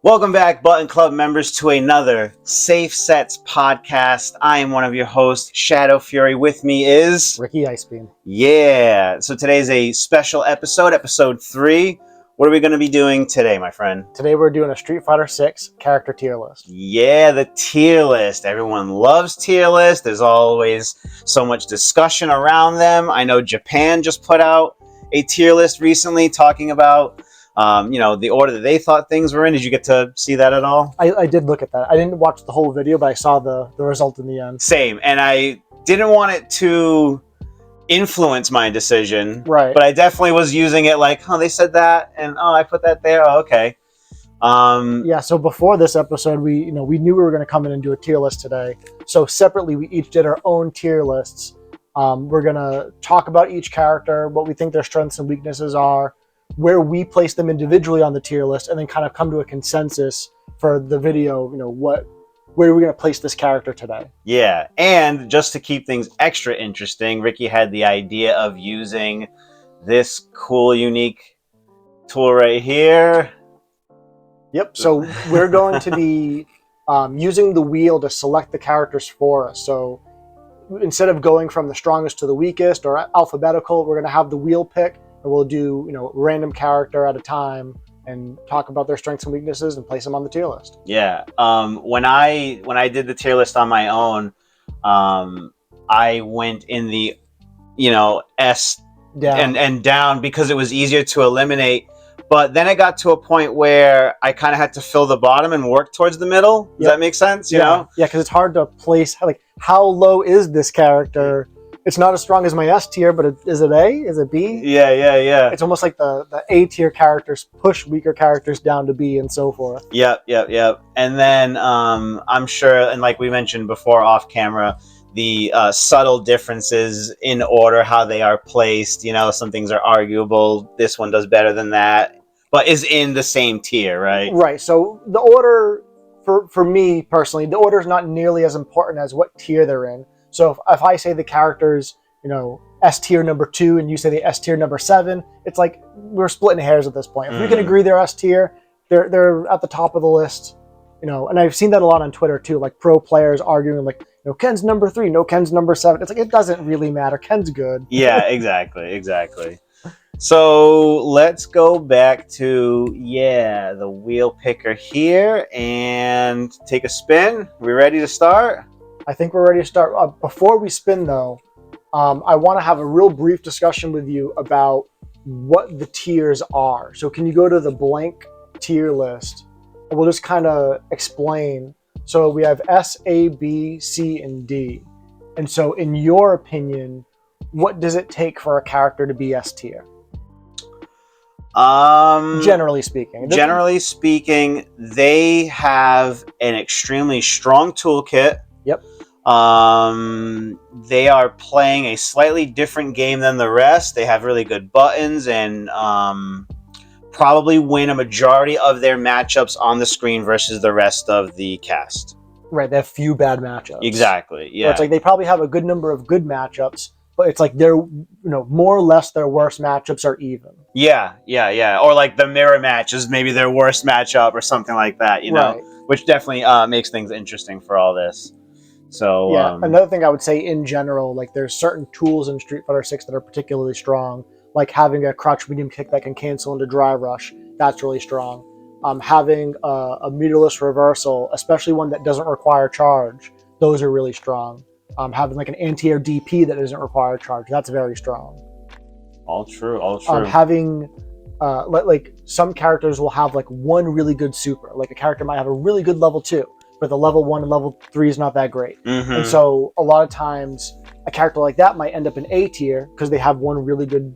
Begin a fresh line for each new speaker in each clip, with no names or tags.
Welcome back, Button Club members, to another Safe Sets podcast. I am one of your hosts, Shadow Fury. With me is
Ricky Icebeam.
Yeah. So today's a special episode, episode 3. What are we going to be doing today, my friend?
Today we're doing a Street Fighter 6 character tier list.
Yeah, the tier list. Everyone loves tier lists. There's always so much discussion around them. I know Japan just put out a tier list recently talking about the order that they thought things were in. Did you get to see that at all?
I did look at that. I didn't watch the whole video, but I saw the result in the end.
Same. And I didn't want it to influence my decision.
Right.
But I definitely was using it like, they said that, and I put that there. Oh, okay.
Yeah, so before this episode, we knew we were going to come in and do a tier list today. So separately, we each did our own tier lists. We're going to talk about each character, what we think their strengths and weaknesses are, where we place them individually on the tier list, and then kind of come to a consensus for the video, where are we going to place this character today?
Yeah, and just to keep things extra interesting, Ricky had the idea of using this cool, unique tool right here.
Yep, so we're going to be using the wheel to select the characters for us. So instead of going from the strongest to the weakest or alphabetical, we're going to have the wheel pick, and we'll do random character at a time and talk about their strengths and weaknesses and place them on the tier list.
Yeah. When I did the tier list on my own, I went in the S
down
and down because it was easier to eliminate. But then it got to a point where I kind of had to fill the bottom and work towards the middle. Does that make sense? You know?
Yeah, because it's hard to place how low is this character. It's not as strong as my S tier, but is it A? Is it B?
Yeah.
It's almost like the A tier characters push weaker characters down to B and so forth.
Yep. And then I'm sure, and like we mentioned before off camera, the subtle differences in order, how they are placed. Some things are arguable. This one does better than that, but is in the same tier, right?
Right. So the order, for me personally, the order is not nearly as important as what tier they're in. So if I say the character's, S tier number 2 and you say the S tier number 7, it's like we're splitting hairs at this point. If we can agree they're S tier, they're at the top of the list, and I've seen that a lot on Twitter too, like pro players arguing like, Ken's number 3, no, Ken's number 7. It's like, it doesn't really matter. Ken's good.
Yeah, exactly. So let's go back to, the wheel picker here and take a spin. We ready to start?
I think we're ready to start. Before we spin, though, I want to have a real brief discussion with you about what the tiers are. So can you go to the blank tier list? And we'll just kind of explain. So we have S, A, B, C, and D. And so in your opinion, what does it take for a character to be S tier? Generally speaking.
Generally speaking, they have an extremely strong toolkit.
Yep.
They are playing a slightly different game than the rest. They have really good buttons and probably win a majority of their matchups on the screen versus the rest of the cast.
Right, they have few bad matchups.
Exactly, yeah.
So it's like they probably have a good number of good matchups, but it's like they're, more or less their worst matchups are even.
Yeah. Or like the mirror match is maybe their worst matchup or something like that,
Right.
Which definitely makes things interesting for all this. So
yeah, another thing I would say in general, like there's certain tools in Street Fighter 6 that are particularly strong, like having a crouch medium kick that can cancel into dry rush. That's really strong. Having a meterless reversal, especially one that doesn't require charge, those are really strong. Having like an anti-air DP that doesn't require charge, that's very strong.
All true.
Having like some characters will have like one really good super, like a character might have a really good level 2, but the level 1 and level 3 is not that great.
Mm-hmm.
And so a lot of times a character like that might end up in A tier because they have one really good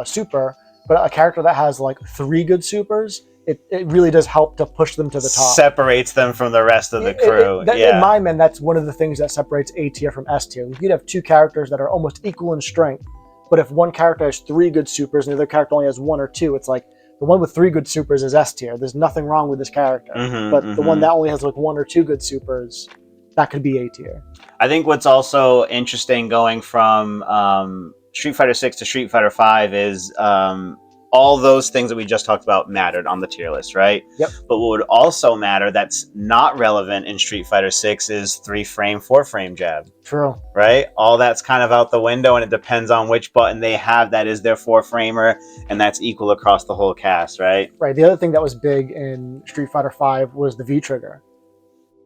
super, but a character that has like 3 good supers, it really does help to push them to the top.
Separates them from the rest of the crew.
In my mind, that's one of the things that separates A tier from S tier. You could have 2 characters that are almost equal in strength, but if one character has 3 good supers and the other character only has 1 or 2, it's like the one with 3 good supers is S tier. There's nothing wrong with this character. But the one that only has like 1 or 2 good supers, that could be A tier.
I think what's also interesting going from Street Fighter 6 to Street Fighter 5 is all those things that we just talked about mattered on the tier list, right?
Yep.
But what would also matter that's not relevant in Street Fighter 6 is 3-frame, 4-frame jab.
True.
Right? All that's kind of out the window, and it depends on which button they have that is their 4-framer, and that's equal across the whole cast, right?
Right. The other thing that was big in Street Fighter V was the V trigger.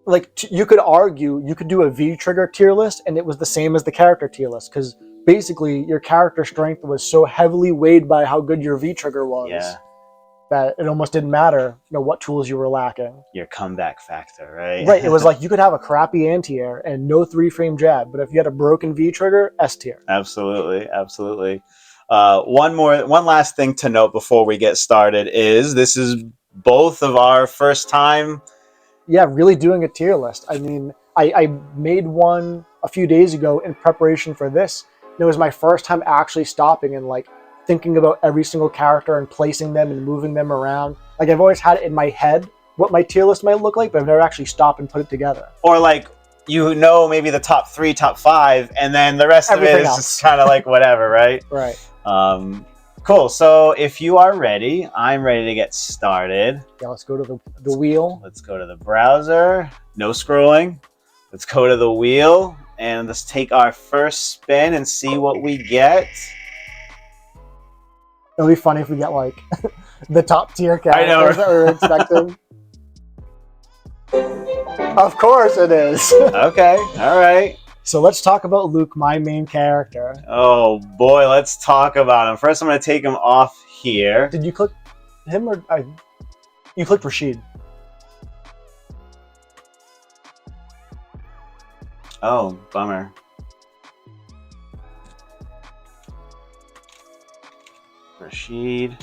Like, you could argue you could do a V trigger tier list, and it was the same as the character tier list, because basically your character strength was so heavily weighed by how good your V trigger was that it almost didn't matter, what tools you were lacking.
Your comeback factor, right?
Right. It was like you could have a crappy anti-air and no 3-frame jab, but if you had a broken V trigger, S tier.
Absolutely. One last thing to note before we get started is this is both of our first time.
Yeah, really doing a tier list. I mean, I made one a few days ago in preparation for this. And it was my first time actually stopping and thinking about every single character and placing them and moving them around. Like, I've always had it in my head what my tier list might look like, but I've never actually stopped and put it together.
Or maybe the top 3, top 5, and then the rest of it is just kind of whatever, right?
Right.
Cool. So if you are ready, I'm ready to get started.
Yeah, let's go to the wheel.
Let's go to the browser. No scrolling. Let's go to the wheel and let's take our first spin and see what we get.
It'll be funny if we get the top tier characters that we're expecting. Of course it is.
Okay. All right.
So let's talk about Luke, my main character.
Oh boy, let's talk about him. First, I'm going to take him off here.
Did you click him or you clicked Rashid?
Oh, bummer. Rashid,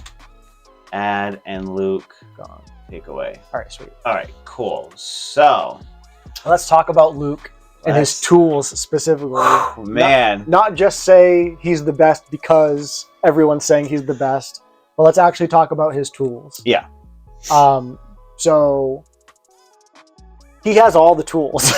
add, and Luke
Gone.
Take away.
All right, sweet.
All right, cool. So
let's talk about Luke and his tools specifically.
Man.
Not just say he's the best because everyone's saying he's the best, but let's actually talk about his tools.
Yeah.
So he has all the tools.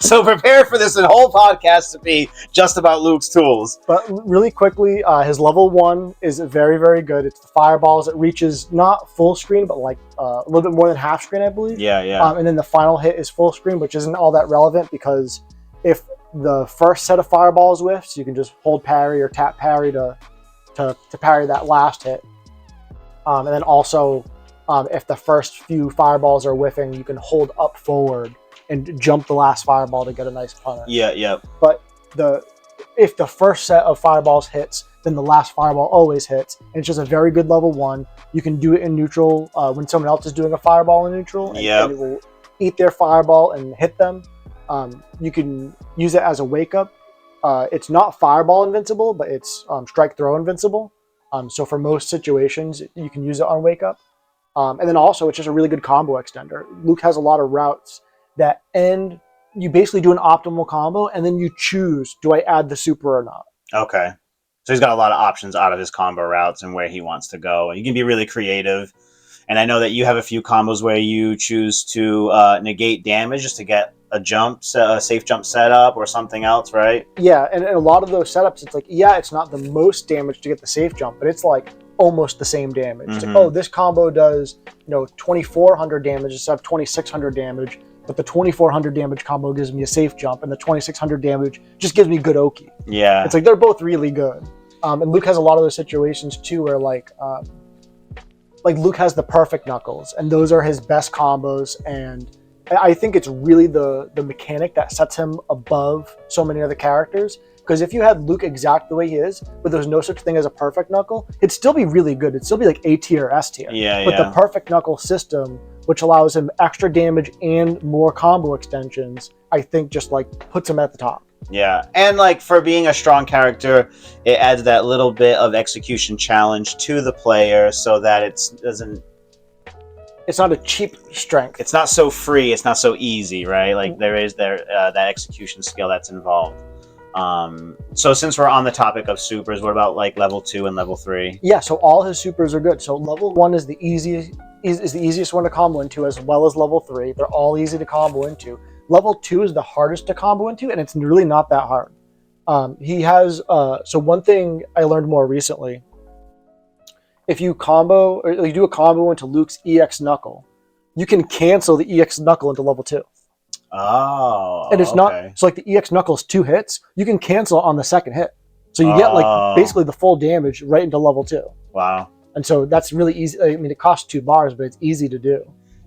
So prepare for this whole podcast to be just about Luke's tools.
But really quickly, his level 1 is very, very good. It's the fireballs. It reaches not full screen, but a little bit more than half screen, I believe.
Yeah.
And then the final hit is full screen, which isn't all that relevant because if the first set of fireballs whiffs, you can just hold parry or tap parry to parry that last hit. And then also, if the first few fireballs are whiffing, you can hold up forward and jump the last fireball to get a nice punish.
Yeah.
But if the first set of fireballs hits, then the last fireball always hits. And it's just a very good level 1. You can do it in neutral when someone else is doing a fireball in neutral. And it will eat their fireball and hit them. You can use it as a wake-up. It's not fireball invincible, but it's strike-throw invincible. So for most situations, you can use it on wake-up. And then also, it's just a really good combo extender. Luke has a lot of routes that end, you basically do an optimal combo, and then you choose, do I add the super or not?
Okay. So he's got a lot of options out of his combo routes and where he wants to go. And you can be really creative. And I know that you have a few combos where you choose to negate damage just to get a safe jump setup or something else, right?
Yeah, and a lot of those setups, it's it's not the most damage to get the safe jump, but it's almost the same damage.
Mm-hmm.
It's this combo does 2,400 damage instead of 2,600 damage, but the 2,400 damage combo gives me a safe jump, and the 2,600 damage just gives me good Oki.
Yeah.
It's they're both really good. And Luke has a lot of those situations too where Luke has the perfect knuckles, and those are his best combos, and I think it's really the mechanic that sets him above so many other characters. Because if you had Luke exact the way he is, but there's no such thing as a perfect knuckle, it'd still be really good. It'd still be A tier or S tier. But the perfect knuckle system, which allows him extra damage and more combo extensions, I think just puts him at the top.
Yeah, and for being a strong character, it adds that little bit of execution challenge to the player so that
it's not a cheap strength.
It's not so free. It's not so easy, right? There is that execution skill that's involved. So since we're on the topic of supers, what about level 2 and level 3?
Yeah, so all his supers are good. So level 1 is the easiest one to combo into, as well as level 3. They're all easy to combo into. Level 2 is the hardest to combo into, and it's really not that hard. He has so one thing I learned more recently if you combo or you do a combo into Luke's EX Knuckle, you can cancel the EX Knuckle into level 2.
Oh,
and it's
okay.
not so like the EX Knuckle's 2 hits. You can cancel on the second hit, so you get like basically the full damage right into level 2.
Wow.
And so that's really easy. I mean, it costs 2 bars, but it's easy to do.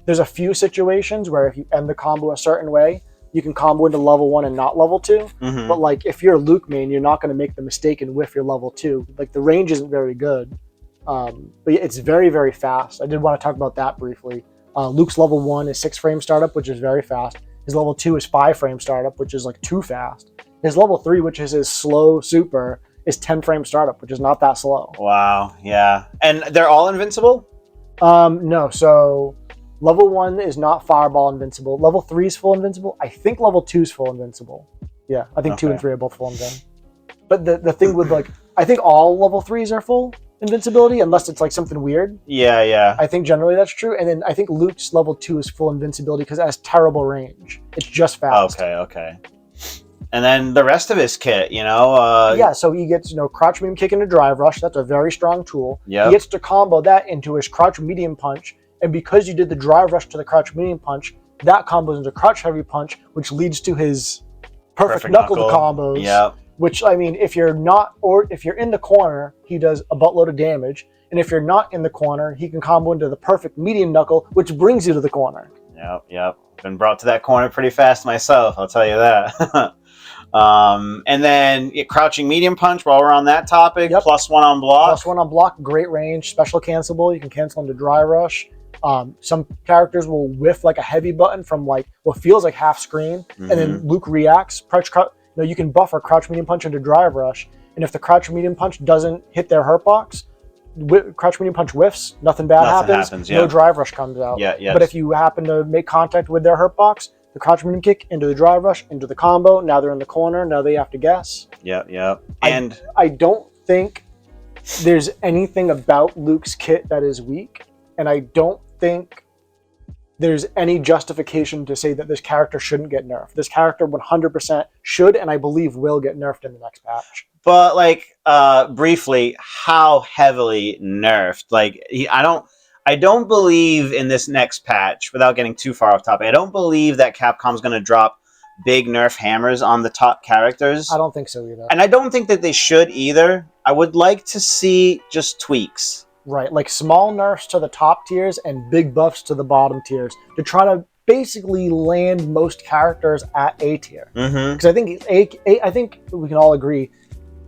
There's a few situations where if you end the combo a certain way, you can combo into level 1 and not level 2.
Mm-hmm.
But like if you're a Luke main, you're not going to make the mistake and whiff your level 2. Like the range isn't very good. But it's very, very fast. I did want to talk about that briefly. Luke's level 1 is 6 frame startup, which is very fast. His level 2 is 5 frame startup, which is like too fast. His level 3, which is his slow super, is 10 frame startup, which is not that slow.
Wow, yeah. And they're all invincible?
No, so level 1 is not fireball invincible. Level 3 is full invincible. I think level 2 is full invincible. Yeah, I think 2 and 3 are both full invincible. But the thing with like, I think all level 3s are full invincibility unless it's like something weird.
Yeah.
I think generally that's true. And then I think Luke's level 2 is full invincibility because it has terrible range. It's just fast.
Okay. And then the rest of his kit, you know?
Yeah, so he gets, crouch medium kick into drive rush. That's a very strong tool.
Yep.
He gets to combo that into his crouch medium punch. And because you did the drive rush to the crouch medium punch, that combos into crouch heavy punch, which leads to his perfect knuckle combos.
Yep.
Which, I mean, if you're in the corner, he does a buttload of damage. And if you're not in the corner, he can combo into the perfect medium knuckle, which brings you to the corner.
Yep. Been brought to that corner pretty fast myself, I'll tell you that. And then crouching medium punch while we're on that topic.
Yep.
+1 on block.
+1 on block, great range, special cancelable. You can cancel into dry rush. Some characters will whiff like a heavy button from like what feels like half screen, and then Luke reacts. You can buffer crouch medium punch into drive rush, and if the crouch medium punch doesn't hit their hurt box, crouch medium punch whiffs, nothing happens. No drive rush comes out.
Yeah.
But if you happen to make contact with their hurt box, the crouch medium kick into the drive rush, into the combo. Now they're in the corner. Now they have to guess.
Yep. And
I don't think there's anything about Luke's kit that is weak, and I don't think there's any justification to say that this character shouldn't get nerfed. This character 100% should, and I believe will get nerfed in the next patch.
But briefly, how heavily nerfed? I don't believe in this next patch, without getting too far off topic, I don't believe that Capcom's going to drop big nerf hammers on the top characters.
I don't think so either.
And I don't think that they should either. I would like to see just tweaks.
Right, like small nerfs to the top tiers and big buffs to the bottom tiers to try to basically land most characters at A tier. Because I think I think we can all agree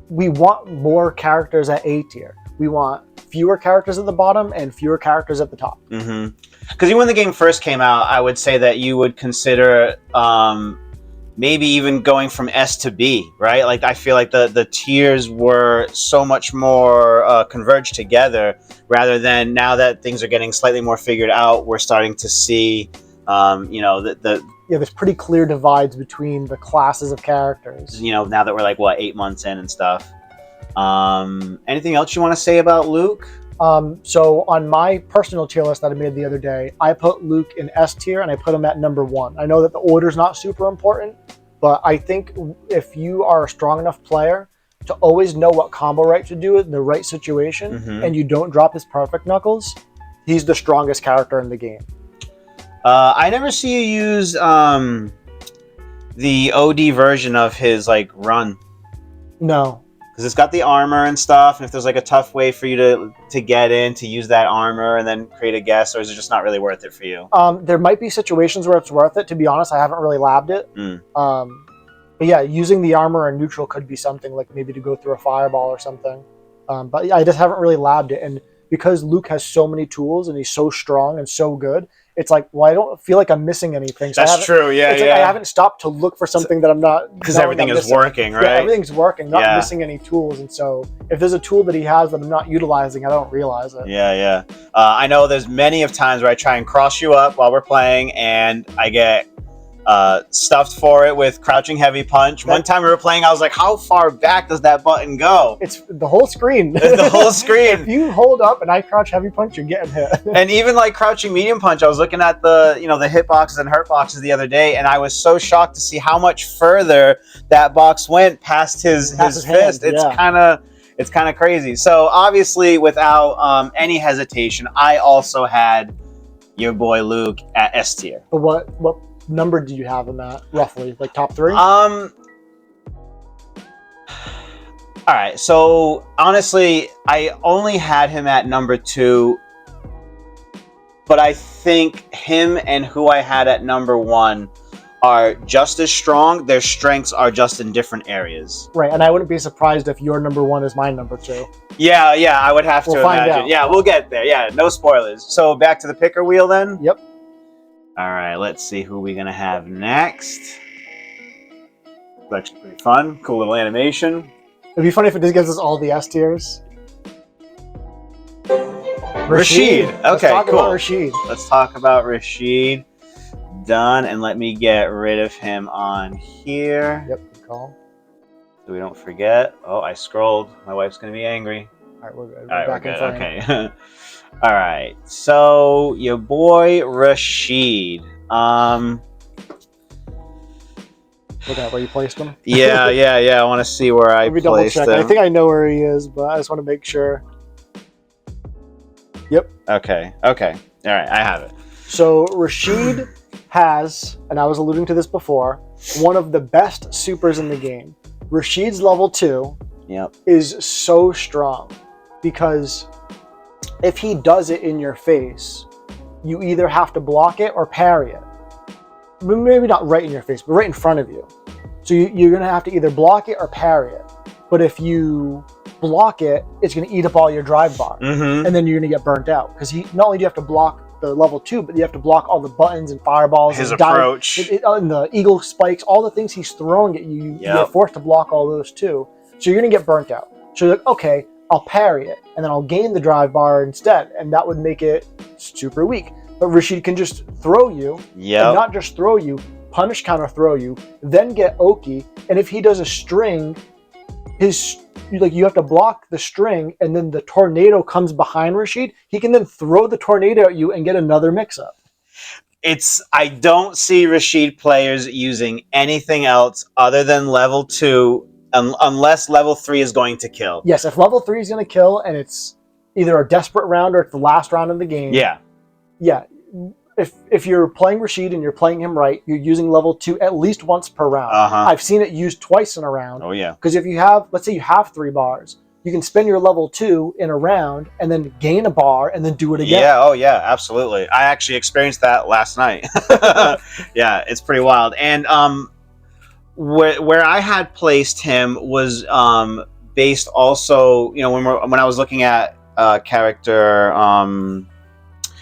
we want more characters at A tier. We want fewer characters at the bottom and fewer characters at the top.
Because when the game first came out, I would say that you would consider maybe even going from S to B, right? Like I feel like the tiers were so much more converged together, rather than now that things are getting slightly more figured out, we're starting to see,
there's pretty clear divides between the classes of characters.
Now that we're 8 months in and stuff. Anything else you want to say about Luke?
So on my personal tier list that I made the other day, I put Luke in S tier and I put him at number 1. I know that the order's not super important, but I think if you are a strong enough player to always know what combo right to do in the right situation, and you don't drop his perfect knuckles, he's the strongest character in the game.
I never see you use the OD version of his run.
No.
Because it's got the armor and stuff, and if there's a tough way for you to get in, to use that armor and then create a guess, or is it just not really worth it for you?
There might be situations where it's worth it. To be honest, I haven't really labbed it. But yeah, using the armor in neutral could be something, like maybe to go through a fireball or something. But I just haven't really labbed it. And because Luke has so many tools and he's so strong and so good, it's I don't feel like I'm missing anything. So
that's true, yeah.
I haven't stopped to look for something that I'm not...
Because everything is working, right?
Yeah, everything's working, not missing any tools. And so if there's a tool that he has that I'm not utilizing, I don't realize it.
Yeah. I know there's many of times where I try and cross you up while we're playing, and I get stuffed for it with crouching heavy punch. One time we were playing, I was like, how far back does that button go?
It's the whole screen.
The whole screen.
If you hold up and I crouch heavy punch, you're getting hit.
And even crouching medium punch, I was looking at the the hit boxes and hurt boxes the other day, and I was so shocked to see how much further that box went past his fist. It's kind of It's kind of crazy. So obviously, without any hesitation, I also had your boy Luke at S tier.
But what number do you have him at, roughly? Like top 3?
All right. So honestly, I only had him at number 2, but I think him and who I had at number 1 are just as strong. Their strengths are just in different areas.
Right, and I wouldn't be surprised if your number 1 is my number 2.
Yeah, I would have to
find
imagine.
out.
Yeah, we'll get there. Yeah, no spoilers. So back to the picker wheel then?
Yep.
All right, let's see who we're going to have next. It's actually pretty fun. Cool little animation.
It'd be funny if it just gives us all the S tiers.
Rashid.
Let's
Okay,
talk
cool.
about Rashid.
Let's talk about Rashid. Done, and let me get rid of him on here.
Yep, good call.
So we don't forget. Oh, I scrolled. My wife's going to be angry.
All right, we're good.
All right,
back
we're
in
good.
frame.
Okay. All right. So your boy Rashid.
Look at where you placed him.
Yeah. I want to see where I
Let me double
placed
check.
him.
I think I know where he is, but I just want to make sure. Yep.
Okay. All right, I have it.
So Rashid has, and I was alluding to this before, one of the best supers in the game. Rashid's level 2
Yep.
is so strong because if he does it in your face, you either have to block it or parry it. Maybe not right in your face, but right in front of you. So you're going to have to either block it or parry it. But if you block it, it's going to eat up all your drive bar.
Mm-hmm.
And then you're going to get burnt out. Because not only do you have to block the level 2, but you have to block all the buttons and fireballs.
His
and
approach.
and the eagle spikes, all the things he's throwing at you, you're forced to block all those too. So you're going to get burnt out. So you're like, okay, I'll parry it. And then I'll gain the drive bar instead. And that would make it super weak. But Rashid can just throw you.
Yep.
And not just throw you, punish counter throw you, then get Oki. And if he does a string, you have to block the string, and then the tornado comes behind Rashid. He can then throw the tornado at you and get another mix-up.
I don't see Rashid players using anything else other than level 2, unless level 3 is going to kill.
Yes, if level 3 is going to kill, and it's either a desperate round or it's the last round of the game. Yeah. If you're playing Rashid and you're playing him right, you're using level 2 at least once per round. I've seen it used twice in a round.
Oh yeah.
Because if you have, let's say you have 3 bars, you can spend your level 2 in a round and then gain a bar and then do it again.
Yeah, oh yeah, absolutely. I actually experienced that last night. Yeah, it's pretty wild. And where I had placed him was based also, when I was looking at character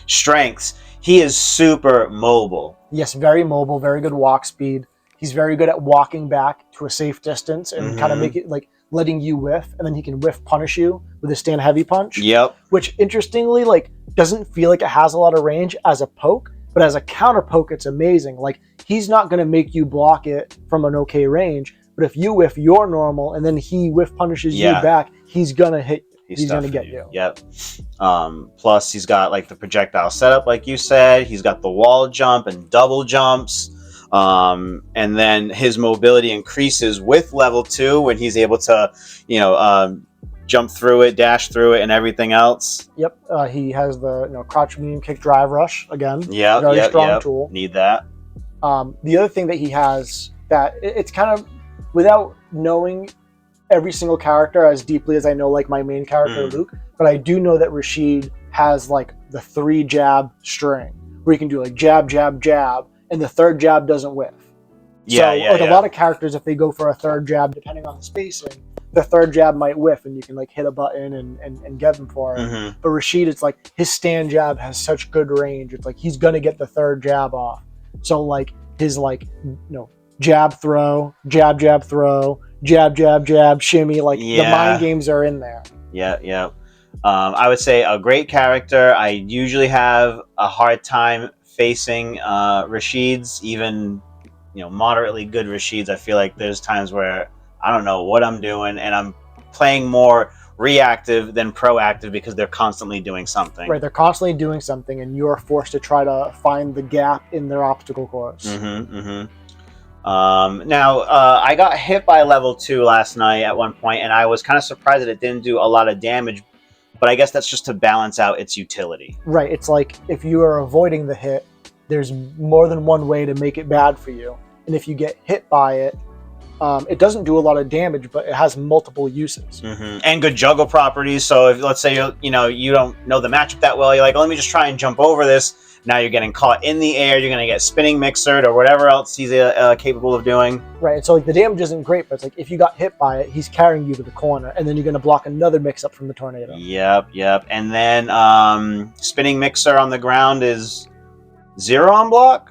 strengths, he is super mobile.
Yes, very mobile, very good walk speed. He's very good at walking back to a safe distance and kind of make it like letting you whiff, and then he can whiff punish you with a stand heavy punch.
Yep.
Which interestingly, doesn't feel like it has a lot of range as a poke, but as a counter poke, it's amazing. Like, he's not going to make you block it from an okay range, but if you whiff your normal and then he whiff punishes you back, he's going to hit. He's going to get you.
Yep. Plus, he's got the projectile setup, like you said. He's got the wall jump and double jumps. And then his mobility increases with level 2 when he's able to, jump through it, dash through it, and everything else.
Yep. He has the crouch medium kick drive rush again.
Yeah.
Very strong tool.
Need that.
The other thing that he has that it's kind of, without knowing every single character as deeply as I know my main character Luke, but I do know that Rashid has the 3 jab string where you can do jab, jab, jab, and the 3rd jab doesn't whiff. A lot of characters, if they go for a 3rd jab, depending on the spacing, the 3rd jab might whiff and you can hit a button and get them for it. But Rashid, it's his stand jab has such good range. It's he's gonna get the 3rd jab off. So his jab throw, jab, jab throw, jab, jab, jab, shimmy, the mind games are in there.
Yeah. I would say a great character. I usually have a hard time facing Rashids, even moderately good Rashids. I feel like there's times where I don't know what I'm doing and I'm playing more reactive than proactive because they're constantly doing something.
Right, they're constantly doing something and you're forced to try to find the gap in their obstacle course.
Now, I got hit by level 2 last night at one point, and I was kind of surprised that it didn't do a lot of damage, but I guess that's just to balance out its utility.
Right. It's like if you are avoiding the hit, there's more than one way to make it bad for you. And if you get hit by it, it doesn't do a lot of damage, but it has multiple uses.
And good juggle properties. So if, let's say, you don't know the matchup that well, you're like, let me just try and jump over this. Now you're getting caught in the air. You're going to get spinning mixered or whatever else he's capable of doing.
Right. And so like the damage isn't great, but it's like if you got hit by it, he's carrying you to the corner, and then you're going to block another mix-up from the tornado.
Yep. And then spinning mixer on the ground is 0 on block?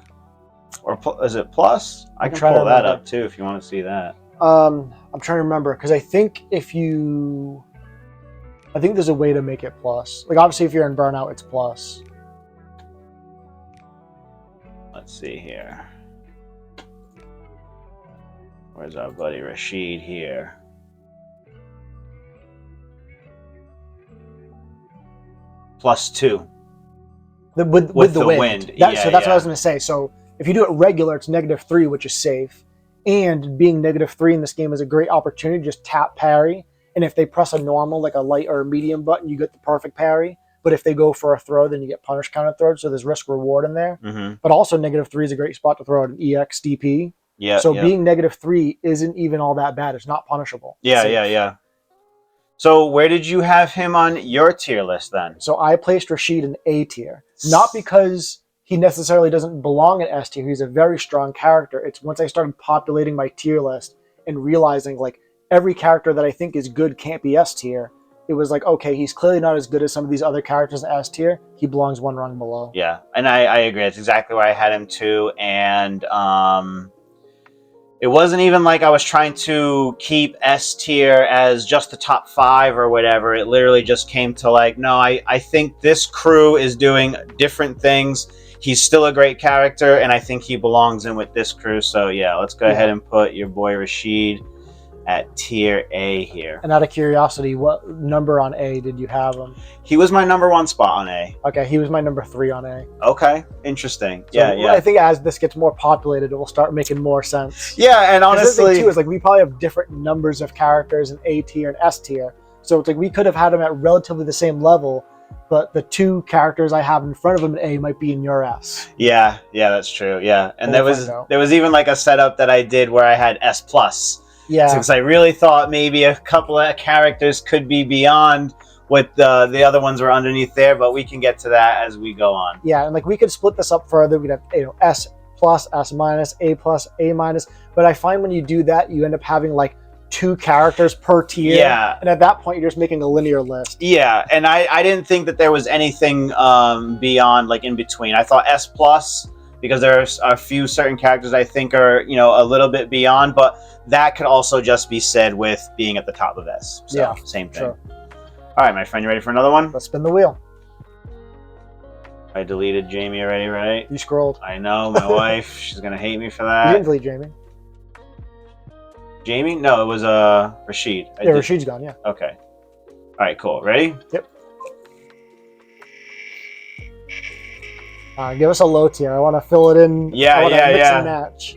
Or is it plus? I can pull that up too if you want to see that.
I'm trying to remember because I think there's a way to make it plus. Like obviously if you're in burnout, it's plus.
Let's see here. Where's our buddy Rashid here? +2.
With the wind. So that's what I was going to say. So if you do it regular, it's -3, which is safe. And being -3 in this game is a great opportunity to just tap parry. And if they press a normal, like a light or a medium button, you get the perfect parry. But if they go for a throw, then you get punish counter throw. So there's risk reward in there. But also -3 is a great spot to throw out an EX DP. So being -3 isn't even all that bad. It's not punishable.
Yeah. So where did you have him on your tier list then?
So I placed Rashid in A tier. Not because he necessarily doesn't belong in S tier. He's a very strong character. It's once I started populating my tier list and realizing like every character that I think is good can't be S tier. It was like, okay, he's clearly not as good as some of these other characters in S tier. He belongs one rung below.
Yeah, and I agree. It's exactly where I had him too. And it wasn't even like I was trying to keep S tier as just the top 5 or whatever. It literally just came to like, no, I think this crew is doing different things. He's still a great character, and I think he belongs in with this crew. So yeah, let's go ahead and put your boy Rashid at tier A here.
And out of curiosity, what number on A did you have him?
He was my #1 spot on A.
Okay, he was my #3 on A.
Okay, interesting.
So I think as this gets more populated, it will start making more sense.
Yeah, and honestly,
the thing too is like we probably have different numbers of characters in A tier and S tier. So it's like we could have had him at relatively the same level, but the 2 characters I have in front of him in A might be in your S.
Yeah, that's true. Yeah, and there was even like a setup that I did where I had S+.
Yeah,
since I really thought maybe a couple of characters could be beyond what the other ones were underneath there, but we can get to that as we go on.
Yeah, and like we could split this up further. We'd have S+, S-, A+, A-. But I find when you do that, you end up having like 2 characters per tier.
Yeah.
And at that point, you're just making a linear list.
Yeah, and I didn't think that there was anything beyond, like in between. I thought S+, because there's a few certain characters I think are, a little bit beyond, but that could also just be said with being at the top of S. So, yeah, same thing. Sure. All right, my friend, you ready for another one?
Let's spin the wheel.
I deleted Jamie already, right?
You scrolled.
I know, my wife. She's going to hate me for that.
You didn't delete Jamie.
Jamie? No, it was Rashid.
Rashid's gone, yeah.
Okay. All right, cool. Ready?
Yep. Give us a low tier. I want to fill it in. Mix and match.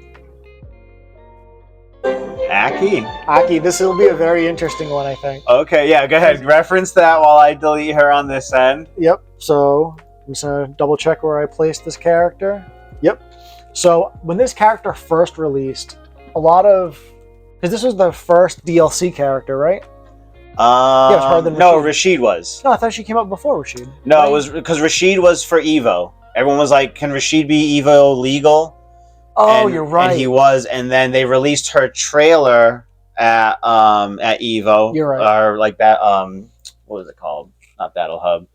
Aki, this will be a very interesting one, I think.
Okay, yeah, go ahead. Reference that while I delete her on this end.
Yep, so I'm just going to double check where I placed this character. Yep. So when this character first released, because this was the first DLC character, right?
Yeah, it was harder than Rashid. No, Rashid was.
No, I thought she came out before Rashid.
No, right? It was because Rashid was for Evo. Everyone was like, can Rashid be Evo legal?
Oh, you're right.
And he was, and then they released her trailer at Evo.
You're right.
Or like that, what was it called? Not Battle Hub.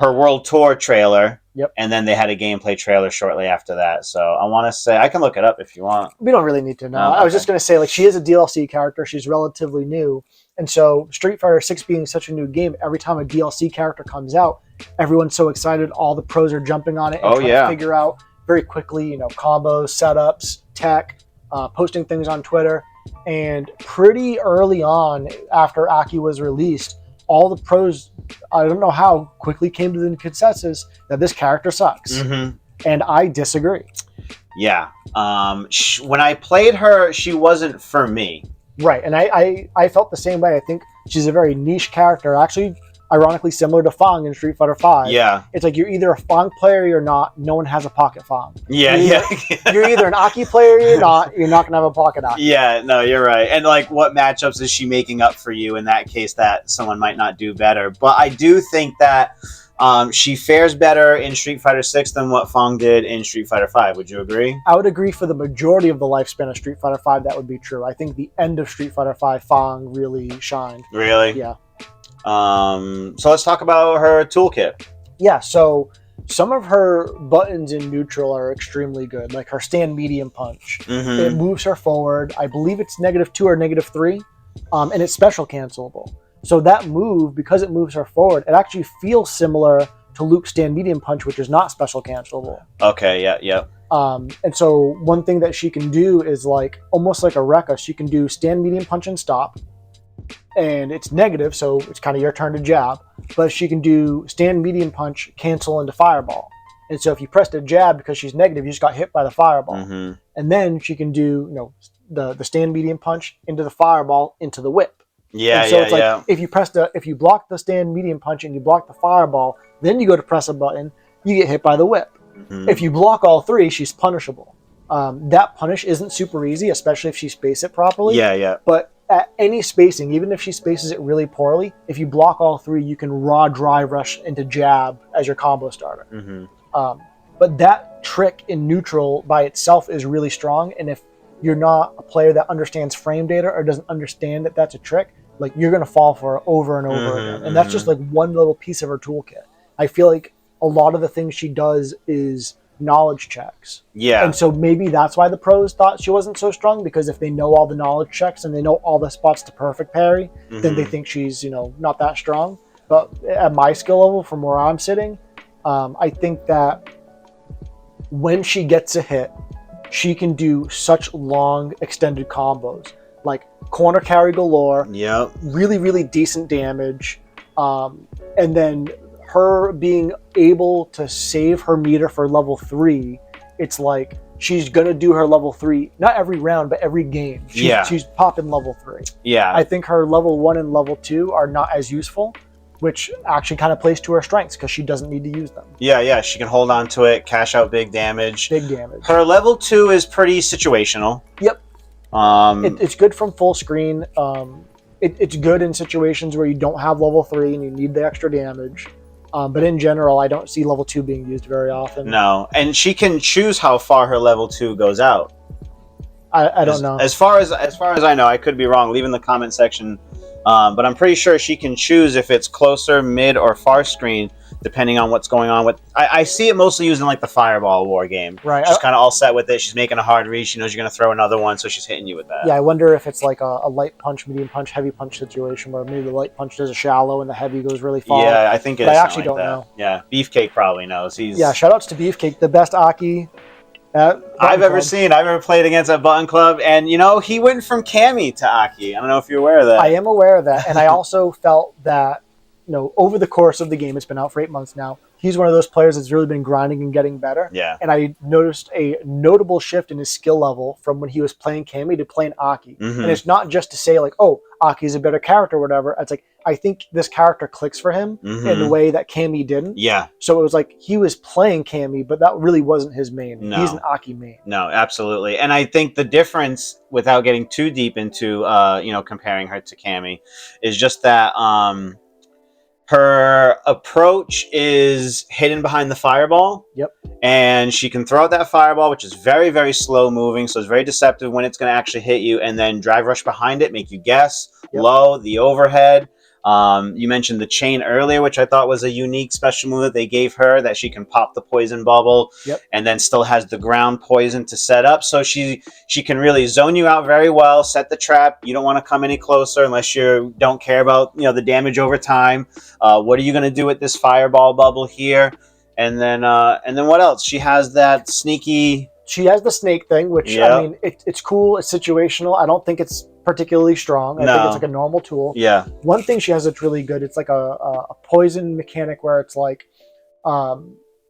Her World Tour trailer.
Yep.
And then they had a gameplay trailer shortly after that. So I want to say, I can look it up if you want.
We don't really need to know.
No, okay.
I was just going to say, like, she is a DLC character. She's relatively new. And so Street Fighter 6 being such a new game, every time a DLC character comes out, everyone's so excited. All the pros are jumping on it and trying to figure out very quickly, combos, setups, tech, posting things on Twitter. And pretty early on, after Aki was released, all the pros, I don't know how, quickly came to the consensus that this character sucks.
Mm-hmm.
And I disagree.
Yeah. When I played her, she wasn't for me.
Right, and I felt the same way. I think she's a very niche character, actually, ironically similar to Fang in Street Fighter V.
Yeah.
It's like you're either a Fang player or you're not. No one has a pocket Fang.
Yeah,
You're either an Aki player or you're not. You're not going to have a pocket Aki.
Yeah, no, you're right. And like, what matchups is she making up for you in that case that someone might not do better? But I do think that she fares better in Street Fighter 6 than what Fang did in Street Fighter 5. Would you agree?
I would agree for the majority of the lifespan of Street Fighter 5, that would be true. I think the end of Street Fighter 5, Fang really shined.
Really?
Yeah.
So let's talk about her toolkit.
Yeah, so some of her buttons in neutral are extremely good, like her stand medium punch. It moves her forward. I believe it's -2 or -3, and it's special cancelable. So that move, because it moves her forward, it actually feels similar to Luke's stand medium punch, which is not special cancelable.
Okay, yeah.
And so one thing that she can do is like almost like a Rekka. She can do stand medium punch and stop, and it's negative, so it's kind of your turn to jab. But she can do stand medium punch, cancel into fireball. And so if you press the jab because she's negative, you just got hit by the fireball. And then she can do the stand medium punch into the fireball into the whip.
Yeah,
and so
yeah,
it's like
yeah.
if you block the stand medium punch and you block the fireball, then you go to press a button, you get hit by the whip. If you block all three, she's punishable. That punish isn't super easy, especially if she spaces it properly.
Yeah.
But at any spacing, even if she spaces it really poorly, if you block all three, you can raw drive rush into jab as your combo starter. But that trick in neutral by itself is really strong, and if you're not a player that understands frame data or doesn't understand that that's a trick, like you're going to fall for it over and over again. And that's just like one little piece of her toolkit. I feel like a lot of the things she does is knowledge checks.
Yeah.
And so maybe that's why the pros thought she wasn't so strong, because if they know all the knowledge checks and they know all the spots to perfect parry, then they think she's, not that strong. But at my skill level, from where I'm sitting, I think that when she gets a hit, she can do such long extended combos, like corner carry galore.
Yep.
Really, really decent damage. And then her being able to save her meter for level 3, it's like she's going to do her level 3, not every round, but every game. She's popping level 3.
Yeah.
I think her level 1 and level 2 are not as useful, which actually kind of plays to her strengths because she doesn't need to use them.
Yeah, she can hold on to it, cash out big damage. Her level 2 is pretty situational.
Yep. It's good from full screen. It's good in situations where you don't have level 3 and you need the extra damage. But in general, I don't see level 2 being used very often.
No, and she can choose how far her level 2 goes out.
I don't know.
As far as I know, I could be wrong. Leave in the comment section. But I'm pretty sure she can choose if it's closer, mid, or far screen, depending on what's going on with. I see it mostly used in like the Fireball War game.
Right.
She's kind of all set with it. She's making a hard read. She knows you're going to throw another one, so she's hitting you with that.
Yeah, I wonder if it's like a light punch, medium punch, heavy punch situation where maybe the light punch does a shallow and the heavy goes really far.
Yeah, I think it is.
I actually
like
don't know.
Yeah, Beefcake probably knows.
Yeah, shout outs to Beefcake, the best Aki
I've ever seen. I've ever played against at Button Club, and he went from Cammy to Aki. I don't know if you're aware of that.
I am aware of that, and I also felt that over the course of the game, it's been out for 8 months now, he's one of those players that's really been grinding and getting better.
Yeah.
And I noticed a notable shift in his skill level from when he was playing Cammy to playing Aki. And it's not just to say like, oh, Aki's a better character or whatever. It's like, I think this character clicks for him in the way that Cammy didn't.
Yeah.
So it was like he was playing Cammy, but that really wasn't his main.
No.
He's an Aki main.
No, absolutely. And I think the difference, without getting too deep into comparing her to Cammy, is just that her approach is hidden behind the fireball.
Yep.
And she can throw out that fireball, which is very, very slow moving. So it's very deceptive when it's going to actually hit you. And then drive rush behind it, make you guess.
Yep.
Low, the overhead. You mentioned the chain earlier, which I thought was a unique special move that they gave her, that she can pop the poison bubble.
Yep.
And then still has the ground poison to set up. So she can really zone you out very well, set the trap. You don't want to come any closer unless you don't care about the damage over time. What are you going to do with this fireball bubble here? And then what else? She has that sneaky.
She has the snake thing, which I mean, it's cool. It's situational. I don't think it's particularly strong. I think it's like a normal tool.
Yeah.
One thing she has that's really good, it's like a poison mechanic where it's like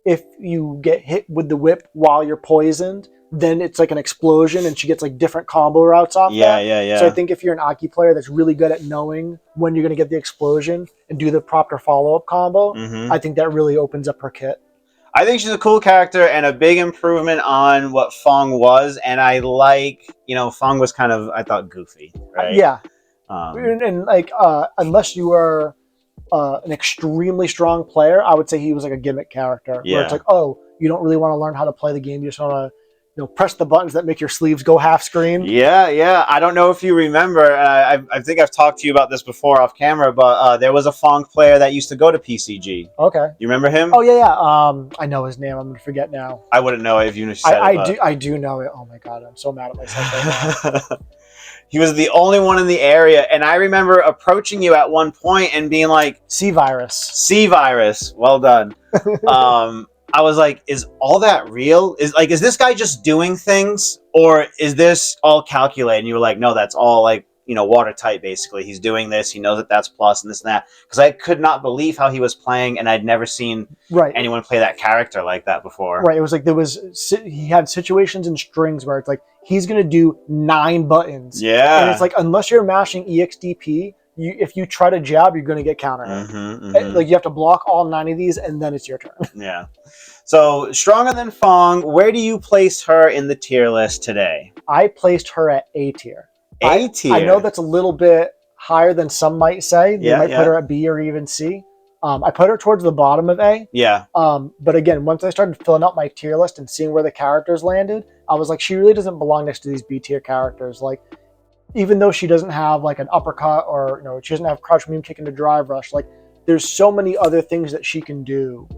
if you get hit with the whip while you're poisoned, then it's like an explosion and she gets like different combo routes off that.
Yeah.
So I think if you're an Aki player that's really good at knowing when you're going to get the explosion and do the proper follow-up combo, I think that really opens up her kit.
I think she's a cool character and a big improvement on what Fong was. And I like, Fong was kind of, I thought, goofy, right?
Yeah. And like, unless you are an extremely strong player, I would say he was like a gimmick character.
Yeah.
Where it's like, oh, you don't really want to learn how to play the game. You just want to, press the buttons that make your sleeves go half screen.
Yeah. I don't know if you remember. I think I've talked to you about this before off camera, but there was a Fong player that used to go to PCG.
Okay.
You remember him?
Oh yeah. I know his name. I'm gonna forget now.
I wouldn't know it if you said it.
I do know it. Oh my god, I'm so mad at myself right now.
He was the only one in the area, and I remember approaching you at one point and being like, C-Virus, well done. I was like, is all that real? Is this guy just doing things, or is this all calculated? And you were like, no, that's all like, watertight, basically. He's doing this. He knows that that's plus and this and that. Because I could not believe how he was playing, and I'd never seen anyone play that character like that before.
Right. It was like he had situations and strings where it's like, he's going to do 9 buttons.
Yeah.
And it's like, unless you're mashing EXDP, if you try to jab, you're going to get counter. Like, you have to block all 9 of these, and then it's your turn.
Yeah. So, stronger than Fong, where do you place her in the tier list today?
I placed her at A tier.
A tier?
I know that's a little bit higher than some might say. They might put her at B or even C. I put her towards the bottom of A.
Yeah.
But again, once I started filling out my tier list and seeing where the characters landed, I was like, she really doesn't belong next to these B tier characters. Like, even though she doesn't have like an uppercut or she doesn't have crouch beam kick into drive rush, like there's so many other things that she can do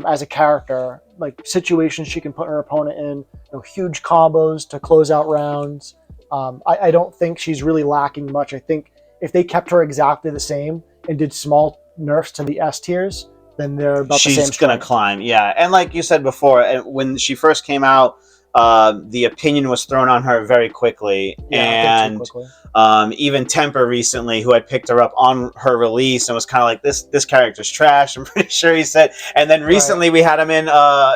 as a character, like situations she can put her opponent in, huge combos to close out rounds. I don't think she's really lacking much. I think if they kept her exactly the same and did small nerfs to the S tiers, then they're about the same.
She's going to climb, yeah. And like you said before, when she first came out, the opinion was thrown on her very quickly. Yeah, and even Temper recently, who had picked her up on her release and was kind of like, this character's trash, I'm pretty sure he said. And then recently we had him in a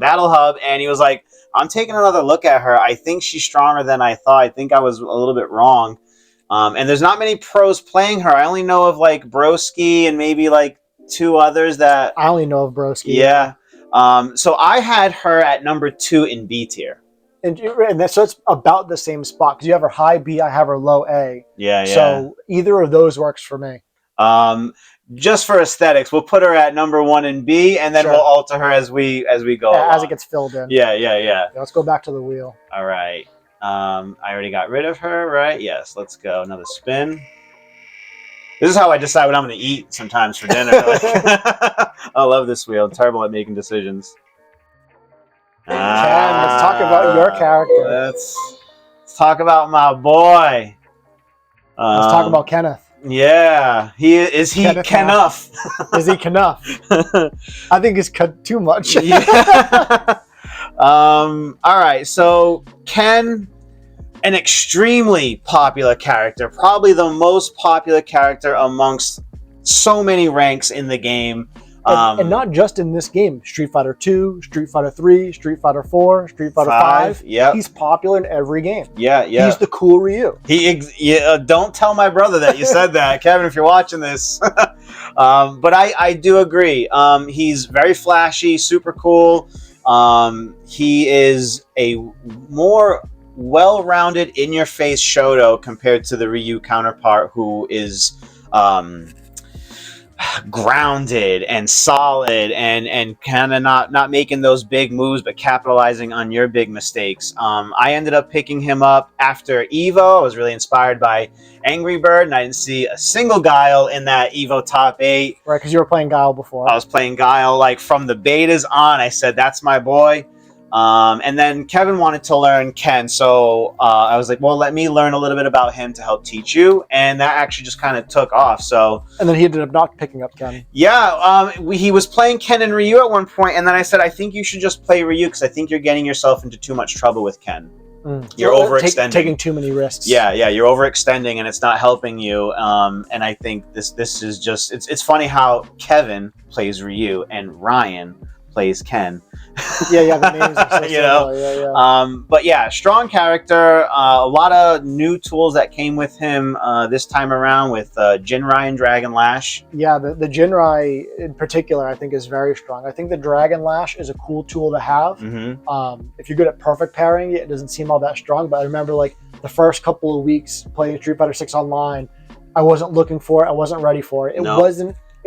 Battle Hub, and he was like, I'm taking another look at her. I think she's stronger than I thought. I think I was a little bit wrong. And there's not many pros playing her. I only know of like Broski and maybe like 2 others that...
I only know of Broski.
Yeah. So I had her at number 2 in B tier.
And so it's about the same spot, because you have her high B, I have her low A.
Yeah.
So either of those works for me.
Just for aesthetics, we'll put her at number 1 in B, and then we'll alter her as we go along.
As it gets filled in.
Yeah.
Let's go back to the wheel.
All right. I already got rid of her, right? Yes, let's go. Another spin. This is how I decide what I'm going to eat sometimes for dinner. I love this wheel. I'm terrible at making decisions.
Ken, let's talk about your character.
Let's talk about my boy.
Let's talk about Kenneth.
Yeah, is he Kenneth?
Is he Kenneth? I think it's too much.
Yeah. All right, so Ken, an extremely popular character, probably the most popular character amongst so many ranks in the game.
And not just in this game. Street Fighter 2, Street Fighter 3, Street Fighter 4, Street Fighter 5.
Yep.
He's popular in every game.
Yeah.
He's the cool Ryu.
Don't tell my brother that you said that, Kevin, if you're watching this. But I do agree. He's very flashy, super cool. He is a more well-rounded, in-your-face Shoto compared to the Ryu counterpart, who is grounded and solid and kind of not making those big moves but capitalizing on your big mistakes. I ended up picking him up after Evo. I was really inspired by Angry Bird, and I didn't see a single Guile in that Evo top 8.
Right, because you were playing Guile before.
I was playing Guile like from the betas on. I said, that's my boy. And then Kevin wanted to learn Ken, so I was like, well, let me learn a little bit about him to help teach you, and that actually just kind of took off.
And then he ended up not picking up Ken.
Yeah, he was playing Ken and Ryu at one point, and then I said, I think you should just play Ryu, because I think you're getting yourself into too much trouble with Ken. You're overextending.
Taking too many risks.
Yeah, you're overextending, and it's not helping you. And I think this is just, it's funny how Kevin plays Ryu and Ryan plays Ken.
Yeah, the names are so
you know.
similar. Yeah.
But yeah, strong character. A lot of new tools that came with him this time around with Jinrai and Dragon Lash.
Yeah, the Jinrai in particular, I think, is very strong. I think the Dragon Lash is a cool tool to have. If you're good at perfect parrying it, it doesn't seem all that strong. But I remember like the first couple of weeks playing Street Fighter 6 online, I wasn't looking for it. I wasn't ready for it.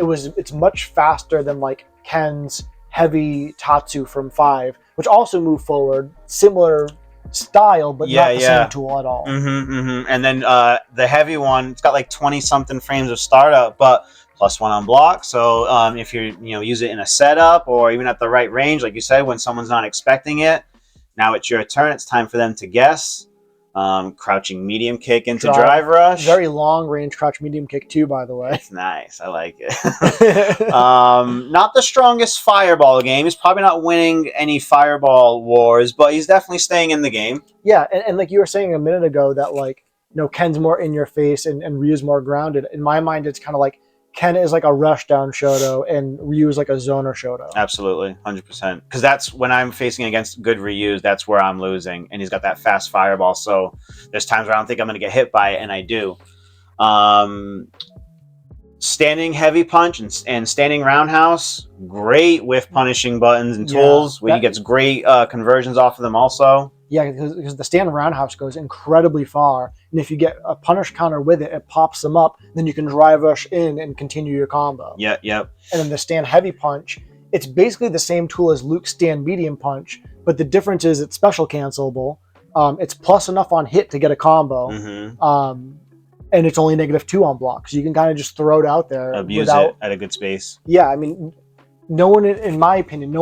It's much faster than like Ken's heavy Tatsu from 5, which also moved forward, similar style, but not the same tool at all.
And then the heavy one, it's got like 20 something frames of startup, but +1 on block. So if you use it in a setup or even at the right range, like you said, when someone's not expecting it, now it's your turn. It's time for them to guess. Crouching medium kick into drive rush.
Very long range crouch medium kick too, by the way.
It's nice. I like it. Not the strongest fireball game. He's probably not winning any fireball wars, but he's definitely staying in the game.
Yeah, and like you were saying a minute ago that like Ken's more in your face and Ryu's more grounded. In my mind, it's kind of like Ken is like a rushdown Shoto and Ryu is like a zoner Shoto.
Absolutely, 100%. Because that's when I'm facing against good Ryus, that's where I'm losing. And he's got that fast fireball, so there's times where I don't think I'm going to get hit by it, and I do. Standing heavy punch and standing roundhouse, great with punishing buttons and tools. He gets great conversions off of them also.
Yeah, because the stand roundhouse goes incredibly far, and if you get a punish counter with it, it pops them up. Then you can drive rush in and continue your combo.
Yep.
And then the stand heavy punch, it's basically the same tool as Luke's stand medium punch, but the difference is it's special cancelable. It's plus enough on hit to get a combo, and it's only -2 on block, so you can kind of just throw it out there.
Abuse it at a good space.
Yeah, I mean, no one, in my opinion,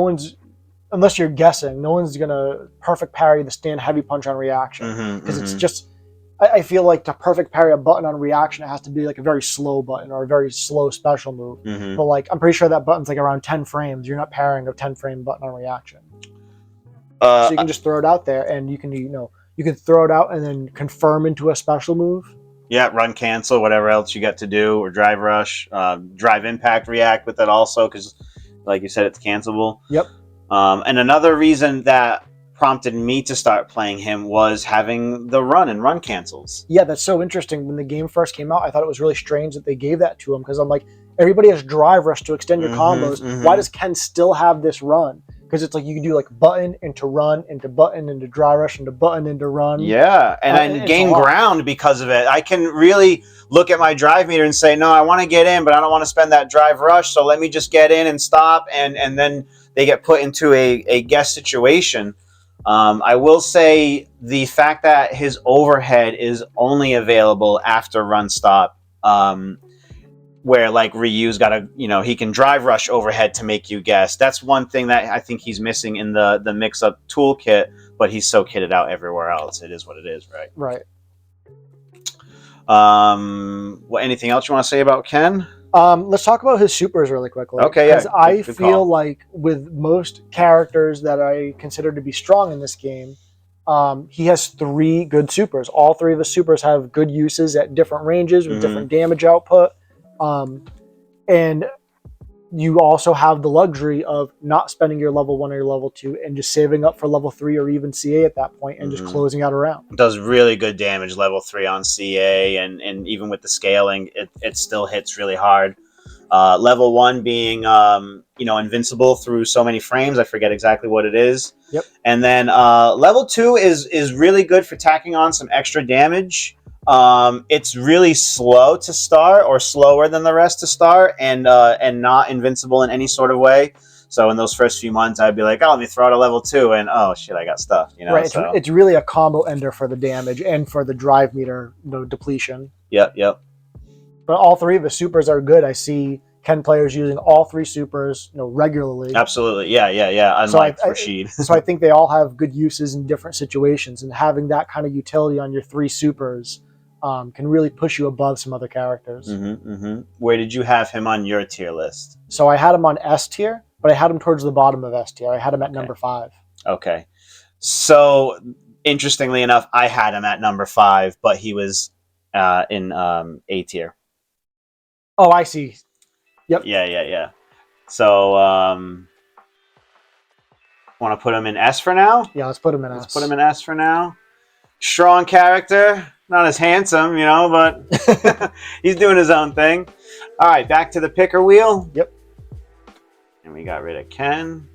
unless you're guessing, no one's going to perfect parry the stand heavy punch on reaction. Because it's just, I feel like to perfect parry a button on reaction, it has to be like a very slow button or a very slow special move. But like, I'm pretty sure that button's like around 10 frames. You're not parrying a 10 frame button on reaction. So you can just throw it out there and you can throw it out and then confirm into a special move.
Yeah, run cancel, whatever else you got to do, or drive rush, drive impact react with it also, because like you said, it's cancelable.
Yep.
And another reason that prompted me to start playing him was having the run cancels.
Yeah, that's so interesting. When the game first came out, I thought it was really strange that they gave that to him, because I'm like, everybody has drive rush to extend your combos. Why does Ken still have this run? Because it's like you can do like button into run into button into drive rush into button into run.
Yeah, and I gain ground because of it. I can really look at my drive meter and say, no, I want to get in, but I don't want to spend that drive rush, so let me just get in and stop, and then they get put into a guess situation. I will say the fact that his overhead is only available after run stop, where like Ryu's got he can drive rush overhead to make you guess. That's one thing that I think he's missing in the mix-up toolkit, but he's so kitted out everywhere else. It is what it is, right?
Right.
Anything else you want to say about Ken?
Let's talk about his supers really quickly.
Okay, yeah.
Because I feel like with most characters that I consider to be strong in this game, he has 3 good supers. All 3 of his supers have good uses at different ranges with different damage output. And you also have the luxury of not spending your level 1 or your level 2 and just saving up for level 3 or even CA at that point and just closing out a round.
It does really good damage level 3 on CA, and even with the scaling, it still hits really hard. Level 1 being invincible through so many frames. I forget exactly what it is.
Yep.
And then level 2 is really good for tacking on some extra damage. It's really slow to start, or slower than the rest to start, and not invincible in any sort of way. So in those first few months, I'd be like, oh, let me throw out a level 2, and oh shit, I got stuff.
Right. It's really a combo ender for the damage and for the drive meter depletion.
Yep.
But all 3 of the supers are good. I see Ken players using all 3 supers, regularly.
Absolutely, yeah. Unlike Rashid.
So I think they all have good uses in different situations, and having that kind of utility on your 3 supers can really push you above some other characters.
Where did you have him on your tier list?
So I had him on S tier, but I had him towards the bottom of S tier. I had him at number 5.
Okay. So interestingly enough, I had him at number 5, but he was in A tier.
Oh, I see. Yep.
Yeah. So Want to put him in S for now?
Yeah, let's put him in S.
Let's put him in S for now. Strong character. Not as handsome, you know, but he's doing his own thing. All right, back to the picker wheel.
Yep.
And we got rid of Ken.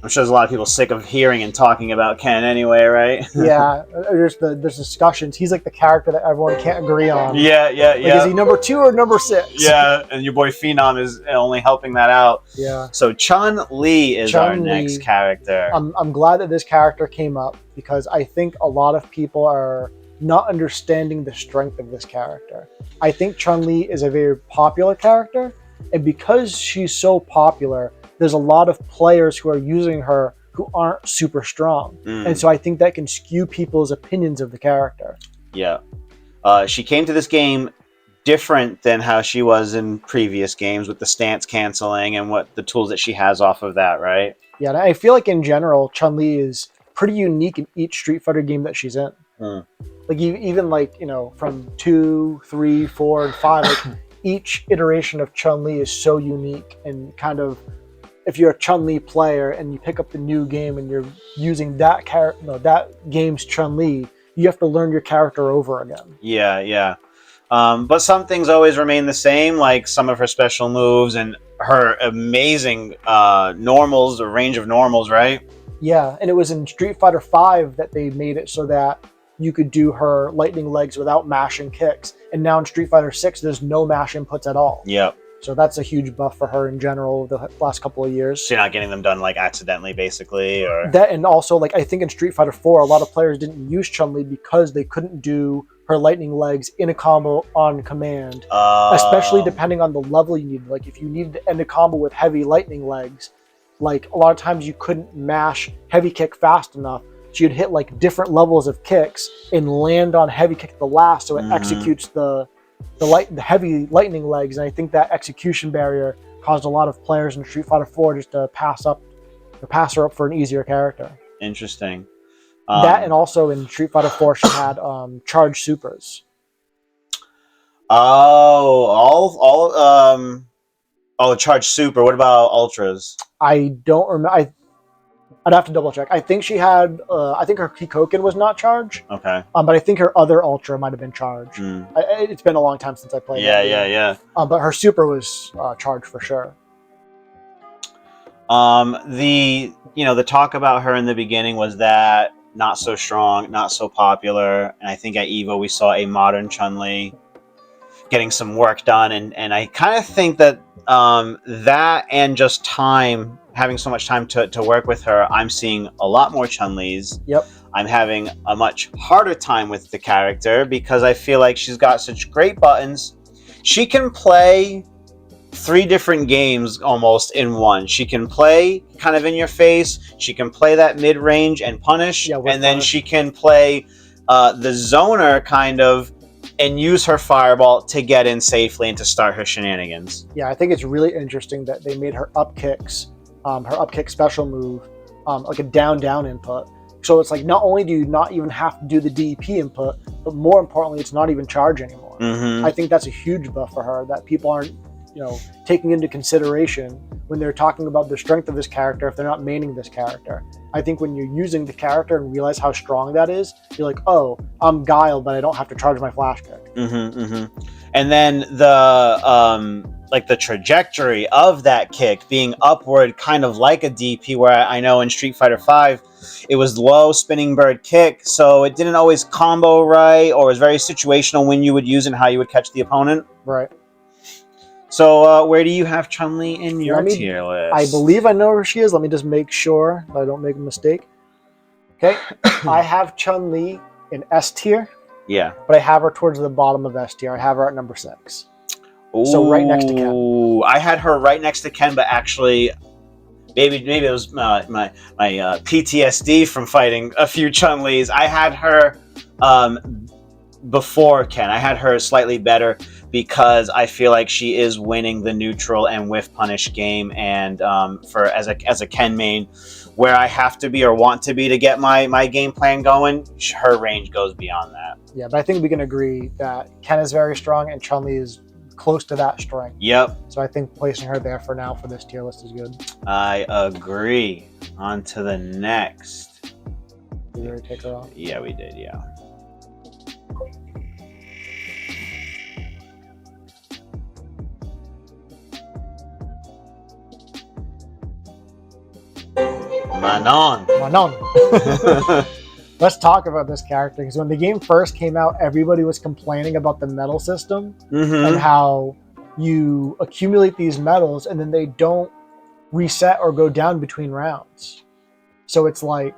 I'm sure there's a lot of people sick of hearing and talking about Ken anyway, right?
Yeah, there's discussions. He's like the character that everyone can't agree on.
Yeah.
Like, is he number 2 or number 6?
Yeah, and your boy Phenom is only helping that out.
Yeah.
So Chun Li is our next character.
I'm glad that this character came up because I think a lot of people are not understanding the strength of this character. I think Chun Li is a very popular character, and because she's so popular, there's a lot of players who are using her who aren't super strong. And so I think that can skew people's opinions of the character.
Yeah. She came to this game different than how she was in previous games with the stance canceling and what the tools that she has off of that, right?
Yeah, and I feel like in general, Chun Li is pretty unique in each Street Fighter game that she's in. Like even like, you know, from 2, 3, 4, and 5, like each iteration of Chun Li is so unique and kind of, if you're a Chun Li player and you pick up the new game and you're using that that game's Chun Li, you have to learn your character over again.
Yeah. But some things always remain the same, like some of her special moves and her amazing normals, or range of normals, right?
Yeah, and it was in Street Fighter V that they made it so that you could do her lightning legs without mashing kicks. And now in Street Fighter VI, there's no mash inputs at all.
Yep.
So that's a huge buff for her in general the last couple of years.
So you're not getting them done like accidentally, basically, or
that, and also like I think in Street Fighter 4, a lot of players didn't use Chun Li because they couldn't do her lightning legs in a combo on command, especially depending on the level you needed. Like if you needed to end a combo with heavy lightning legs, like a lot of times you couldn't mash heavy kick fast enough. So you'd hit like different levels of kicks and land on heavy kick at the last, so it executes the heavy lightning legs. And I think that execution barrier caused a lot of players in Street Fighter 4 just to pass her up for an easier character.
Interesting.
That, and also in Street Fighter 4 she had charge supers.
The charge super. What about ultras?
I don't remember. I'd have to double check. I think she had, I think her Kikoken was not charge.
Okay.
But I think her other Ultra might have been charge. It's been a long time since I played.
Yeah.
But her Super was charged for sure.
The talk about her in the beginning was that not so strong, not so popular, and I think at EVO we saw a modern Chun Li getting some work done, and I kind of think that that and just time. Having so much time to work with her, I'm seeing a lot more Chun-Lis.
Yep.
I'm having a much harder time with the character because I feel like she's got such great buttons. She can play 3 different games almost in one. She can play kind of in your face. She can play that mid-range and punish.
Yeah,
and then she can play the zoner kind of and use her fireball to get in safely and to start her shenanigans.
Yeah, I think it's really interesting that they made her up kicks. Her up kick special move, like a down input. So it's like not only do you not even have to do the DEP input, but more importantly, it's not even charge anymore. I think that's a huge buff for her that people aren't, taking into consideration when they're talking about the strength of this character if they're not maining this character. I think when you're using the character and realize how strong that is, you're like, oh, I'm Guile, but I don't have to charge my flash kick.
And then the trajectory of that kick being upward, kind of like a DP, where I know in Street Fighter V, it was low spinning bird kick, so it didn't always combo right, or it was very situational when you would use it and how you would catch the opponent.
Right.
So where do you have Chun Li in your tier list?
I believe I know where she is. Let me just make sure that I don't make a mistake. Okay. I have Chun Li in S tier.
Yeah.
But I have her towards the bottom of S tier. I have her at number 6.
Ooh,
so right next to Ken.
I had her right next to Ken, but actually, maybe it was my PTSD from fighting a few Chun Li's. I had her before Ken. I had her slightly better because I feel like she is winning the neutral and whiff punish game, and for as a Ken main, where I have to be or want to be to get my game plan going, her range goes beyond that.
Yeah, but I think we can agree that Ken is very strong and Chun Li is close to that strength.
Yep.
So I think placing her there for now for this tier list is good.
I agree. On to the next.
Did we already take her off?
Yeah, we did, yeah. Manon.
Manon. Let's talk about this character, because when the game first came out, everybody was complaining about the medal system and how you accumulate these medals and then they don't reset or go down between rounds. So it's like,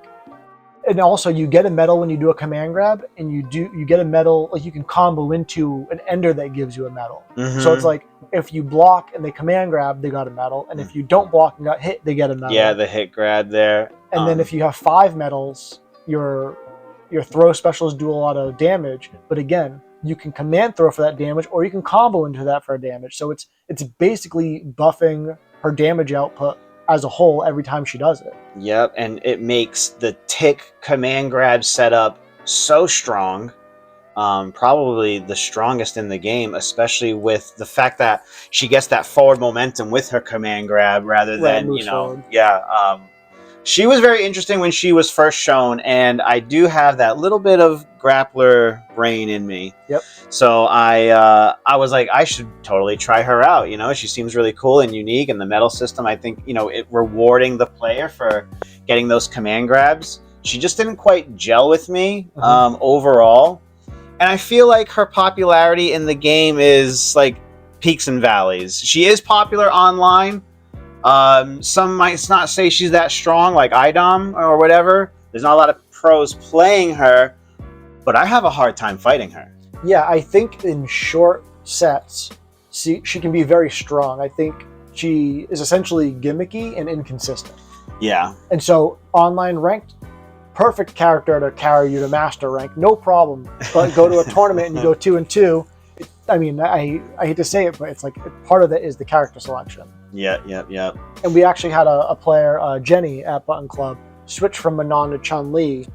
and also you get a medal when you do a command grab, and you get a medal, like you can combo into an ender that gives you a medal. So it's like, if you block and they command grab, they got a medal, and if you don't block and got hit, they get a medal.
Yeah, the hit grab there.
And then if you have 5 medals, your throw specials do a lot of damage, but again, you can command throw for that damage, or you can combo into that for damage. So it's basically buffing her damage output as a whole every time she does it.
Yep, and it makes the tick command grab setup so strong. Probably the strongest in the game, especially with the fact that she gets that forward momentum with her command grab rather than,
forward.
She was very interesting when she was first shown, and I do have that little bit of grappler brain in me.
Yep.
So I was like, I should totally try her out. She seems really cool and unique, and the medal system, I think, it rewarding the player for getting those command grabs. She just didn't quite gel with me overall, and I feel like her popularity in the game is like peaks and valleys. She is popular online. Some might not say she's that strong, like IDOM or whatever. There's not a lot of pros playing her, but I have a hard time fighting her.
Yeah, I think in short sets, she can be very strong. I think she is essentially gimmicky and inconsistent.
Yeah.
And so online ranked, perfect character to carry you to master rank, no problem. But go to a tournament and you go 2-2. I mean, I hate to say it, but it's like part of it is the character selection.
Yep.
And we actually had a player, Jenny at Button Club, switch from Manon to Chun Li.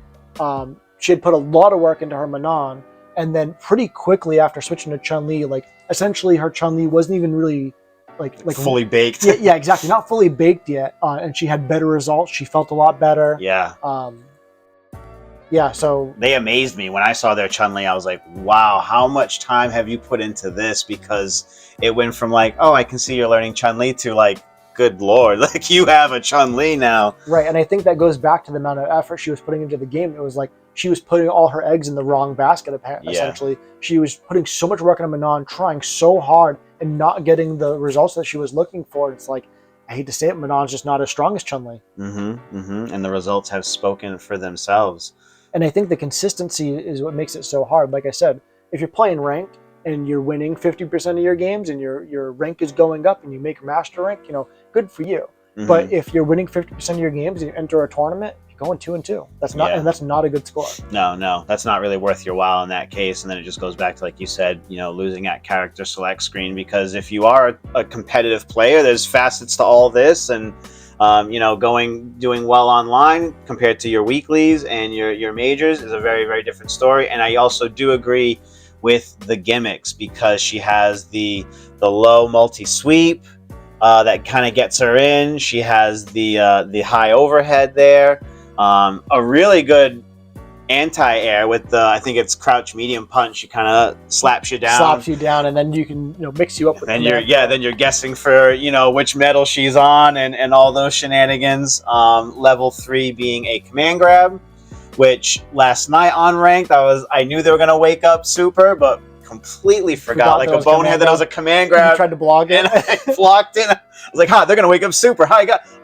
She had put a lot of work into her Manon, and then pretty quickly after switching to Chun Li, like essentially her Chun Li wasn't even really like
fully baked.
Yeah, exactly, not fully baked yet. And she had better results. She felt a lot better.
Yeah.
Yeah, so
they amazed me when I saw their Chun Li. I was like, wow, how much time have you put into this? Because it went from like, oh, I can see you're learning Chun Li to like, good Lord, like you have a Chun Li now.
Right, and I think that goes back to the amount of effort she was putting into the game. It was like she was putting all her eggs in the wrong basket, essentially. She was putting so much work into Manon, trying so hard, and not getting the results that she was looking for. It's like, I hate to say it, Manon's just not as strong as Chun Li.
And the results have spoken for themselves.
And I think the consistency is what makes it so hard. Like I said, if you're playing ranked and you're winning 50% of your games and your rank is going up and you make master rank, good for you. But if you're winning 50% of your games and you enter a tournament, you're going 2-2. That's not a good score.
No, that's not really worth your while in that case. And then it just goes back to, like you said, losing at character select screen, because if you are a competitive player, there's facets to all this, and doing well online compared to your weeklies and your majors is a very, very different story. And I also do agree with the gimmicks, because she has the low multi-sweep that kind of gets her in. She has the high overhead there. A really good anti-air with the, I think it's crouch medium punch. She kind of slaps you down,
and then you can mix you up with
then you're guessing for which medal she's on, and all those shenanigans. Level 3 being a command grab, which last night on ranked I knew they were gonna wake up super, but completely forgot like a bonehead that it was a command grab.
You tried to blog it,
and I blocked it. I was like, they're gonna wake up super.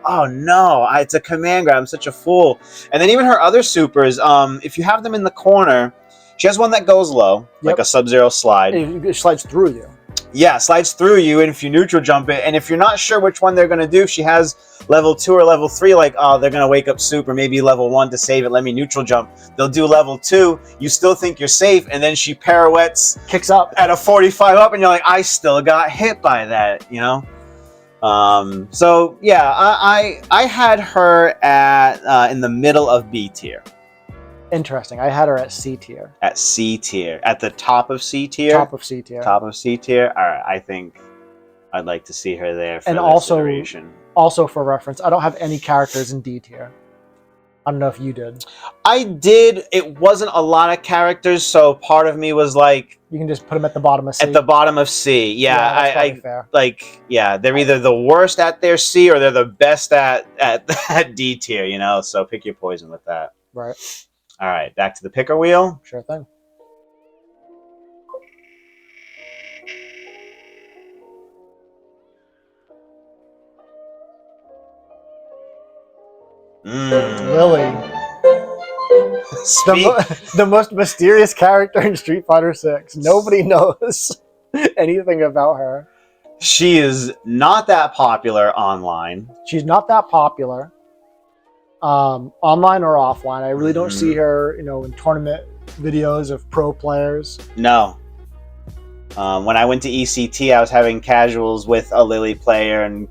Oh no, it's a command grab. I'm such a fool. And then even her other supers, if you have them in the corner, she has one that goes low, like a Sub-Zero slide.
It slides through you.
Yeah, slides through you, and if you neutral jump it, and if you're not sure which one they're going to do, if she has level 2 or level 3, like, they're going to wake up super, maybe level 1 to save it, let me neutral jump. They'll do level 2, you still think you're safe, and then she pirouettes,
kicks up
at a 45 up, and you're like, I still got hit by that, So, yeah, I had her at in the middle of B tier.
Interesting. I had her at C tier.
At C tier. At the top of C tier?
Top of C tier.
Top of C tier? Alright, I think I'd like to see her there for
and
this iteration.
Also for reference, I don't have any characters in D tier. I don't know if you did.
I did. It wasn't a lot of characters, so part of me was like,
you can just put them at the bottom of C.
At the bottom of C, yeah.
Fair.
Like, yeah, they're either the worst at their C or they're the best at D tier, you know. So pick your poison with that.
Right.
All right, back to the picker wheel.
Sure thing. Lily. The most mysterious character in Street Fighter 6. Nobody knows anything about her.
She is not that popular online.
She's not that popular. Online or offline. I really don't see her, you know, in tournament videos of pro players.
No. When I went to ECT, I was having casuals with a Lily player and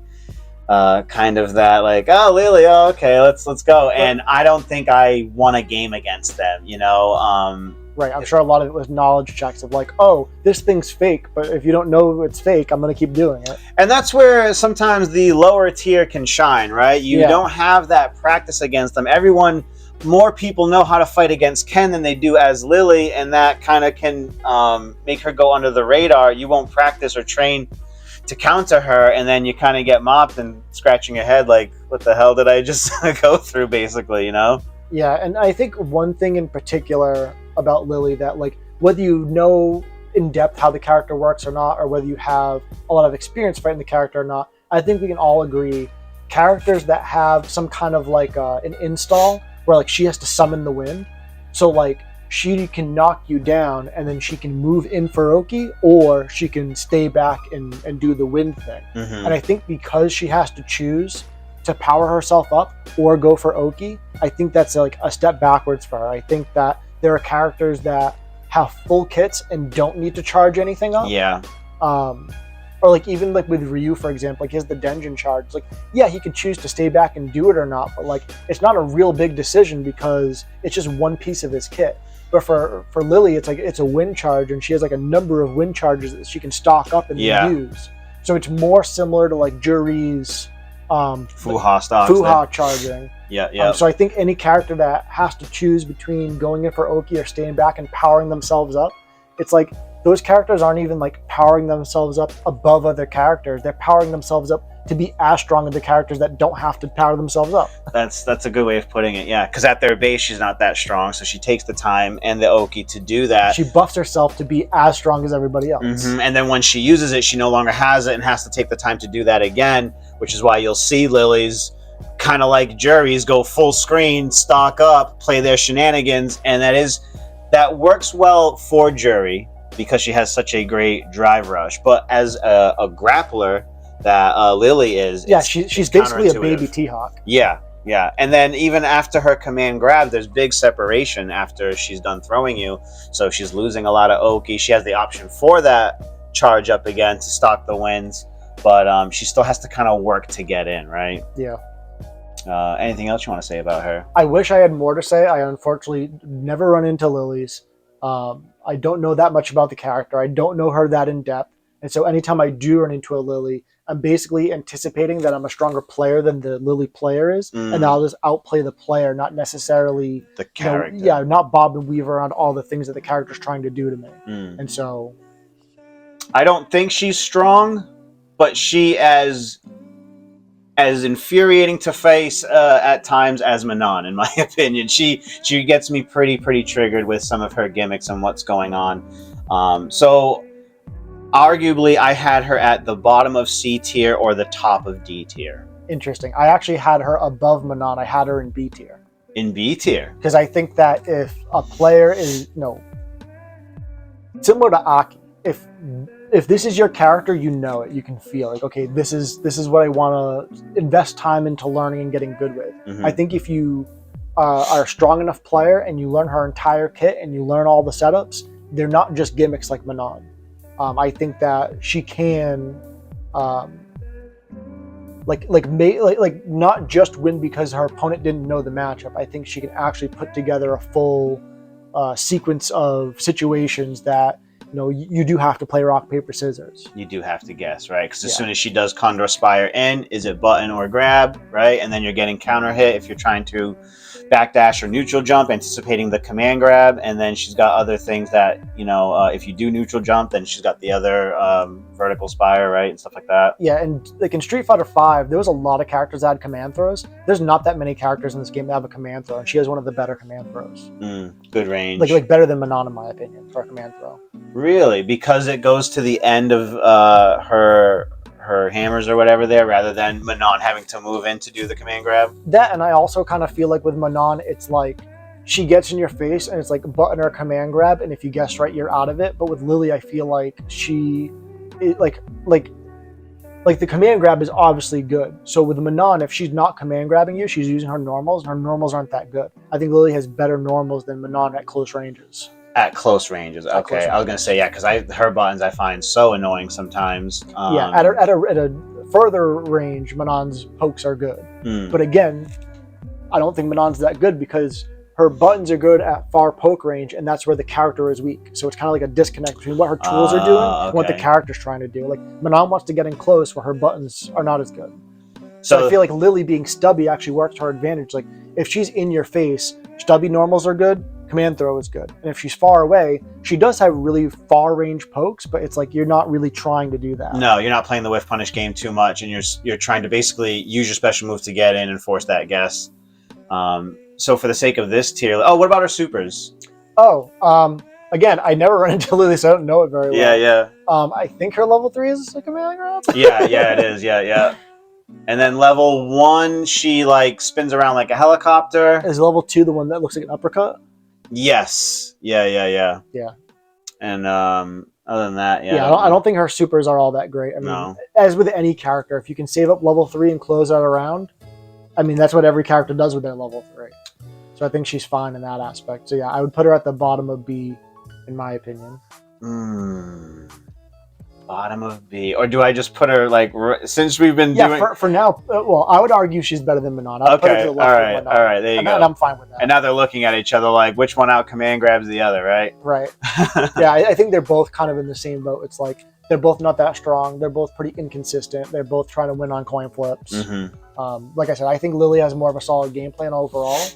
kind of that like, oh, Lily, oh, okay, let's go. And I don't think I won a game against them, you know.
Right, I'm sure a lot of it was knowledge checks of like, oh, this thing's fake, but if you don't know it's fake, I'm going to keep doing it.
And that's where sometimes the lower tier can shine, right? You don't have that practice against them. More people know how to fight against Ken than they do as Lily, and that kind of can make her go under the radar. You won't practice or train to counter her, and then you kind of get mopped and scratching your head like, what the hell did I just go through, basically, you know?
Yeah, and I think one thing in particular about Lily that, like, whether you know in depth how the character works or not, or whether you have a lot of experience fighting the character or not, I think we can all agree characters that have some kind of like an install where like she has to summon the wind. So like she can knock you down and then she can move in for Oki, or she can stay back and do the wind thing. And I think because she has to choose to power herself up or go for Oki, I think that's like a step backwards for her. I think that there are characters that have full kits and don't need to charge anything up.
Yeah.
Or like even like with Ryu, for example, like he has the Denjin charge. Like, yeah, he could choose to stay back and do it or not, but like it's not a real big decision because it's just one piece of his kit. But for Lily, it's like it's a wind charge, and she has like a number of wind charges that she can stock up and use. So it's more similar to like Juri's
Fuha
charging.
Yeah.
So I think any character that has to choose between going in for Oki or staying back and powering themselves up, it's like those characters aren't even like powering themselves up above other characters. They're powering themselves up to be as strong as the characters that don't have to power themselves up.
That's a good way of putting it, yeah. Because at their base, she's not that strong, so she takes the time and the Oki to do that.
She buffs herself to be as strong as everybody else.
And then when she uses it, she no longer has it and has to take the time to do that again, which is why you'll see Lily's kind of like Juri's go full screen, stock up, play their shenanigans, and that works well for Juri because she has such a great drive rush. But as a grappler that Lily is,
she's basically a baby T-Hawk.
Yeah. And then even after her command grab, there's big separation after she's done throwing you. So she's losing a lot of Oki. She has the option for that charge up again to stock the wins, but she still has to kind of work to get in, right?
Yeah.
Anything else you want to say about her?
I wish I had more to say. I unfortunately never run into Lily's. I don't know that much about the character. I don't know her that in depth. And so anytime I do run into a Lily, I'm basically anticipating that I'm a stronger player than the Lily player is, and I'll just outplay the player, not necessarily
the character.
Not bob and weave around all the things that the character's trying to do to me. And so
I don't think she's strong, but she as infuriating to face at times as Manon, in my opinion. She gets me pretty triggered with some of her gimmicks and what's going on. So arguably, I had her at the bottom of C tier or the top of D tier.
Interesting. I actually had her above Manon. I had her in B tier.
In B tier?
Because I think that if a player is, similar to Aki, if this is your character, you know it. You can feel like, okay, this is what I want to invest time into learning and getting good with. I think if you are a strong enough player and you learn her entire kit and you learn all the setups, they're not just gimmicks like Manon. I think that she can like not just win because her opponent didn't know the matchup. I think she can actually put together a full sequence of situations that you do have to play rock paper scissors.
You do have to guess, right? Because as soon as she does Condor Spire in, is it button or grab, right? And then you're getting counter hit if you're trying to backdash or neutral jump, anticipating the command grab. And then she's got other things that, if you do neutral jump, then she's got the other vertical spire, right? And stuff like that.
Yeah, and like in Street Fighter V, there was a lot of characters that had command throws. There's not that many characters in this game that have a command throw, and she has one of the better command throws.
Good range.
Like better than Manon, in my opinion, for a command throw.
Really? Because it goes to the end of her hammers or whatever there, rather than Manon having to move in to do the command grab?
That, and I also kind of feel like with Manon, it's like she gets in your face and it's like button or command grab, and if you guess right, you're out of it. But with Lily, I feel like like the command grab is obviously good. So with Manon, if she's not command grabbing you, she's using her normals, and her normals aren't that good. I think Lily has better normals than Manon at close ranges.
At close ranges, okay. I was gonna say because her buttons I find so annoying sometimes.
At a further range, Manon's pokes are good. But again, I don't think Manon's that good because her buttons are good at far poke range, and that's where the character is weak. So it's kind of like a disconnect between what her tools are doing and what the character's trying to do. Like Manon wants to get in close where her buttons are not as good. So I feel like Lily being stubby actually works to her advantage. Like if she's in your face, stubby normals are good. Command throw is good. And if she's far away, she does have really far range pokes, but it's like you're not really trying to do that.
No, you're not playing the whiff punish game too much, and you're trying to basically use your special move to get in and force that guess. So for the sake of this tier, what about her supers?
Again, I never run into Lily, so I don't know it very well.
Yeah.
I think her level 3 is a command grab.
yeah, it is. Yeah. And then level 1, she like spins around like a helicopter.
Is level 2 the one that looks like an uppercut?
Yes. Yeah. And other than that,
I don't think her supers are all that great. I mean, as with any character, if you can save up level 3 and close out a round, I mean, that's what every character does with their level 3. So I think she's fine in that aspect. So yeah, I would put her at the bottom of B, in my opinion.
Bottom of B, or do I just put her like since we've been doing?
Yeah, for now. Well, I would argue she's better than Manon. I'd put her to the left
all right. There you go.
And I'm fine with that.
And now they're looking at each other like, which one out command grabs the other, right?
Right. Yeah, I think they're both kind of in the same boat. It's like they're both not that strong. They're both pretty inconsistent. They're both trying to win on coin flips. Like I said, I think Lily has more of a solid game plan overall.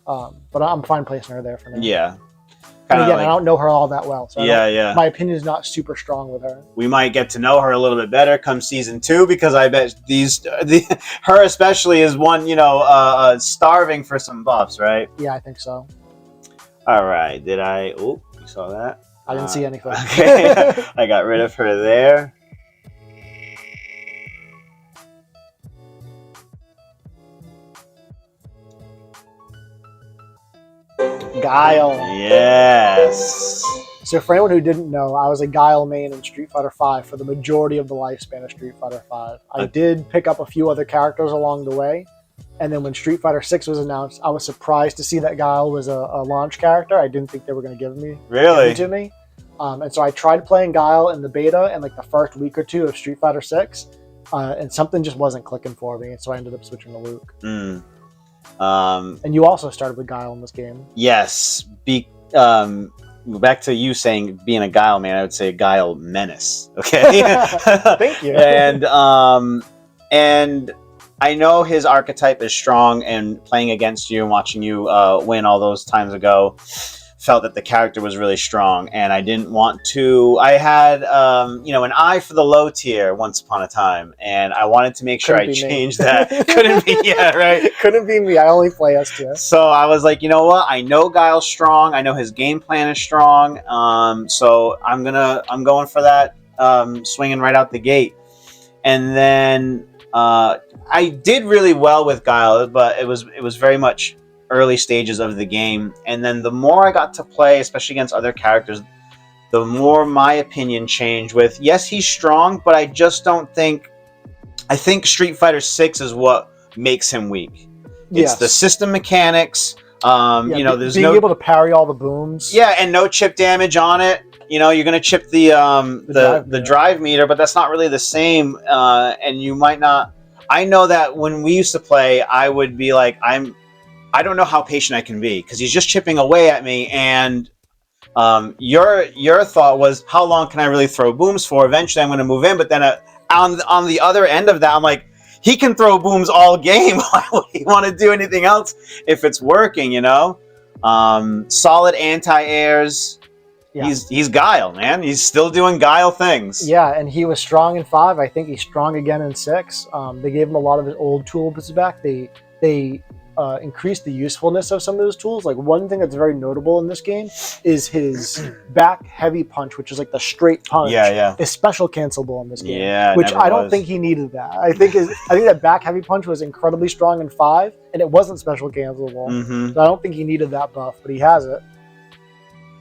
But I'm fine placing her there for now.
Yeah.
And again, I don't know her all that well. So
yeah.
My opinion is not super strong with her.
We might get to know her a little bit better come season 2, because I bet her especially is one, starving for some buffs, right?
Yeah, I think so.
All right. You saw that?
I didn't see anything.
Okay. I got rid of her there.
Guile.
Yes.
So for anyone who didn't know, I was a Guile main in Street Fighter V for the majority of the lifespan of Street Fighter V. I did pick up a few other characters along the way, and then when Street Fighter VI was announced, I was surprised to see that Guile was a launch character. I didn't think they were going to give it to me. And so I tried playing Guile in the beta and like the first week or two of Street Fighter VI, and something just wasn't clicking for me, and so I ended up switching to Luke. And you also started with Guile in this game.
Yes. Back to you saying being a Guile man, I would say Guile menace. Okay.
Thank you.
And I know his archetype is strong, and playing against you and watching you win all those times ago, felt that the character was really strong, and I didn't want to. I had an eye for the low tier once upon a time, and I wanted to make sure I changed that. Couldn't be, yeah, right.
Couldn't be me. I only play S tier.
So I was like, you know what? I know Guile's strong. I know his game plan is strong. So I'm going for that, swinging right out the gate, and then I did really well with Guile, but it was very much early stages of the game, and then the more I got to play, especially against other characters, the more my opinion changed with, yes, he's strong, but I just don't think, I think Street Fighter 6 is what makes him weak. It's the system mechanics, there's
being able to parry all the booms.
Yeah, and no chip damage on it. You're going to chip the drive meter, but that's not really the same, and you might not. I know that when we used to play, I would be like, I don't know how patient I can be because he's just chipping away at me. And your thought was, how long can I really throw booms for? Eventually, I'm going to move in. But then on the other end of that, I'm like, he can throw booms all game. Why would he want to do anything else if it's working? You know, solid anti-airs.
Yeah.
He's Guile, man. He's still doing Guile things.
Yeah, and he was strong in 5. I think he's strong again in 6. They gave him a lot of his old tools back. They increased the usefulness of some of those tools. Like one thing that's very notable in this game is his back heavy punch, which is like the straight punch.
Yeah.
Is special cancelable in this game.
Yeah,
which I don't think he needed that. I think that back heavy punch was incredibly strong in 5, and it wasn't special cancelable.
Mm-hmm.
So I don't think he needed that buff, but he has it.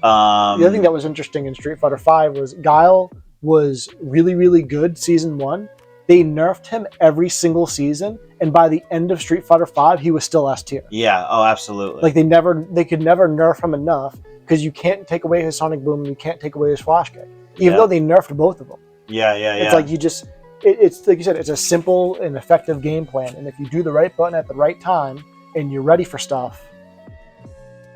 The other thing that was interesting in Street Fighter V was Guile was really, really good season 1. They nerfed him every single season, and by the end of Street Fighter V, he was still S tier.
Yeah, oh, absolutely.
Like they could never nerf him enough because you can't take away his Sonic Boom and you can't take away his Flash Kick, even though they nerfed both of them.
Yeah.
It's like it's like you said, it's a simple and effective game plan, and if you do the right button at the right time and you're ready for stuff,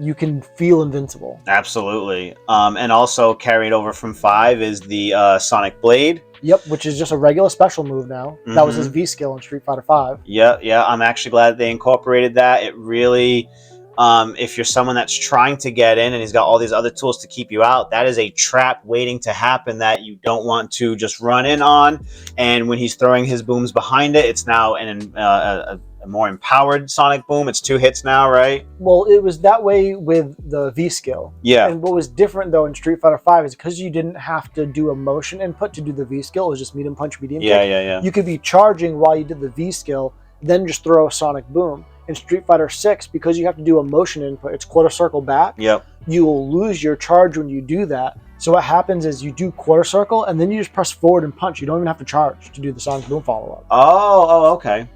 you can feel invincible.
Absolutely. And also carried over from 5 is the Sonic Blade.
Yep, which is just a regular special move now. Mm-hmm. That was his V skill in Street Fighter V.
Yeah. I'm actually glad they incorporated that. It really, if you're someone that's trying to get in and he's got all these other tools to keep you out, that is a trap waiting to happen that you don't want to just run in on. And when he's throwing his booms behind it, it's now a more empowered Sonic Boom. It's 2 hits now, right?
Well, it was that way with the V skill.
Yeah.
And what was different though in Street Fighter V is because you didn't have to do a motion input to do the V skill. It was just medium punch, medium kick.
Yeah.
You could be charging while you did the V skill, then just throw a Sonic Boom. In Street Fighter 6, because you have to do a motion input, it's quarter circle back.
Yep.
You will lose your charge when you do that. So what happens is you do quarter circle and then you just press forward and punch. You don't even have to charge to do the Sonic Boom follow up.
Oh, okay.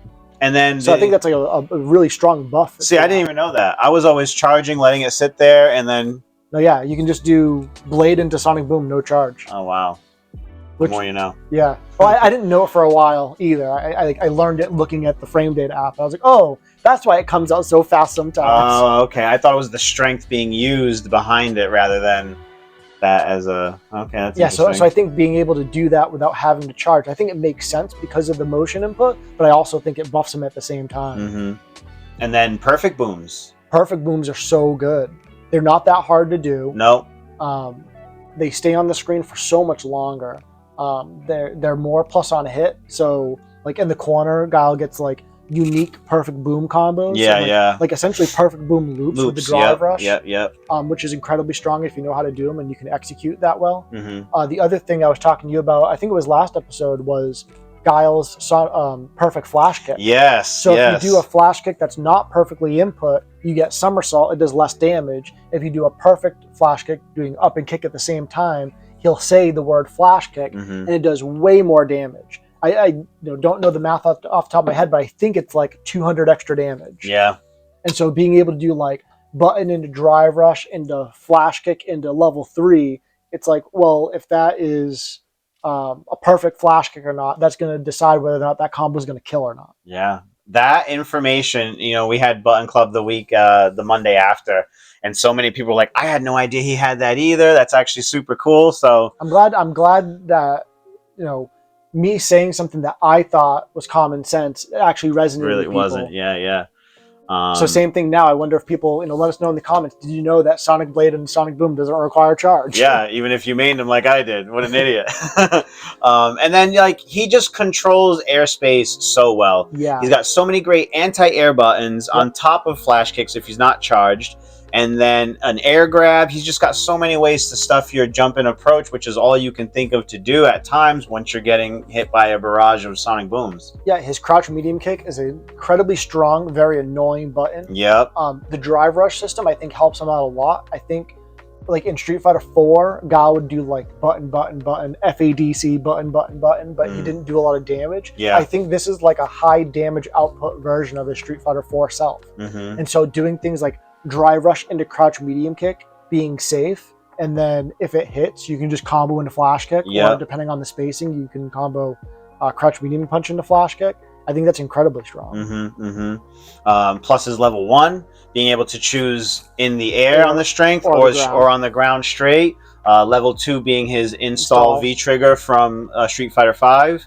And then
I think that's like a really strong buff.
See, I didn't even know that. I was always charging, letting it sit there, and then...
No, yeah, you can just do Blade into Sonic Boom, no charge.
Oh, wow. The more you know.
Yeah. Well, I didn't know it for a while either. I learned it looking at the frame data app. I was like, oh, that's why it comes out so fast sometimes.
Oh, okay. I thought it was the strength being used behind it rather than that as a... Okay, that's interesting.
So I think being able to do that without having to charge, I think it makes sense because of the motion input, but I also think it buffs him at the same time.
Mm-hmm. And then perfect booms.
Perfect booms are so good. They're not that hard to do.
No.
They stay on the screen for so much longer. They're more plus on hit. So like in the corner, Guile gets like unique perfect boom combos.
Yeah,
like essentially perfect boom loops with the drive rush.
Yep.
Which is incredibly strong if you know how to do them and you can execute that well.
Mm-hmm.
The other thing I was talking to you about, I think it was last episode, was Guile's perfect flash kick.
Yes.
So if you do a flash kick that's not perfectly input, you get somersault. It does less damage. If you do a perfect flash kick, doing up and kick at the same time, he'll say the word flash kick, and it does way more damage. I don't know the math off the top of my head, but I think it's like 200 extra damage.
Yeah.
And so being able to do like button into drive rush into flash kick into level 3, it's like, well, if that is a perfect flash kick or not, that's going to decide whether or not that combo is going to kill or not.
Yeah. That information, we had Button Club the Monday after, and so many people were like, I had no idea he had that either. That's actually super cool. So
I'm glad that, me saying something that I thought was common sense actually resonated with people.
Wasn't. Yeah.
So same thing now. I wonder if people, let us know in the comments. Did you know that Sonic Blade and Sonic Boom doesn't require charge?
Yeah, even if you mained him like I did. What an idiot. And then he just controls airspace so well.
Yeah.
He's got so many great anti-air buttons on top of flash kicks if he's not charged. And then an air grab. He's just got so many ways to stuff your jump and approach, which is all you can think of to do at times once you're getting hit by a barrage of Sonic Booms.
Yeah, his crouch medium kick is an incredibly strong, very annoying button.
Yep.
The drive rush system, I think, helps him out a lot. I think, like in Street Fighter 4, Guile would do like button, FADC, button, but he didn't do a lot of damage.
Yeah.
I think this is like a high damage output version of his Street Fighter 4 self.
Mm-hmm.
And so doing things like drive rush into crouch medium kick, being safe, and then if it hits, you can just combo into flash kick.
Yep.
Or depending on the spacing, you can combo crouch medium punch into flash kick. I think that's incredibly strong.
Plus his level 1, being able to choose in the air on the strength or on the ground straight. Level 2 being his install V trigger from Street Fighter V.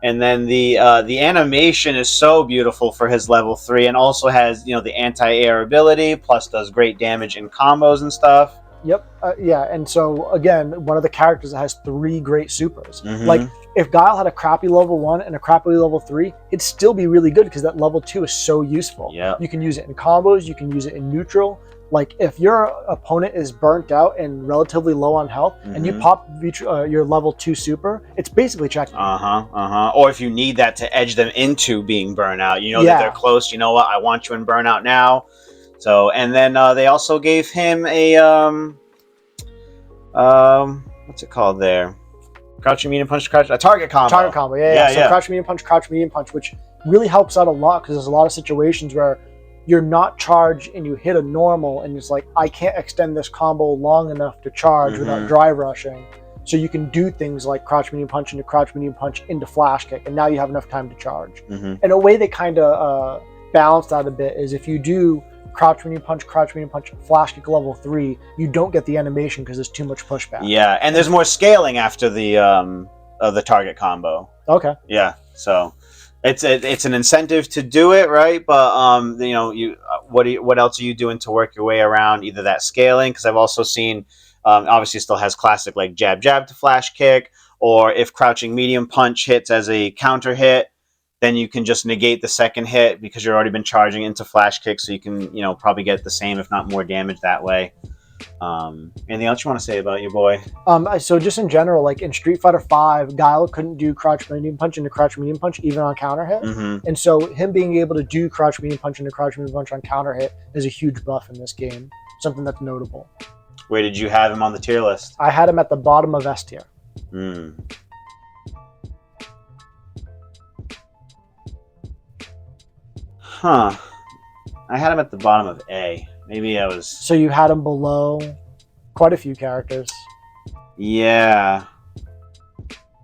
And then the animation is so beautiful for his level 3, and also has the anti-air ability, plus does great damage in combos and stuff.
Yep. Yeah. And so again, one of the characters that has 3 great supers.
Mm-hmm.
Like if Guile had a crappy level 1 and a crappy level 3, it'd still be really good because that level 2 is so useful.
Yeah.
You can use it in combos. You can use it in neutral. Like if your opponent is burnt out and relatively low on health, and you pop your level 2 super, it's basically checkmate.
Or if you need that to edge them into being burnout, that they're close. You know what? I want you in burnout now. So, and then they also gave him a what's it called there? Crouching medium punch, a target combo.
Target combo, yeah. So crouch medium punch, which really helps out a lot because there's a lot of situations where you're not charged and you hit a normal and it's like, I can't extend this combo long enough to charge without drive rushing. So you can do things like crouch medium punch into flash kick, and now you have enough time to charge. And a way they kind of balance that a bit is if you do crouch medium punch, flash kick level 3, you don't get the animation because there's too much pushback.
Yeah, and there's more scaling after the target combo.
Okay.
Yeah, so it's an incentive to do it, right? But what else are you doing to work your way around either that scaling? Because I've also seen obviously still has classic like jab to flash kick, or if crouching medium punch hits as a counter hit, then you can just negate the second hit because you've already been charging into flash kick, so you can probably get the same if not more damage that way. Anything else you want to say about your boy?
So just in general, like in Street Fighter V, Guile couldn't do crouch medium punch into crouch medium punch even on counter hit, and so him being able to do crouch medium punch into crouch medium punch on counter hit is a huge buff in this game. Something that's notable.
Where did you have him on the tier list?
I had him at the bottom of S tier.
Huh. I had him at the bottom of A. Maybe I was...
So you had him below quite a few characters.
Yeah.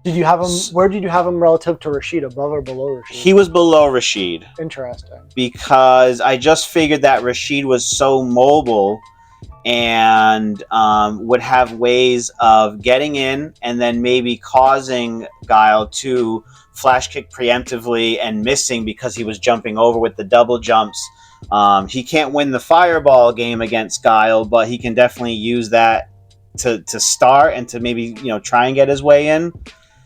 Did you have him... Where did you have him relative to Rashid? Above or below Rashid?
He was below Rashid.
Interesting.
Because I just figured that Rashid was so mobile and would have ways of getting in and then maybe causing Guile to flash kick preemptively and missing because he was jumping over with the double jumps. He can't win the fireball game against Guile, but he can definitely use that to start and to maybe try and get his way in.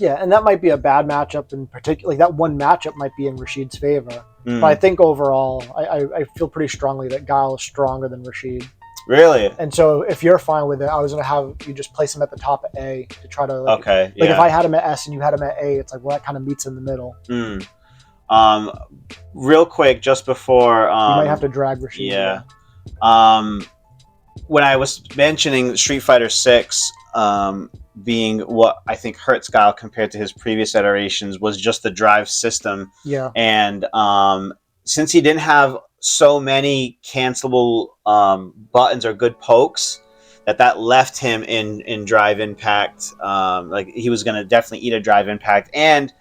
Yeah, and that might be a bad matchup in particular. Like that one matchup might be in Rashid's favor. But I think overall, I feel pretty strongly that Guile is stronger than Rashid.
Really?
And so if you're fine with it, I was going to have you just place him at the top of A to try to... Like,
okay,
Like if I had him at S and you had him at A, it's like, well, that kind of meets in the middle.
Real quick, just before...
you might have to drag Rashid.
Yeah. When I was mentioning Street Fighter 6 being what I think hurts Guile compared to his previous iterations was just the drive system.
Yeah.
And since he didn't have so many cancelable buttons or good pokes, that left him in drive impact. Like he was going to definitely eat a drive impact. And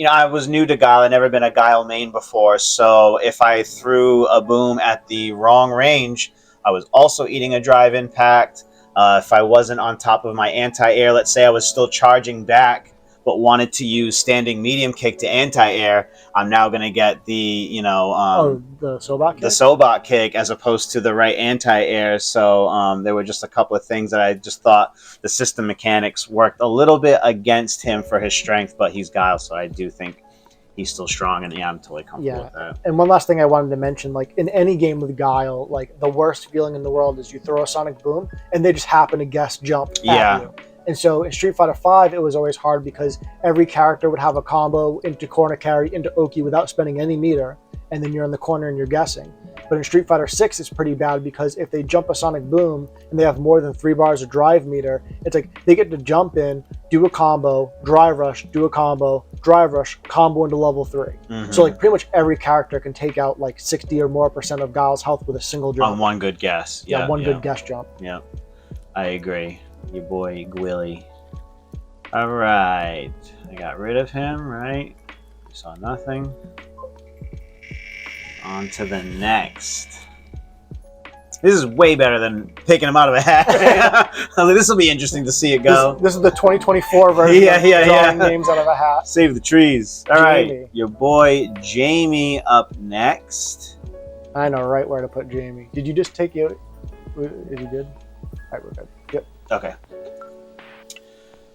I was new to Guile. I'd never been a Guile main before. So if I threw a boom at the wrong range, I was also eating a drive impact. If I wasn't on top of my anti-air, let's say I was still charging back, but wanted to use standing medium kick to anti-air, I'm now going to get the,
the Sobot kick?
The Sobot kick as opposed to the right anti-air. So there were just a couple of things that I just thought the system mechanics worked a little bit against him for his strength, but he's Guile, so I do think he's still strong, and yeah, I'm totally comfortable with that.
And one last thing I wanted to mention, like in any game with Guile, like the worst feeling in the world is you throw a sonic boom and they just happen to guess jump at you. And so in Street Fighter V, it was always hard because every character would have a combo into corner carry, into Oki without spending any meter, and then you're in the corner and you're guessing. But in Street Fighter 6, it's pretty bad because if they jump a sonic boom and they have more than 3 bars of drive meter, it's like they get to jump in, do a combo, drive rush, do a combo, drive rush, combo into level 3. So like pretty much every character can take out like 60 or more % of Guile's health with a single jump.
On one good guess.
Yeah, one good guess jump.
Yeah, I agree. Your boy Guile. All right, I got rid of him. Right, saw nothing. On to the next. This is way better than picking them out of a hat. This will be interesting to see it go.
This is the 2024 version of drawing names out of a hat.
Save the trees. All right, your boy Jamie up next.
I know right where to put Jamie. Did you just take you? Is he good? All right, we're good. Yep.
Okay.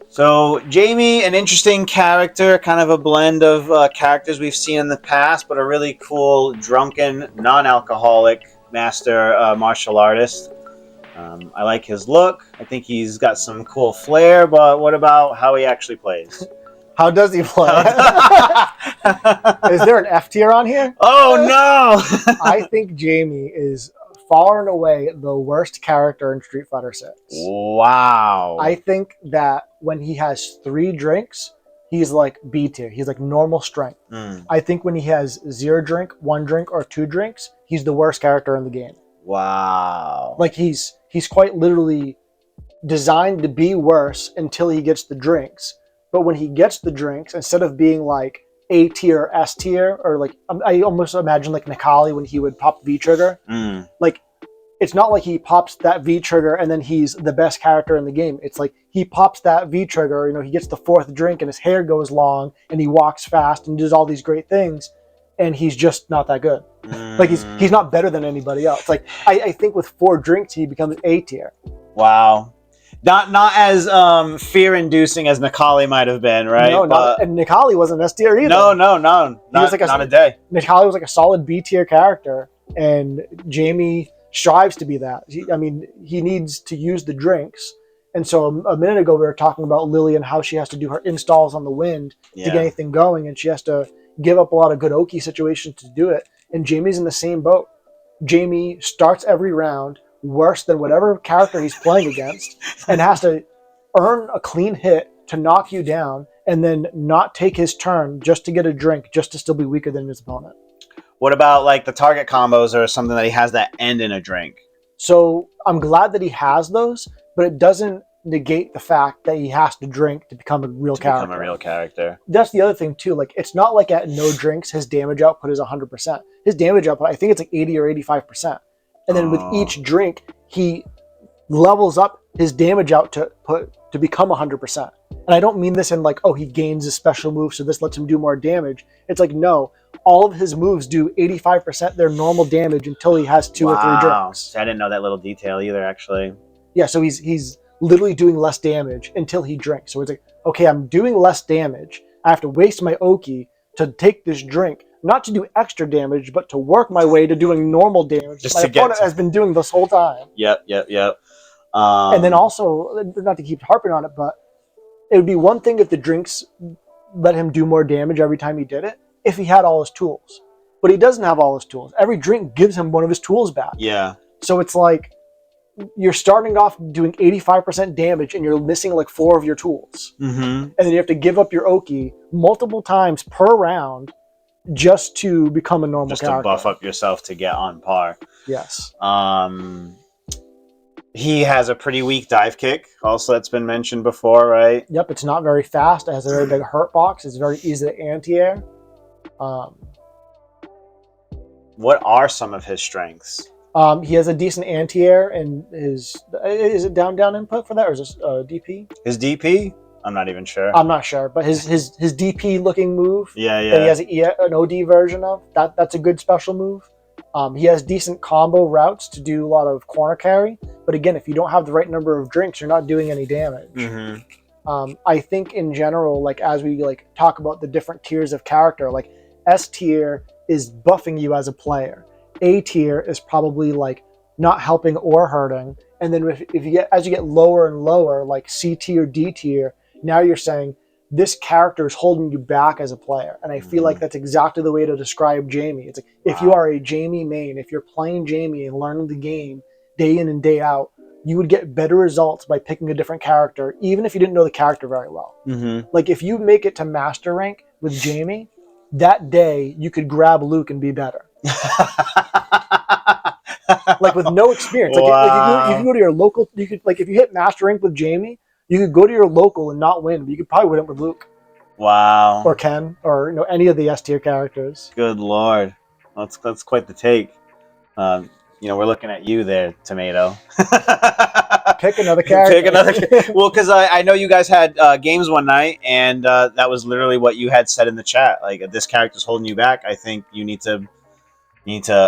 So Jamie, an interesting character, kind of a blend of characters we've seen in the past, but a really cool, drunken, non-alcoholic master martial artist. I like his look. I think he's got some cool flair, but what about how he actually plays?
How does he play? Is there an F tier on here?
Oh, no!
I think Jamie is far and away the worst character in Street Fighter 6.
Wow.
I think that when he has 3 drinks, he's like B tier. He's like normal strength. I think when he has 0 drink, 1 drink, or 2 drinks, he's the worst character in the game.
Wow.
Like he's quite literally designed to be worse until he gets the drinks. But when he gets the drinks, instead of being like A tier, S tier, or like I almost imagine like Nikali when he would pop V trigger. Like it's not like he pops that V trigger and then he's the best character in the game. It's like he pops that V trigger, you know, he gets the 4th drink and his hair goes long and he walks fast and does all these great things, and he's just not that good. Like he's not better than anybody else. Like I think with 4 drinks he becomes A tier.
Wow. Not as fear-inducing as Nikali might have been, right?
No, and Nikali wasn't S tier either.
No. Not a day.
Nikali was like a solid B tier character, and Jamie strives to be that. He needs to use the drinks. And so a minute ago we were talking about Lily and how she has to do her installs on the wind to get anything going, and she has to give up a lot of good Oki situations to do it. And Jamie's in the same boat. Jamie starts every round worse than whatever character he's playing against and has to earn a clean hit to knock you down and then not take his turn just to get a drink, just to still be weaker than his opponent.
What about like the target combos or something that he has that end in a drink?
So I'm glad that he has those, but it doesn't negate the fact that he has to drink to become a real character. That's the other thing too. Like it's not like at no drinks his damage output is 100%. His damage output, I think it's like 80 or 85%. And then with each drink, he levels up his damage output to become 100%. And I don't mean this in like, oh, he gains a special move, so this lets him do more damage. It's like, no, all of his moves do 85% their normal damage until he has 2 or 3 drinks.
I didn't know that little detail either, actually.
Yeah, so he's literally doing less damage until he drinks. So it's like, okay, I'm doing less damage. I have to waste my Oki to take this drink, not to do extra damage, but to work my way to doing normal damage.
Just
my opponent has been doing this whole time.
Yep.
And then also, not to keep harping on it, but it would be one thing if the drinks let him do more damage every time he did it, if he had all his tools. But he doesn't have all his tools. Every drink gives him one of his tools back.
Yeah.
So it's like, you're starting off doing 85% damage and you're missing like 4 of your tools. And then you have to give up your Oki multiple times per round just to become a normal character.
Just to buff up yourself to get on par.
Yes.
He has a pretty weak dive kick. Also, that's been mentioned before, right?
Yep, it's not very fast. It has a very big hurt box. It's very easy to anti-air.
What are some of his strengths?
He has a decent anti-air, and is it down input for that, or is this DP?
His DP? I'm not even sure.
I'm not sure, but his DP looking move.
Yeah.
That he has an OD version of. That's a good special move. He has decent combo routes to do a lot of corner carry, but again, if you don't have the right number of drinks, you're not doing any damage. I think in general, like as we like talk about the different tiers of character, like S tier is buffing you as a player. A tier is probably like not helping or hurting, and then if you get lower and lower, like C tier, D tier, now you're saying this character is holding you back as a player. And I feel like that's exactly the way to describe Jamie. It's like, if you are a Jamie main, if you're playing Jamie and learning the game day in and day out, you would get better results by picking a different character, even if you didn't know the character very well. Like if you make it to master rank with Jamie, that day you could grab Luke and be better. Like with no experience. Like, you can go to your local, you could, like if you hit master rank with Jamie, you could go to your local and not win, but you could probably win it with Luke.
Wow.
Or Ken, or any of the S tier characters.
Good lord. That's quite the take. We're looking at you there, Tomato.
Pick another character.
Pick another. Well, because I know you guys had games one night, and that was literally what you had said in the chat. Like, this character's holding you back. I think you need to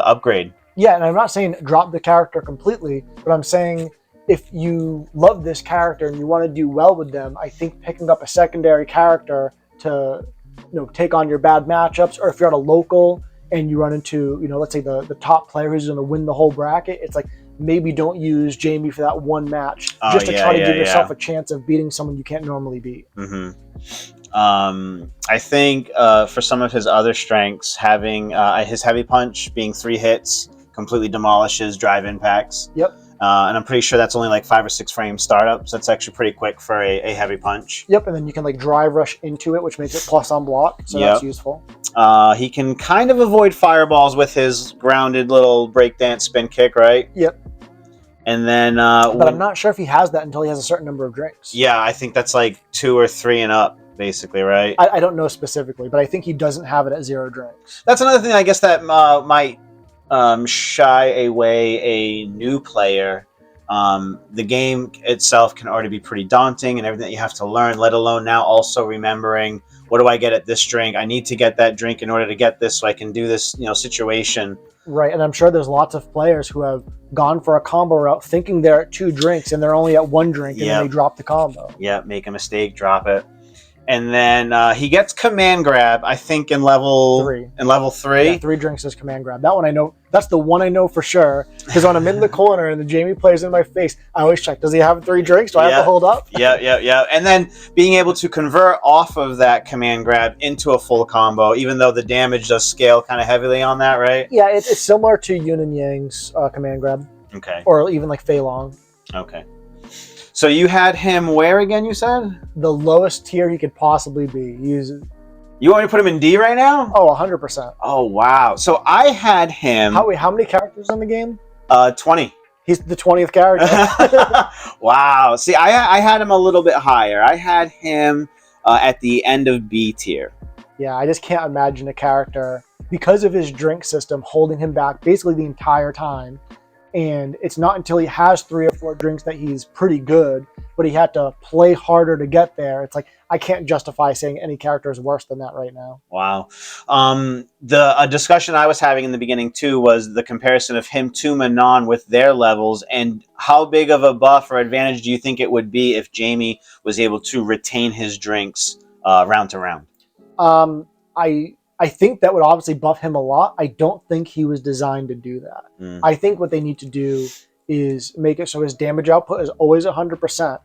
upgrade.
Yeah, and I'm not saying drop the character completely, but I'm saying if you love this character and you want to do well with them, I think picking up a secondary character to take on your bad matchups, or if you're at a local and you run into let's say the top player who's going to win the whole bracket, it's like maybe don't use Jamie for that one match just to try to give yourself a chance of beating someone you can't normally beat.
I think for some of his other strengths, having his heavy punch being 3 hits completely demolishes drive impacts.
Yep.
And I'm pretty sure that's only like 5 or 6 frame startup, so that's actually pretty quick for a heavy punch.
Yep, and then you can like drive rush into it, which makes it plus on block, so that's useful.
He can kind of avoid fireballs with his grounded little breakdance spin kick, right?
Yep.
And then...
but I'm not sure if he has that until he has a certain number of drinks.
Yeah, I think that's like 2 or 3 and up, basically, right?
I don't know specifically, but I think he doesn't have it at 0 drinks.
That's another thing I guess that might shy away a new player. The game itself can already be pretty daunting and everything that you have to learn, let alone now also remembering, what do I get at this drink? I need to get that drink in order to get this so I can do this situation.
Right, and I'm sure there's lots of players who have gone for a combo route thinking they're at 2 drinks and they're only at 1 drink and then they drop the combo.
Yeah, make a mistake, drop it. And then he gets command grab, I think, in level 3. In level 3?
Yeah, 3 drinks is command grab. That one I know. That's the one I know for sure. Because when I'm in the corner and the Jamie plays in my face, I always check, does he have 3 drinks? Do I have to hold up?
Yeah. And then being able to convert off of that command grab into a full combo, even though the damage does scale kind of heavily on that, right?
Yeah, it's similar to Yun and Yang's command grab.
Okay.
Or even like Fei Long.
Okay. So you had him where again, you said?
The lowest tier he could possibly be.
You want me to put him in D right now?
Oh, 100%.
Oh, wow. So I had him...
How many characters in the game?
20.
He's the 20th character.
Wow. See, I had him a little bit higher. I had him at the end of B tier.
Yeah, I just can't imagine a character, because of his drink system, holding him back basically the entire time. And it's not until he has 3 or 4 drinks that he's pretty good, but he had to play harder to get there. It's like, I can't justify saying any character is worse than that right now.
Wow. The discussion I was having in the beginning, too, was the comparison of him to Manon with their levels, and how big of a buff or advantage do you think it would be if Jamie was able to retain his drinks round to round?
I think that would obviously buff him a lot. I don't think he was designed to do that. I think what they need to do is make it so his damage output is always 100%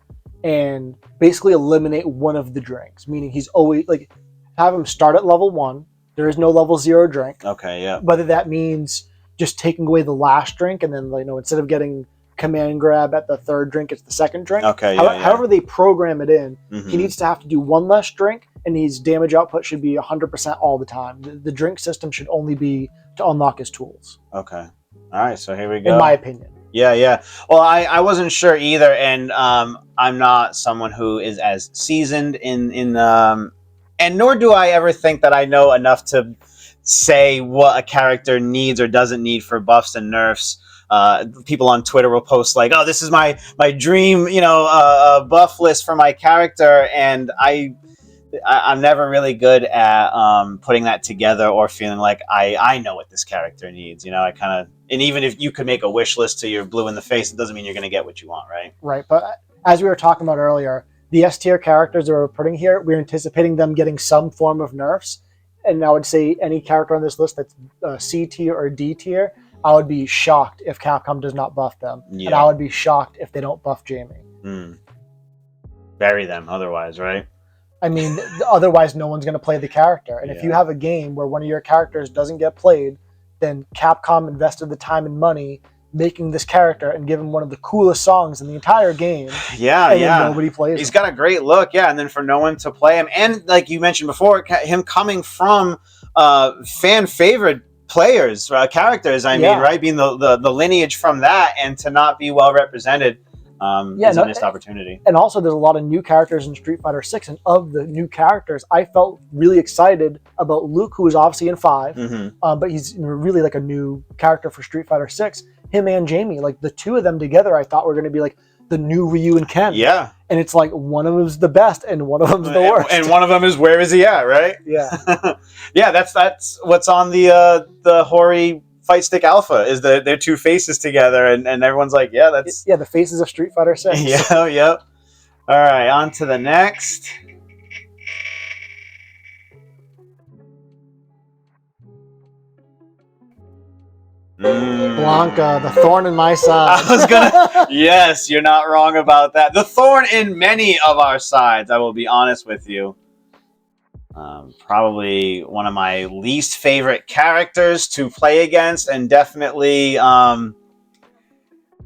and basically eliminate one of the drinks, meaning he's always like, have him start at level 1. There is no level 0 drink.
Okay, yeah.
Whether that means just taking away the last drink and then, instead of getting command grab at the 3rd drink, it's the 2nd drink.
Okay,
However they program it in, he needs to have to do 1 less drink, and his damage output should be 100% all the time. The drink system should only be to unlock his tools.
Okay. All right, so here we go.
In my opinion.
Yeah. Well, I wasn't sure either, and I'm not someone who is as seasoned in and nor do I ever think that I know enough to say what a character needs or doesn't need for buffs and nerfs. People on Twitter will post like, "Oh, this is my dream, buff list for my character," and I'm never really good at putting that together or feeling like I know what this character needs. And even if you could make a wish list till you're blue in the face, it doesn't mean you're going to get what you want, right?
Right, but as we were talking about earlier, the S tier characters that we're putting here, we're anticipating them getting some form of nerfs, and I would say any character on this list that's C tier or D tier, I would be shocked if Capcom does not buff them, and I would be shocked if they don't buff Jamie.
Bury them otherwise, right?
I mean, otherwise no one's going to play the character. And if you have a game where one of your characters doesn't get played, then Capcom invested the time and money making this character and give him one of the coolest songs in the entire game. And then nobody plays
He's got a great look, and then for no one to play him. And like you mentioned before, him coming from fan-favorite players, characters, I mean, right? Being the lineage from that, and to not be well represented. is a missed opportunity.
And also, there's a lot of new characters in Street Fighter 6, and of the new characters, I felt really excited about Luke, who is obviously in 5, but he's really like a new character for Street Fighter 6. Him and Jamie, like the two of them together, I thought were going to be like the new Ryu and Ken.
Yeah.
And it's like one of them's the best and one of them's the worst.
And one of them is where is he at, right?
Yeah.
Yeah, that's what's on the Hori Fight Stick Alpha is their two faces together, and everyone's like, yeah, that's
the faces of Street Fighter 6.
Yeah, yep. All right, on to the next.
Blanka, the thorn in my side.
I was gonna. Yes, you're not wrong about that. The thorn in many of our sides. I will be honest with you. Probably one of my least favorite characters to play against, and definitely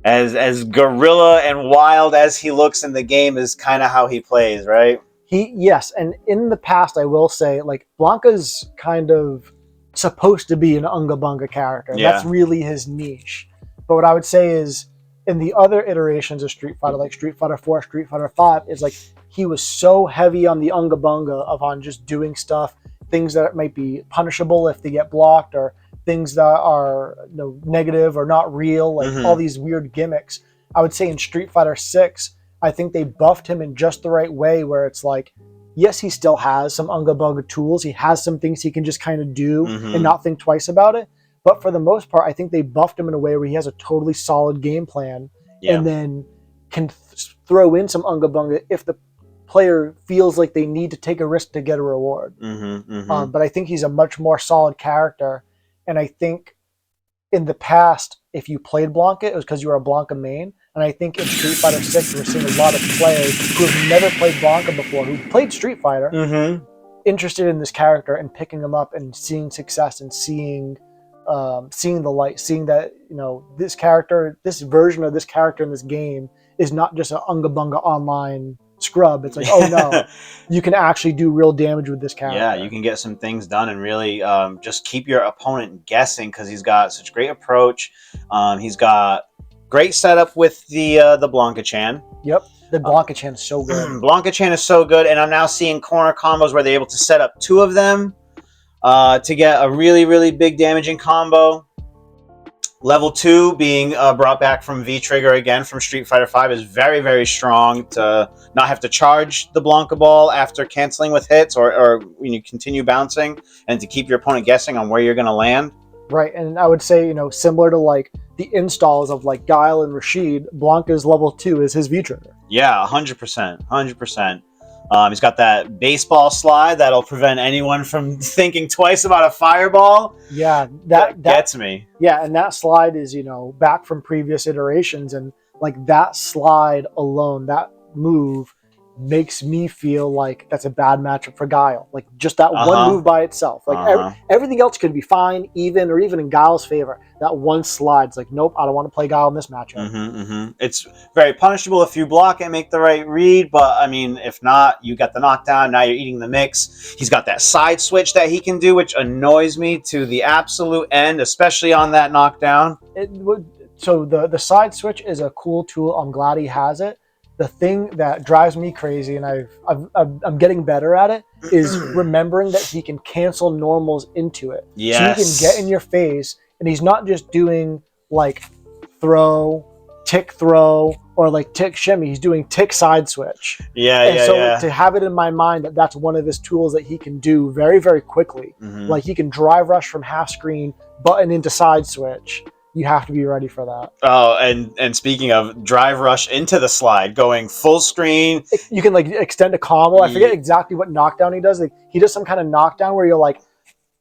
as gorilla and wild as he looks in the game is kind of how he plays, right?
Yes, and in the past, I will say, like, Blanka's kind of supposed to be an Unga Bunga character.
Yeah.
That's really his niche. But what I would say is, in the other iterations of Street Fighter, like Street Fighter 4, Street Fighter 5, is like he was so heavy on the Unga Bunga on just doing stuff, things that might be punishable if they get blocked, or things that are negative or not real, like all these weird gimmicks. I would say in Street Fighter 6, I think they buffed him in just the right way, where it's like, yes, he still has some Unga Bunga tools. He has some things he can just kind of do and not think twice about it. But for the most part, I think they buffed him in a way where he has a totally solid game plan and then can throw in some Unga Bunga if the player feels like they need to take a risk to get a reward. But I think he's a much more solid character. And I think in the past, if you played Blanka, it was because you were a Blanka main. And I think in Street Fighter 6, we're seeing a lot of players who have never played Blanka before, who played Street Fighter, interested in this character and picking him up and seeing success and seeing the light, seeing that this character, this version of this character in this game is not just an Unga Bunga online scrub. It's like, oh no, you can actually do real damage with this character.
Yeah, you can get some things done and really just keep your opponent guessing, because he's got such great approach. He's got great setup with the Blanka-chan.
Yep, the Blanka-chan is so good.
Blanka-chan is so good, and I'm now seeing corner combos where they're able to set up two of them to get a really, really big damaging combo. Level 2 being brought back from V-Trigger again from Street Fighter 5 is very, very strong to not have to charge the Blanka ball after canceling with hits or when you continue bouncing, and to keep your opponent guessing on where you're going to land.
Right, and I would say, similar to like the installs of like Guile and Rashid, Blanka's level 2 is his V-Trigger. Yeah,
100%. 100%. He's got that baseball slide that'll prevent anyone from thinking twice about a fireball.
Yeah, that
gets me.
Yeah, and that slide is, back from previous iterations, and like that slide alone, that move makes me feel like that's a bad matchup for Guile. Like just that one move by itself. Like everything else could be fine, or even in Guile's favor. That one slide's like, nope, I don't want to play Guile in this matchup.
It's very punishable if you block and make the right read, but I mean, if not, you got the knockdown, now you're eating the mix. He's got that side switch that he can do, which annoys me to the absolute end, especially on that knockdown.
So the side switch is a cool tool. I'm glad he has it. The thing that drives me crazy, and I'm getting better at it, is remembering that he can cancel normals into it.
Yes.
So he can get in your face, and he's not just doing like throw, tick throw, or like tick shimmy. He's doing tick side switch.
Yeah,
to have it in my mind that that's one of his tools that he can do very, very quickly. Like he can drive rush from half screen, button into side switch. You have to be ready for that.
Oh, and speaking of drive rush into the slide, going full screen.
You can like extend a combo. I forget exactly what knockdown he does. Like he does some kind of knockdown where you're like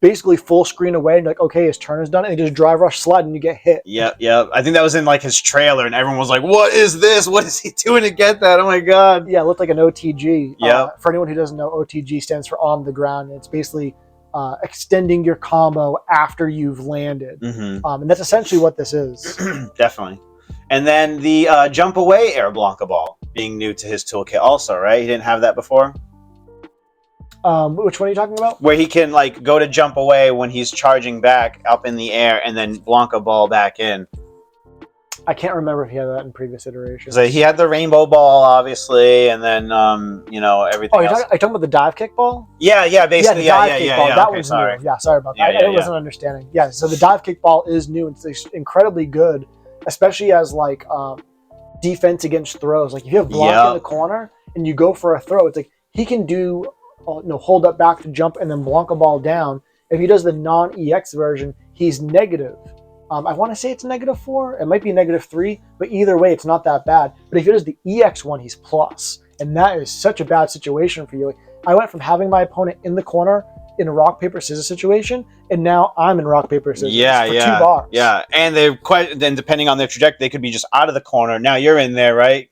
basically full screen away and you're like, okay, his turn is done, and he just drive rush slide and you get hit.
Yep. I think that was in like his trailer, and everyone was like, "What is this? What is he doing to get that? Oh my god!"
Yeah, it looked like an OTG.
Yeah.
For anyone who doesn't know, OTG stands for on the ground. It's basically extending your combo after you've landed, and that's essentially what this is.
Definitely. And then the jump away air Blanka ball being new to his toolkit also, right? He didn't have that before.
Which one are you talking about?
Where he can like go to jump away when he's charging back up in the air, and then Blanka ball back in.
I can't remember if he had that in previous iterations.
So he had the rainbow ball, obviously, and then you know, everything
Oh,
else.
are you talking about the dive kick ball?
Yeah, basically,
Yeah, the dive
yeah.
kick ball. That
Okay,
one's
sorry.
new. Yeah, sorry about
Yeah,
that. I wasn't understanding. Yeah, so the dive kick ball is new and it's incredibly good, especially as like defense against throws. Like if you have Blanka in the corner and you go for a throw, it's like he can do hold up back to jump and then Blanka ball down. If he does the non-EX version, he's negative. I want to say it's -4. It might be -3, but either way, it's not that bad. But if he does the EX one, he's plus. And that is such a bad situation for you. Like, I went from having my opponent in the corner in a rock, paper, scissors situation, and now I'm in rock, paper, scissors for 2 bars.
Yeah, and they're quite, then depending on their trajectory, they could be just out of the corner. Now you're in there, right?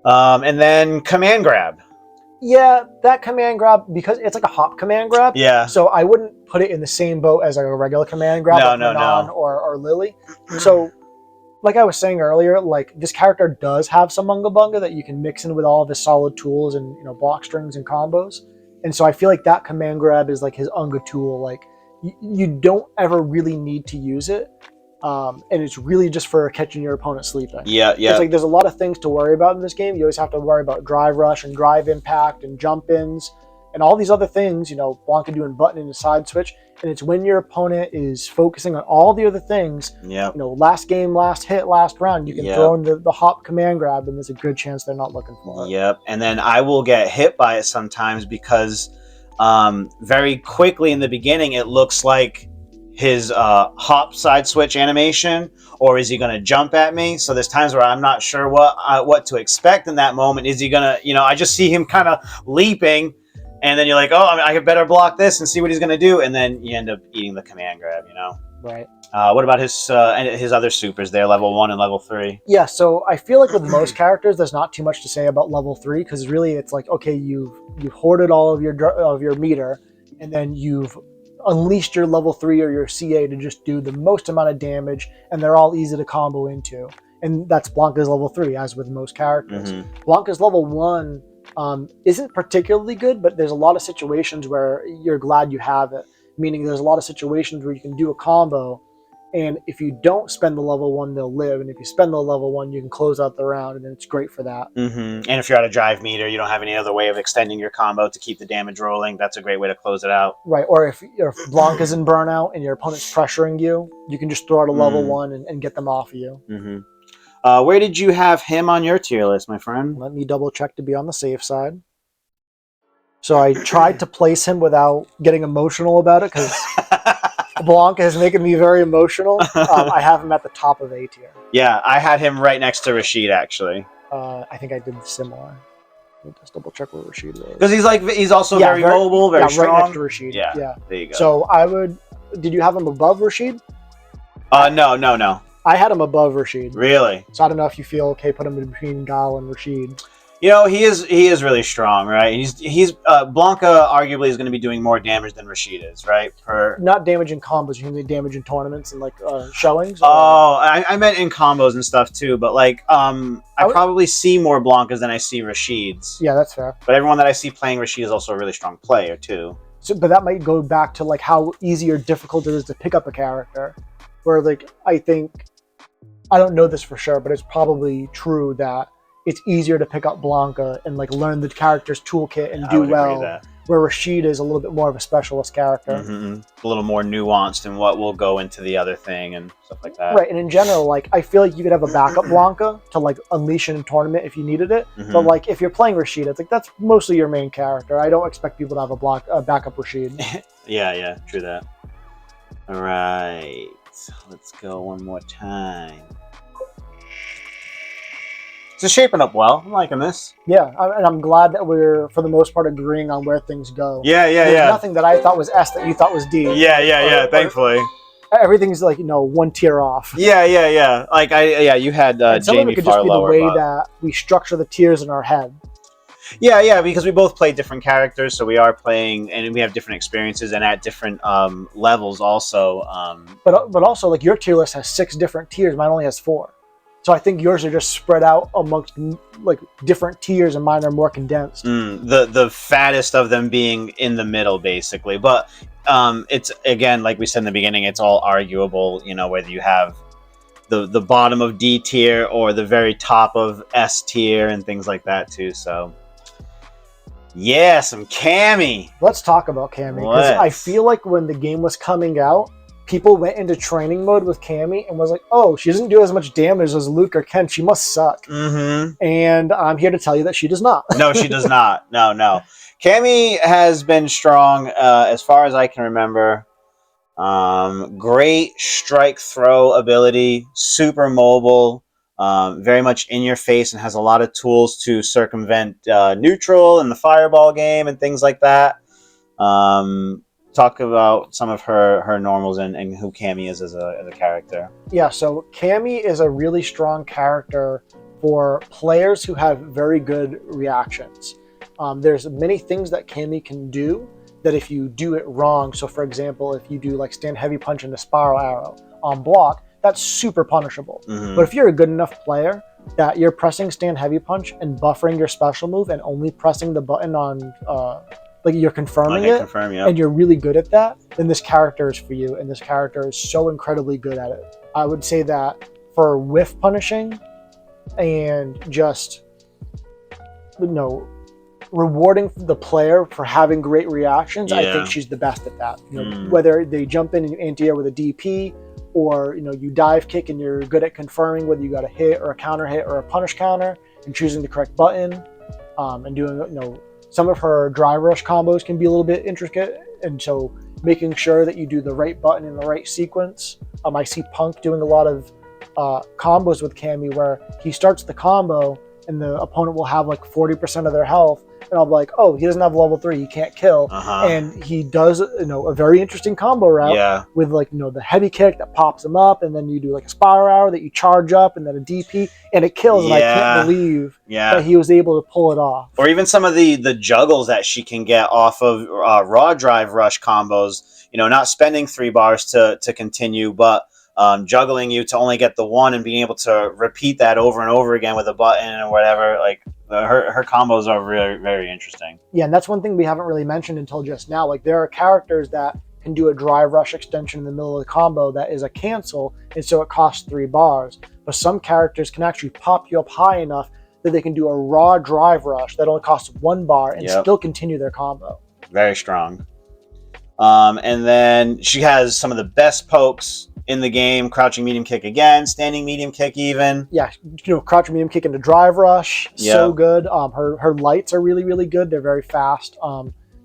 And then command grab.
Yeah, that command grab, because it's like a hop command grab.
Yeah.
So I wouldn't put it in the same boat as like a regular command grab, like Manon or Lily. So, like I was saying earlier, like this character does have some Unga Bunga that you can mix in with all of his solid tools and block strings and combos. And so I feel like that command grab is like his Unga tool. Like you don't ever really need to use it. And it's really just for catching your opponent sleeping.
Yeah.
It's like there's a lot of things to worry about in this game. You always have to worry about drive rush and drive impact and jump ins and all these other things. Blanka doing button and side switch. And it's when your opponent is focusing on all the other things.
Yeah.
Last game, last hit, last round, you can throw in the hop command grab, and there's a good chance they're not looking for it.
Yep. And then I will get hit by it sometimes because very quickly in the beginning, it looks like his hop side switch animation, or is he going to jump at me? So there's times where I'm not sure what to expect in that moment. Is he going to, I just see him kind of leaping, and then you're like, oh, I better block this and see what he's going to do, and then you end up eating the command grab,
Right.
What about his other supers there, level 1 and level 3?
Yeah, so I feel like with most characters, there's not too much to say about level 3, because really it's like, okay, you've hoarded all of your meter, and then you've unleashed your level 3 or your CA to just do the most amount of damage, and they're all easy to combo into. And that's Blanka's level 3, as with most characters. Blanka's level 1 isn't particularly good, but there's a lot of situations where you're glad you have it. Meaning there's a lot of situations where you can do a combo, and if you don't spend the level 1, they'll live. And if you spend the level 1, you can close out the round, and then it's great for that.
And if you're at a drive meter, you don't have any other way of extending your combo to keep the damage rolling. That's a great way to close it out.
Right, or if Blanka's in burnout and your opponent's pressuring you, you can just throw out a level 1 and get them off of you.
Where did you have him on your tier list, my friend?
Let me double check to be on the safe side. So I tried to place him without getting emotional about it, because Blanka is making me very emotional. I have him at the top of A tier.
Yeah, I had him right next to Rashid, actually.
I think I did similar. Let me just double check where Rashid was.
Because he's also very mobile, very strong.
Right next to Rashid.
Yeah, there you go.
So did you have him above Rashid?
No.
I had him above Rashid.
Really?
So I don't know if you feel okay putting him between Guile and Rashid.
He is really strong, right? He's Blanka arguably is going to be doing more damage than Rashid is, right?
Not damage in combos, you can do damage in tournaments and like showings.
Oh, I meant in combos and stuff too, but like I probably see more Blankas than I see Rashids.
Yeah, that's fair.
But everyone that I see playing Rashid is also a really strong player too.
So, but that might go back to like how easy or difficult it is to pick up a character. Where like I don't know this for sure, but it's probably true that it's easier to pick up Blanka and like learn the character's toolkit and do well. Where Rashid is a little bit more of a specialist character.
A little more nuanced in what will go into the other thing and stuff like that.
Right, and in general, like I feel like you could have a backup Blanka to like unleash in a tournament if you needed it. But like if you're playing Rashid, it's like that's mostly your main character. I don't expect people to have a backup Rashid.
Yeah, true that. All right, let's go one more time. It's shaping up well. I'm liking this.
Yeah, and I'm glad that we're, for the most part, agreeing on where things go.
Yeah.
There's nothing that I thought was S that you thought was D.
Yeah. Thankfully,
everything's like 1 tier off.
Yeah. Like you had
Jamie
some of it
could
far
just be
lower,
the way that we structure the tiers in our head.
Yeah, because we both play different characters, so we are playing, and we have different experiences and at different levels also.
But also, like your tier list has 6 different tiers. Mine only has 4. So I think yours are just spread out amongst like different tiers, and mine are more condensed.
The fattest of them being in the middle, basically. But it's, again, like we said in the beginning, it's all arguable. Whether you have the bottom of D tier or the very top of S tier and things like that too. So yeah, some Cammy.
Let's talk about Cammy, because I feel like when the game was coming out, people went into training mode with Cammy and was like, oh, she doesn't do as much damage as Luke or Ken. She must suck. And I'm here to tell you that she does not.
No, she does not. No. Cammy has been strong as far as I can remember. Great strike throw ability, super mobile, very much in your face, and has a lot of tools to circumvent neutral and the fireball game and things like that. Talk about some of her normals and who Cammy is as a character.
Yeah, so Cammy is a really strong character for players who have very good reactions. There's many things that Cammy can do that if you do it wrong, so for example, if you do like stand heavy punch and a spiral arrow on block, that's super punishable. But if you're a good enough player that you're pressing stand heavy punch and buffering your special move and only pressing the button on like you're confirming it, and you're really good at that, then this character is for you, and this character is so incredibly good at it. I would say that for whiff punishing and just, rewarding the player for having great reactions, I think she's the best at that. Whether they jump in and you anti-air with a DP, or you dive kick and you're good at confirming whether you got a hit or a counter hit or a punish counter and choosing the correct button, and doing some of her drive rush combos can be a little bit intricate, and so making sure that you do the right button in the right sequence. I see Punk doing a lot of combos with Cammy where he starts the combo and the opponent will have like 40% of their health, and I'll be like, oh, he doesn't have level 3, he can't kill. And he does a very interesting combo route with like the heavy kick that pops him up, and then you do like a spiral arrow that you charge up, and then a DP, and it kills. And I can't believe that he was able to pull it off. Or
even some of the juggles that she can get off of raw drive rush combos, not spending 3 bars to continue, but juggling you to only get the 1 and being able to repeat that over and over again with a button or whatever. Like her combos are really very interesting.
Yeah, and that's one thing we haven't really mentioned until just now. Like there are characters that can do a drive rush extension in the middle of the combo that is a cancel, and so it costs 3 bars. But some characters can actually pop you up high enough that they can do a raw drive rush that only costs 1 bar and still continue their combo.
Very strong. And then she has some of the best pokes in the game. Crouching medium kick again, standing medium kick even.
Yeah, crouching medium kick into drive rush, so good. Her lights are really, really good. They're very fast.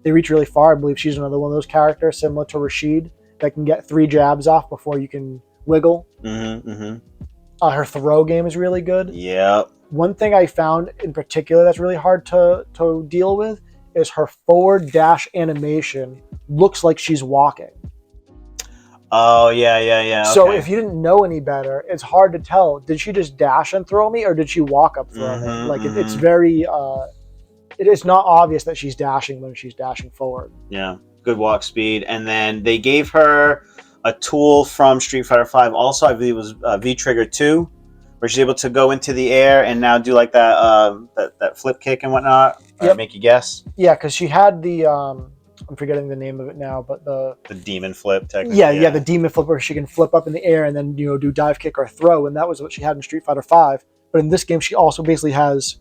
They reach really far. I believe she's another one of those characters similar to Rashid that can get 3 jabs off before you can wiggle. Her throw game is really good. One thing I found in particular that's really hard to deal with is her forward dash animation looks like she's walking.
Oh, yeah.
So if you didn't know any better, it's hard to tell. Did she just dash and throw me, or did she walk up throw me? Like, it's very... it is not obvious that she's dashing when she's dashing forward.
Yeah, good walk speed. And then they gave her a tool from Street Fighter V. Also, I believe it was V-Trigger 2, where she's able to go into the air and now do like that flip kick and whatnot. Make you guess.
Yeah, because she had the... I'm forgetting the name of it now, but the
demon flip technically.
Yeah, the demon flip where she can flip up in the air and then do dive kick or throw, and that was what she had in Street Fighter V. But in this game, she also basically has,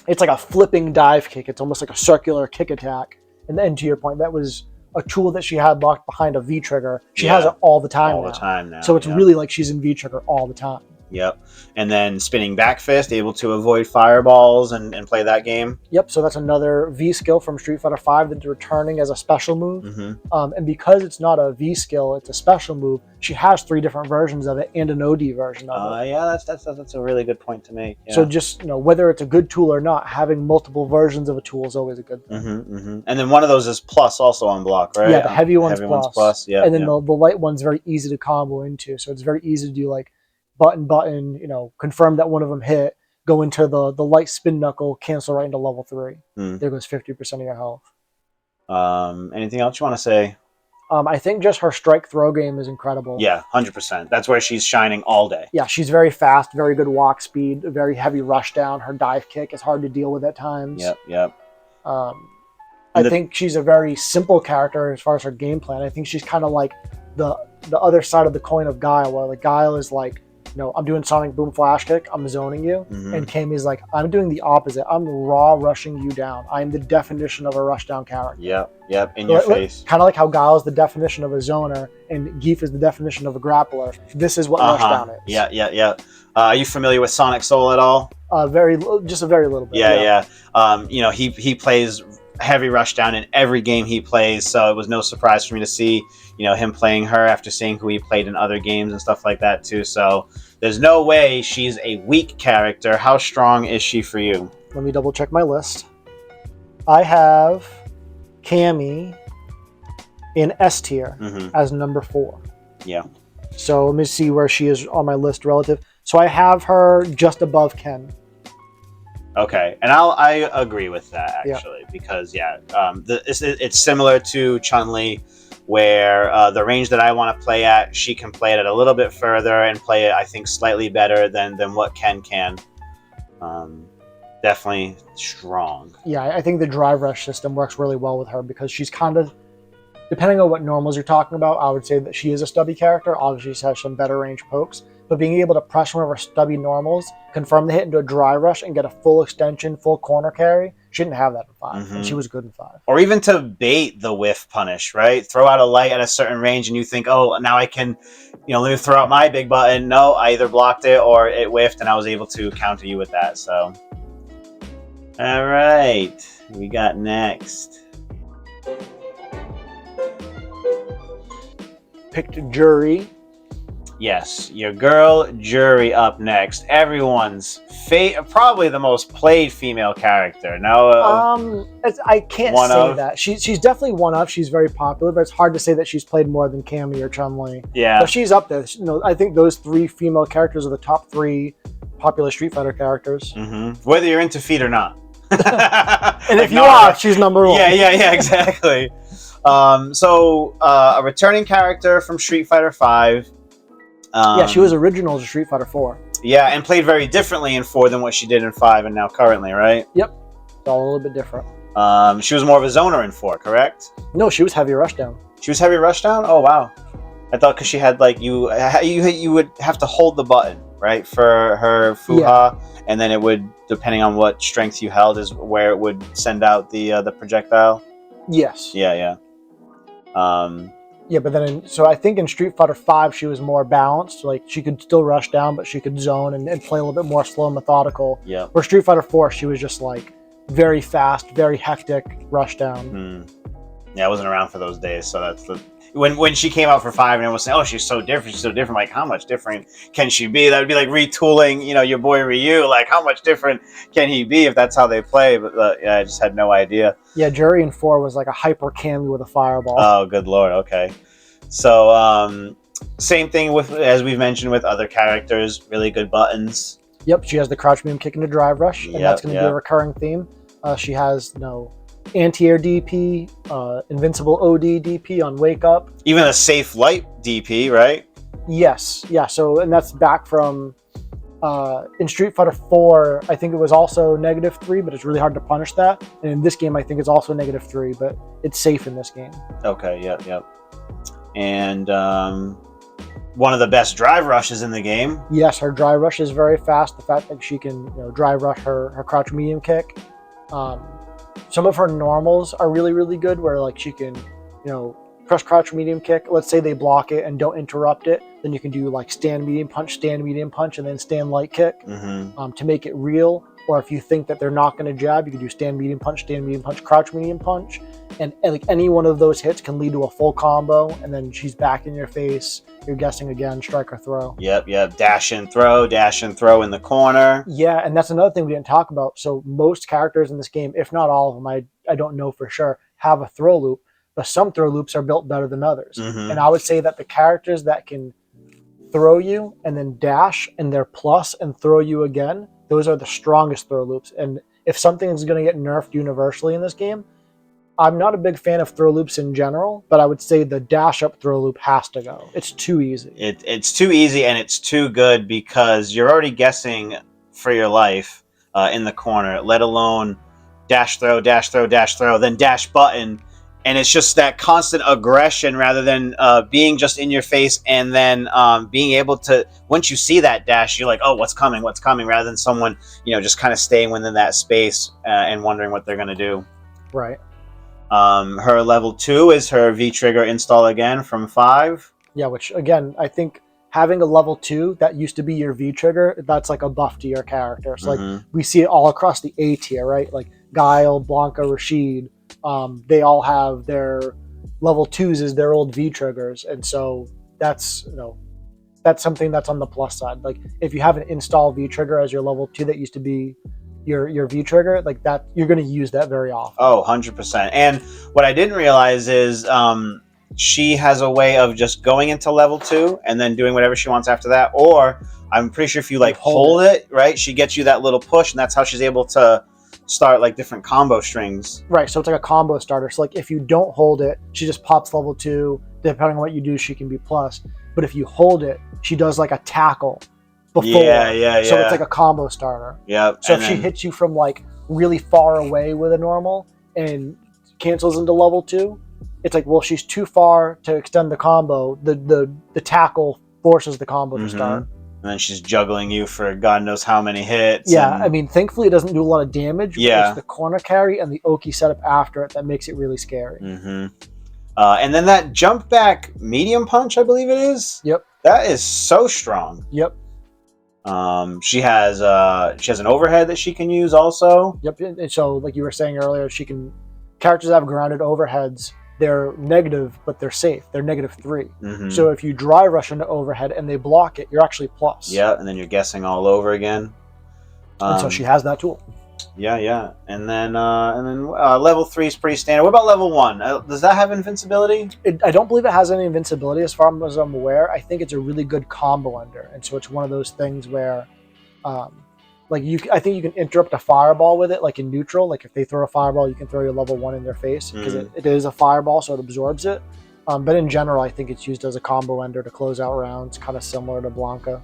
it's like a flipping dive kick. It's almost like a circular kick attack. And then to your point, that was a tool that she had locked behind a V trigger. She has it all the time now. So it's really like she's in V trigger all the time.
Yep. And then spinning back fist, able to avoid fireballs and play that game.
Yep. So that's another V skill from Street Fighter V that's returning as a special move. And because it's not a V skill, it's a special move, she has 3 different versions of it and an OD version of it.
Yeah, that's a really good point to make. Yeah.
So just, whether it's a good tool or not, having multiple versions of a tool is always a good thing.
And then one of those is plus also on block, right?
Yeah, the heavy one's
plus. Yeah.
And then the light one's very easy to combo into. So it's very easy to do like button, confirm that one of them hit, go into the light spin knuckle, cancel right into level 3. There goes 50% of your health.
Anything else you want to say?
I think just her strike throw game is incredible.
Yeah, 100%. That's where she's shining all day.
Yeah, she's very fast, very good walk speed, very heavy rush down. Her dive kick is hard to deal with at times.
Yep.
I think she's a very simple character as far as her game plan. I think she's kind of like the other side of the coin of Guile, where like Guile is like I'm doing Sonic Boom Flash Kick, I'm zoning you.
Mhm.
And Cammy's like, I'm doing the opposite. I'm raw rushing you down. I'm the definition of a rush down character.
Yep, in your face.
Kind of like how Guile is the definition of a zoner and Geef is the definition of a grappler. This is what rush down is.
Yeah. Are you familiar with Sonic Soul at all?
Just a very little bit.
Yeah. He plays heavy rushdown in every game he plays, so it was no surprise for me to see him playing her after seeing who he played in other games and stuff like that too. So there's no way she's a weak character. How strong is she for you?
Let me double check my list. I have Cammy in S tier as number 4.
Yeah.
So let me see where she is on my list relative. So I have her just above Ken.
Okay, and I agree with that actually, because it's similar to Chun Li, where the range that I want to play at, she can play it a little bit further and play it, I think, slightly better than what Ken can. Definitely strong.
Yeah, I think the drive rush system works really well with her because she's kind of, depending on what normals you're talking about, I would say that she is a stubby character. Obviously, she has some better range pokes. But being able to press one of her stubby normals, confirm the hit into a dry rush, and get a full extension, full corner carry, she didn't have that in 5, and she was good in 5.
Or even to bait the whiff punish, right? Throw out a light at a certain range, and you think, oh, now I can, let me throw out my big button. No, I either blocked it or it whiffed, and I was able to counter you with that. So, all right, we got next.
Picked Juri.
Yes, your girl Juri up next. Everyone's probably the most played female character. No,
I can't say that. She's definitely one of. She's very popular, but it's hard to say that she's played more than Cammy or Chun Li.
Yeah,
but she's up there. I think those 3 female characters are the top 3 popular Street Fighter characters.
Whether you're into feet or not.
And if you are, she's number 1.
Yeah, exactly. So a returning character from Street Fighter V.
She was original to Street Fighter 4.
Yeah, and played very differently in 4 than what she did in 5 and now currently, right?
Yep. It's all a little bit different.
She was more of a zoner in 4, correct?
No, she was heavy rushdown.
She was heavy rushdown? Oh, wow. I thought because she had, you would have to hold the button, right, for her Fuha, and then it would, depending on what strength you held, is where it would send out the projectile?
Yes.
Yeah.
But then, so I think in Street Fighter V, she was more balanced. Like, she could still rush down, but she could zone and play a little bit more slow and methodical.
Yeah.
Where Street Fighter 4, she was just, very fast, very hectic rush down.
Yeah, I wasn't around for those days, so that's the... When she came out for 5 and everyone was saying, oh, she's so different, like, how much different can she be? That would be like retooling, your boy Ryu, like, how much different can he be if that's how they play? But, I just had no idea.
Yeah, Juri in 4 was like a hyper Cammy with a fireball.
Oh, good lord, okay. So, same thing as we've mentioned with other characters, really good buttons.
Yep, she has the crouch beam kick into drive rush, and that's going to be a recurring theme. She has, anti-air DP, invincible OD DP on wake up.
Even a safe light DP, right?
Yes, yeah. So, and that's back from in Street Fighter 4. I think it was also -3, but it's really hard to punish that. And in this game, I think it's also -3, but it's safe in this game.
Okay, yep. And one of the best drive rushes in the game.
Yes, her drive rush is very fast. The fact that she can drive rush her crouch medium kick. Some of her normals are really, really good, where she can, press crouch medium kick. Let's say they block it and don't interrupt it. Then you can do stand medium punch, and then stand light kick to make it real. Or if you think that they're not going to jab, you can do stand medium punch, crouch medium punch. And any one of those hits can lead to a full combo. And then she's back in your face. You're guessing again, strike or throw.
Yep. Dash and throw in the corner.
Yeah, and that's another thing we didn't talk about. So most characters in this game, if not all of them, I don't know for sure, have a throw loop. But some throw loops are built better than others. And I would say that the characters that can throw you and then dash and they're plus and throw you again, those are the strongest throw loops. And if something is going to get nerfed universally in this game, I'm not a big fan of throw loops in general, but I would say the dash up throw loop has to go. It's too easy.
It's too easy and it's too good because you're already guessing for your life in the corner, let alone dash throw, then dash button. and it's just that constant aggression rather than being just in your face, and then being able to, once you see that dash, you're like, oh, what's coming, rather than someone, just kind of staying within that space and wondering what they're going to do.
Right.
Her level 2 is her V trigger install again from 5.
Yeah, which again, I think having a level 2 that used to be your V trigger, that's like a buff to your character. So like we see it all across the A tier, right? Like Guile, Blanka, Rashid, they all have their level 2s as their old V triggers, and so that's that's something that's on the plus side. Like if you have an install V trigger as your level 2 that used to be your V trigger, like that, you're going to use that very often.
Oh, 100%. And what I didn't realize is she has a way of just going into level 2 and then doing whatever she wants after that. Or I'm pretty sure if you like hold it, right, she gets you that little push, and that's how she's able to start like different combo strings.
Right, so it's like a combo starter. So like if you don't hold it, she just pops level 2. Depending on what you do, she can be plus. But if you hold it, she does like a tackle before.
Yeah.
So it's like a combo starter.
Yep.
So if she hits you from like really far away with a normal and cancels into level 2, it's like, well, she's too far to extend the combo. The tackle forces the combo to start.
And then she's juggling you for God knows how many hits.
Yeah, I mean, thankfully it doesn't do a lot of damage.
Yeah.
It's the corner carry and the Oki setup after it that makes it really scary.
And then that jump back medium punch, I believe it is.
Yep.
That is so strong.
Yep.
She has an overhead that she can use also.
Yep. And so, like you were saying earlier, characters that have grounded overheads, they're negative, but they're safe. They're -3. So if you dry rush into overhead and they block it, you're actually plus.
Yeah, and then you're guessing all over again.
And so she has that tool.
Yeah. And then level 3 is pretty standard. What about level 1? Does that have invincibility?
I don't believe it has any invincibility as far as I'm aware. I think it's a really good combo ender. And so it's one of those things where I think you can interrupt a fireball with it, like in neutral. Like if they throw a fireball, you can throw your level 1 in their face because it is a fireball, so it absorbs it. But in general, I think it's used as a combo ender to close out rounds, kind of similar to Blanka.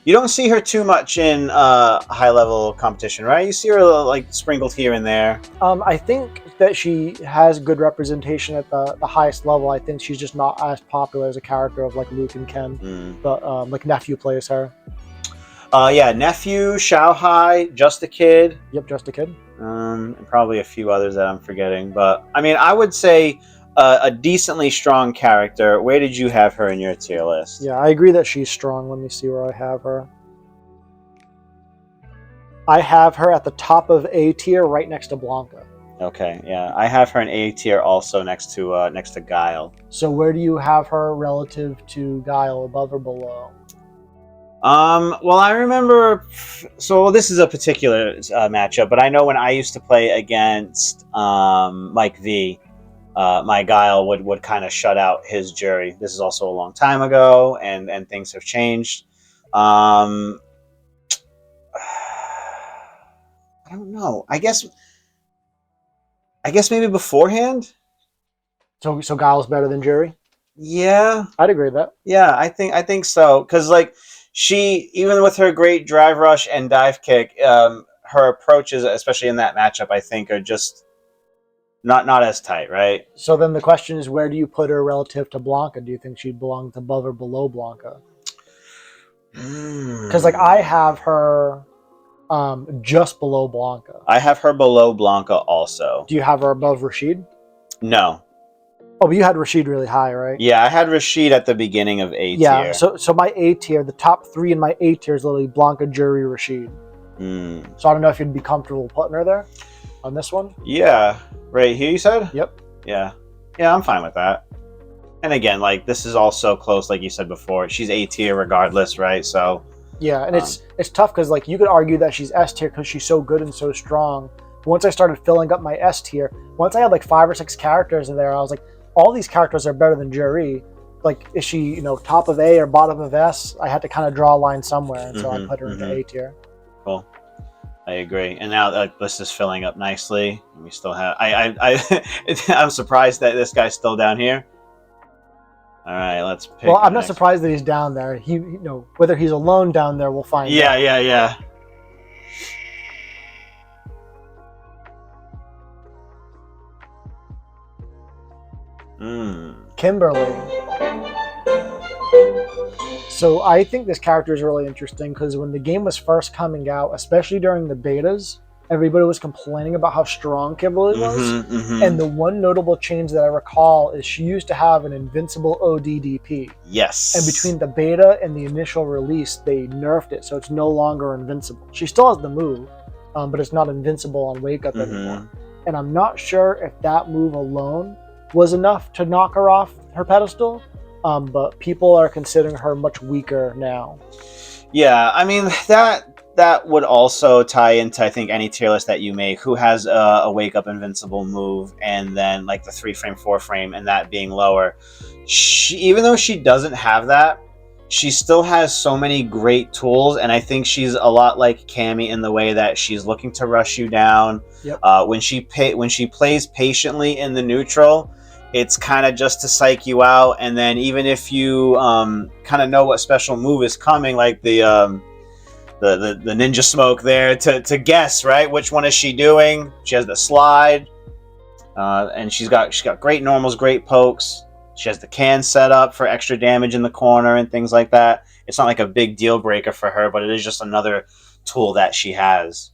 You don't see her too much in high-level competition, right? You see her like sprinkled here and there.
I think that she has good representation at the highest level. I think she's just not as popular as a character of like Luke and Ken. But like Nephew plays her.
Nephew, Xiaohai, Just a Kid.
Yep, Just a Kid.
And probably a few others that I'm forgetting. But, I mean, I would say a decently strong character. Where did you have her in your tier list?
Yeah, I agree that she's strong. Let me see where I have her. I have her at the top of A tier, right next to Blanka.
Okay, yeah. I have her in A tier also next to Guile.
So where do you have her relative to Guile, above or below?
Well, I remember, so this is a particular matchup, but I know when I used to play against Mike V, my Guile would kind of shut out his Juri. This is also a long time ago, and things have changed. I don't know. I guess maybe beforehand.
So Guile's better than Juri?
Yeah,
I'd agree with that.
Yeah, I think so. Because like she, even with her great drive rush and dive kick, her approaches, especially in that matchup, I think are just not as tight, right?
So then the question is, where do you put her relative to Blanka? Do you think she belongs above or below Blanka? Because like I have her just below Blanka.
I have her below Blanka also.
Do you have her above Rashid?
No.
Oh, but you had Rashid really high, right?
Yeah, I had Rashid at the beginning of A tier.
Yeah, so my A tier, the top 3 in my A tier is literally Blanka, Juri, Rashid. So I don't know if you'd be comfortable putting her there on this one.
Yeah, right here you said?
Yep.
Yeah, I'm fine with that. And again, like this is all so close, like you said before. She's A tier regardless, right? So
yeah, and it's tough because like you could argue that she's S tier because she's so good and so strong. Once I started filling up my S tier, once I had like 5 or 6 characters in there, I was like, all these characters are better than Juri. Like, is she, top of A or bottom of S? I had to kind of draw a line somewhere, and so I put her into A tier.
Cool. I agree. And now the list is filling up nicely. We still have. I'm surprised that this guy's still down here. All right, let's pick.
Well, I'm not surprised that he's down there. Whether he's alone down there, we'll find out.
Yeah.
Kimberly. So I think this character is really interesting because when the game was first coming out, especially during the betas, everybody was complaining about how strong Kimberly was. And the one notable change that I recall is she used to have an invincible ODDP.
Yes.
And between the beta and the initial release, they nerfed it, so it's no longer invincible. She still has the move, but it's not invincible on Wake Up anymore. And I'm not sure if that move alone was enough to knock her off her pedestal, but people are considering her much weaker now.
Yeah, I mean, that would also tie into, I think, any tier list that you make. Who has a Wake Up invincible move, and then like the 3-frame, 4-frame, and that being lower. Even though she doesn't have that, she still has so many great tools, and I think she's a lot like Cammy in the way that she's looking to rush you down.
Yep.
When she plays patiently in the neutral, it's kind of just to psych you out, and then even if you kind of know what special move is coming, like the ninja smoke there, to guess, right, which one is she doing. She has the slide, and she's got great normals, great pokes. She has the can set up for extra damage in the corner and things like that. It's not like a big deal breaker for her, but it is just another tool that she has.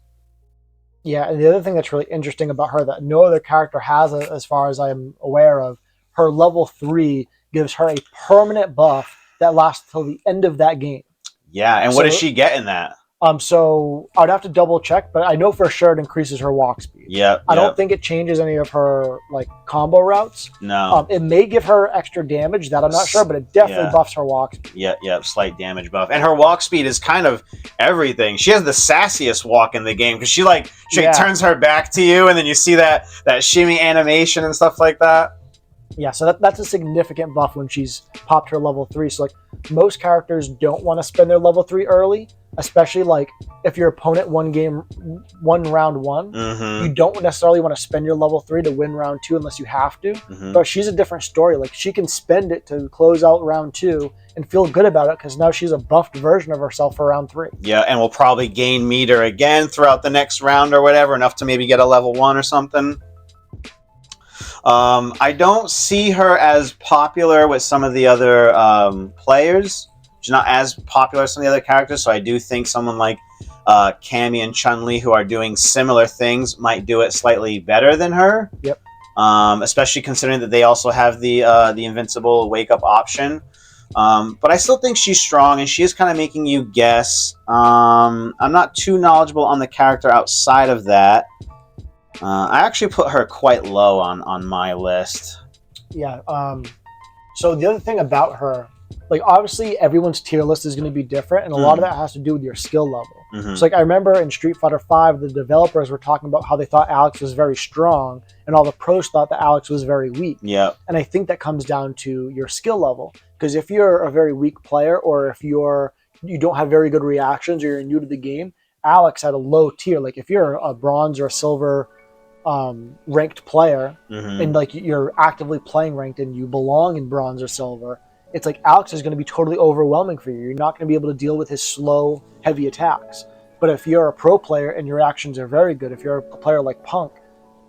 Yeah, and the other thing that's really interesting about her that no other character has, as far as I'm aware of, her level 3 gives her a permanent buff that lasts till the end of that game.
Yeah, and what does she get in that?
So I'd have to double check, but I know for sure it increases her walk speed.
Yep.
I don't think it changes any of her like combo routes.
No.
It may give her extra damage, that I'm not sure, but it definitely buffs her walk speed.
Yeah, slight damage buff. And her walk speed is kind of everything. She has the sassiest walk in the game because she turns her back to you, and then you see that shimmy animation and stuff like that.
Yeah, so that's a significant buff when she's popped her level 3. So like most characters don't want to spend their level 3 early, especially like if your opponent won round 1. You don't necessarily want to spend your level 3 to win round 2 unless you have to. But she's a different story. Like she can spend it to close out round 2 and feel good about it because now she's a buffed version of herself for round 3.
Yeah, and will probably gain meter again throughout the next round or whatever, enough to maybe get a level 1 or something. I don't see her as popular with some of the other players. She's not as popular as some of the other characters, so I do think someone like Cammy and Chun LI, who are doing similar things, might do it slightly better than her.
Yep.
Especially considering that they also have the invincible wake up option. But I still think she's strong, and she is kind of making you guess. I'm not too knowledgeable on the character outside of that. I actually put her quite low on my list.
Yeah. So the other thing about her, like obviously everyone's tier list is going to be different, and a lot of that has to do with your skill level. So like I remember in Street Fighter V, the developers were talking about how they thought Alex was very strong, and all the pros thought that Alex was very weak.
Yeah. And
I think that comes down to your skill level, because if you're a very weak player, or if you don't have very good reactions, or you're new to the game, Alex at a low tier, like if you're a bronze or a silver ranked player, and like you're actively playing ranked and you belong in bronze or silver, it's like Alex is going to be totally overwhelming for you. You're not going to be able to deal with his slow, heavy attacks. But if you're a pro player and your actions are very good, if you're a player like Punk,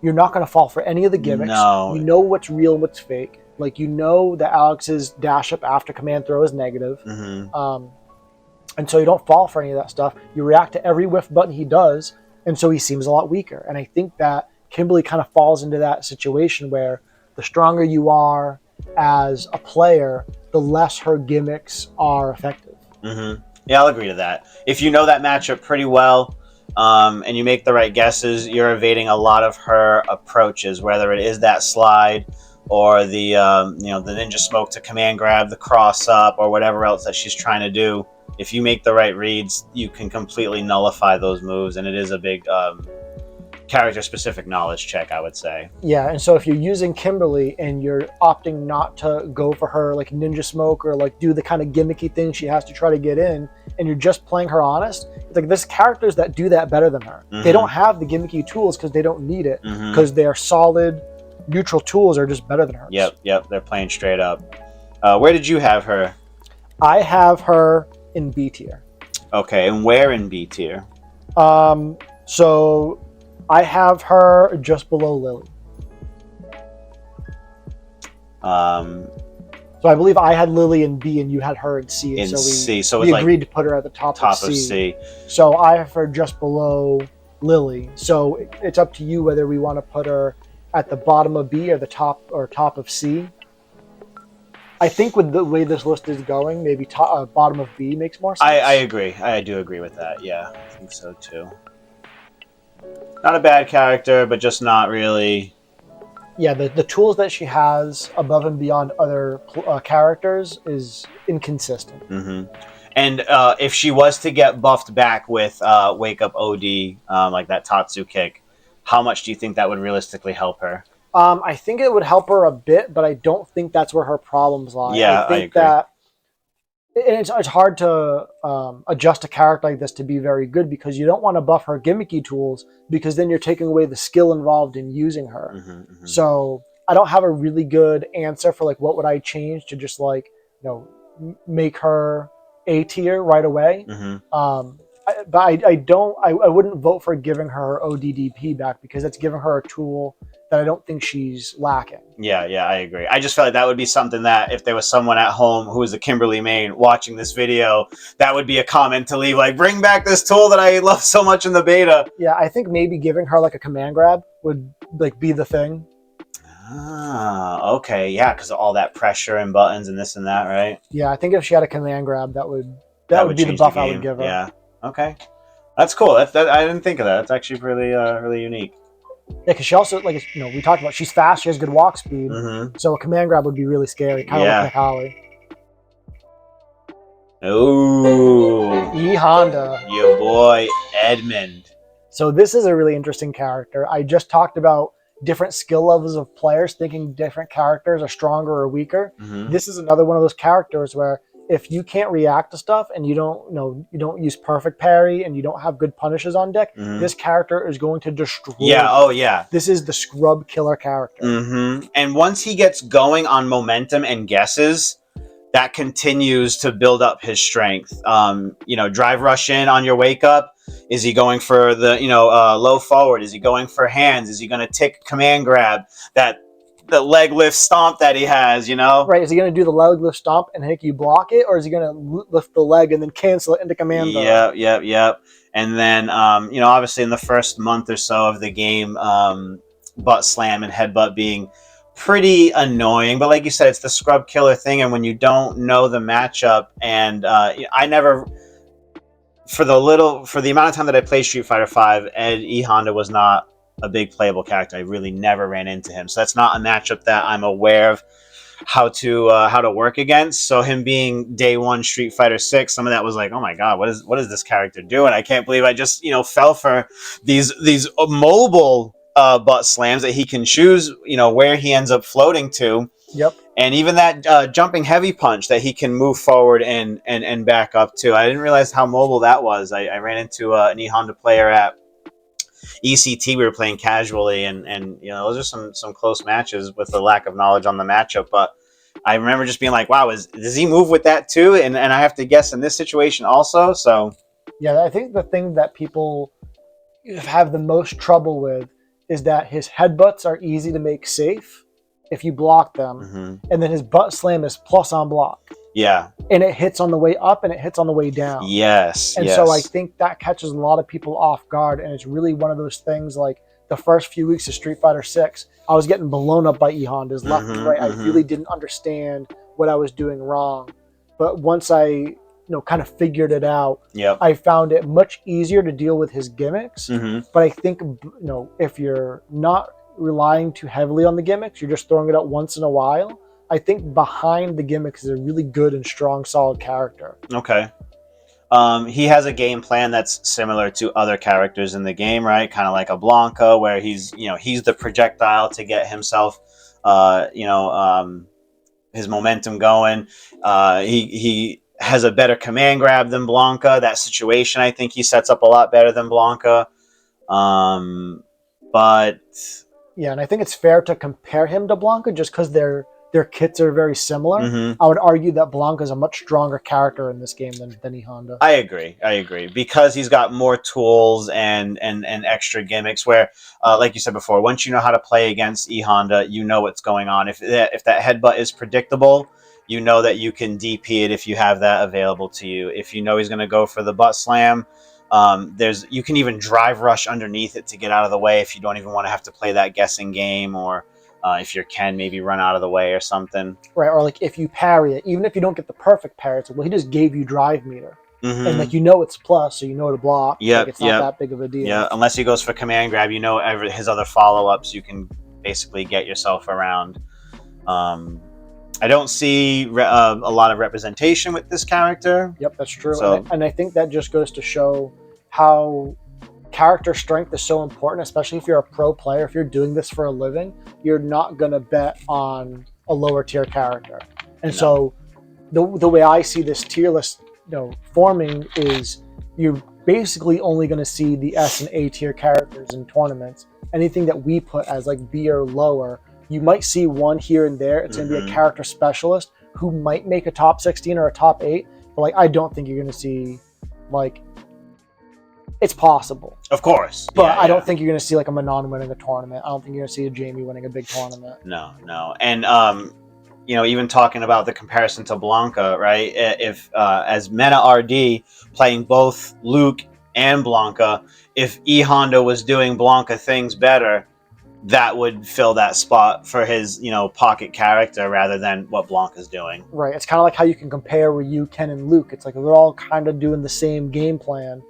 you're not going to fall for any of the gimmicks.
No.
You know what's real and what's fake. Like you know that Alex's dash up after command throw is negative. And so you don't fall for any of that stuff. You react to every whiff button he does, and so he seems a lot weaker. And I think that Kimberly kind of falls into that situation where the stronger you are as a player, the less her gimmicks are effective.
Yeah, I'll agree to that. If you know that matchup pretty well, and you make the right guesses, you're evading a lot of her approaches, whether it is that slide or the the ninja smoke to command grab, the cross up, or whatever else that she's trying to do. If you make the right reads, you can completely nullify those moves, and it is a big character-specific knowledge check, I would say.
Yeah, and so if you're using Kimberly and you're opting not to go for her like ninja smoke or like do the kind of gimmicky thing she has to try to get in, and you're just playing her honest, it's like there's characters that do that better than her. They don't have the gimmicky tools because they don't need it, because their solid neutral tools are just better than hers.
Yep, they're playing straight up. Where did you have her?
I have her in B tier.
Okay, and where in B tier?
So I have her just below Lily. So I believe I had Lily in B and you had her in C.
In
so
C. So
we
it's
agreed
like
to put her at the top
top
of
of C.
So I have her just below Lily. So it's up to you whether we want to put her at the bottom of B or the top of C. I think with the way this list is going, maybe bottom of B makes more sense.
I agree. I do agree with that. Yeah, I think so too. Not a bad character, but just not really.
Yeah, the tools that she has above and beyond other characters is inconsistent.
Mm-hmm. And if she was to get buffed back with Wake Up OD, like that Tatsu kick, how much do you think that would realistically help her?
I think it would help her a bit, but I don't think that's where her problems lie.
Yeah,
I think
agree.
that it's hard to adjust a character like this to be very good because you don't want to buff her gimmicky tools because then you're taking away the skill involved in using her.
Mm-hmm, mm-hmm.
So I don't have a really good answer for like what would I change to just like make her A tier right away.
Mm-hmm.
But I wouldn't vote for giving her ODDP back because that's giving her a tool that I don't think she's lacking.
Yeah, I agree. I just felt like that would be something that if there was someone at home who was a Kimberly main watching this video, that would be a comment to leave, like, bring back this tool that I love so much in the beta.
Yeah, I think maybe giving her like a command grab would like be the thing.
Ah, okay, yeah, because of all that pressure and buttons and this and that, right?
Yeah, I think if she had a command grab, that would be the buff I would give her.
Yeah, okay, that's cool. I didn't think of that. That's actually really unique.
Yeah, because she also, like, we talked about, she's fast, she has good walk speed, so a command grab would be really scary, kind of like Holly.
Ooh.
E Honda.
Your boy, Edmund.
So this is a really interesting character. I just talked about different skill levels of players, thinking different characters are stronger or weaker. This is another one of those characters where if you can't react to stuff and you don't use perfect parry and you don't have good punishes on deck, this character is going to destroy.
Yeah, oh yeah.
This is the scrub killer character.
And once he gets going on momentum and guesses, that continues to build up his strength. Drive rush in on your wake up. Is he going for the low forward? Is he going for hands? Is he going to tick command grab? The leg lift stomp that he has,
Right, is he going to do the leg lift stomp and make you block it, or is he going to lift the leg and then cancel it into command?
Yep. And then, obviously in the first month or so of the game, butt slam and headbutt being pretty annoying. But like you said, it's the scrub killer thing, and when you don't know the matchup, and I never... For the amount of time that I played Street Fighter V, Ed E. Honda was not a big playable character. I really never ran into him, so that's not a matchup that I'm aware of how to work against. So him being day one Street Fighter 6, some of that was like, oh my god, what is this character doing? I can't believe I just fell for these mobile butt slams that he can choose where he ends up floating to.
Yep.
And even that jumping heavy punch that he can move forward and back up to. I didn't realize how mobile that was. I ran into an E Honda player at ECT. We were playing casually, and those are some close matches with the lack of knowledge on the matchup. But I remember just being like, wow, does he move with that too? And I have to guess in this situation also. So
yeah, I think the thing that people have the most trouble with is that his headbutts are easy to make safe if you block them, and then his butt slam is plus on block.
Yeah.
And it hits on the way up and it hits on the way down.
Yes.
And so I think that catches a lot of people off guard, and it's really one of those things like the first few weeks of Street Fighter 6, I was getting blown up by E-Hondas left and right. I really didn't understand what I was doing wrong. But once I kind of figured it out, I found it much easier to deal with his gimmicks. But I think if you're not relying too heavily on the gimmicks, you're just throwing it out once in a while, I think behind the gimmicks is a really good and strong, solid character.
Okay. He has a game plan that's similar to other characters in the game, right? Kind of like a Blanka, where he's the projectile to get himself, his momentum going. He has a better command grab than Blanka. That situation, I think he sets up a lot better than Blanka. But
yeah, and I think it's fair to compare him to Blanka just because they're their kits are very similar.
Mm-hmm.
I would argue that Blanka is a much stronger character in this game than E Honda.
I agree because he's got more tools and extra gimmicks. Where, like you said before, once you know how to play against E Honda, you know what's going on. If that headbutt is predictable, you know that you can DP it if you have that available to you. If you know he's going to go for the butt slam, you can even drive rush underneath it to get out of the way if you don't even want to have to play that guessing game, or if you can maybe run out of the way or something.
Right, or like if you parry it, even if you don't get the perfect parry, it's like, well, he just gave you drive meter.
Mm-hmm.
And like, you know it's plus, so you know to block.
Yeah,
like, it's not that big of a deal.
Yeah, unless he goes for command grab, you know his other follow-ups, you can basically get yourself around. I don't see a lot of representation with this character.
Yep, that's true.
So,
and I think that just goes to show how character strength is so important, especially if you're a pro player. If you're doing this for a living, you're not going to bet on a lower tier character. And so the way I see this tier list forming is you're basically only going to see the S and A tier characters in tournaments. Anything that we put as like B or lower, you might see one here and there. It's going to be a character specialist who might make a top 16 or a top 8, but like I don't think you're going to see like, it's possible.
Of course.
But I don't think you're going to see like a Manon winning a tournament. I don't think you're going to see a Jamie winning a big tournament.
No. And even talking about the comparison to Blanka, right? If as Meta RD playing both Luke and Blanka, if E Honda was doing Blanka things better, that would fill that spot for his pocket character rather than what Blanka's doing.
Right. It's kind of like how you can compare Ryu, Ken, and Luke. It's like they're all kind of doing the same game plan.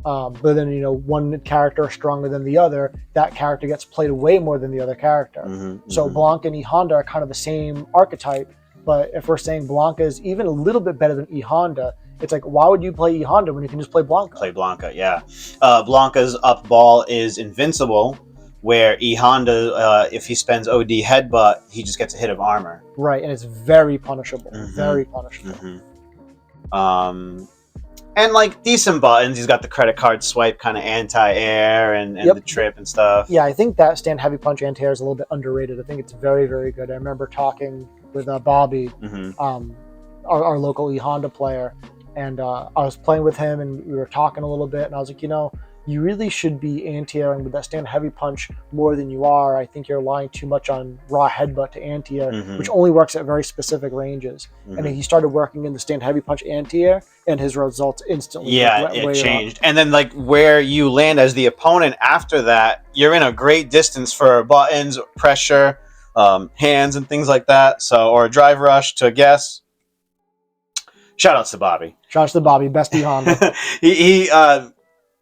But then, one character is stronger than the other. That character gets played way more than the other character. So Blanka and E Honda are kind of the same archetype. But if we're saying Blanka is even a little bit better than E Honda, it's like, why would you play E Honda when you can just play Blanka?
Play Blanka, yeah. Blanka's up ball is invincible, where E Honda, if he spends OD headbutt, he just gets a hit of armor.
Right, and it's very punishable. Very punishable.
And like decent buttons, he's got the credit card swipe kind of anti-air and the trip and stuff.
Yeah, I think that stand heavy punch anti-air is a little bit underrated. I think it's very, very good. I remember talking with Bobby, our local E Honda player, and I was playing with him and we were talking a little bit, and I was like, you really should be anti-airing with that stand heavy punch more than you are. I think you're relying too much on raw headbutt to anti-air, which only works at very specific ranges. And he started working in the stand heavy punch anti-air, and his results instantly
it changed. Up. And then like where you land as the opponent after that, you're in a great distance for buttons, pressure, hands, and things like that. So, or a drive rush to guess. Shout outs to Bobby.
Shout outs to Bobby, best E Honda.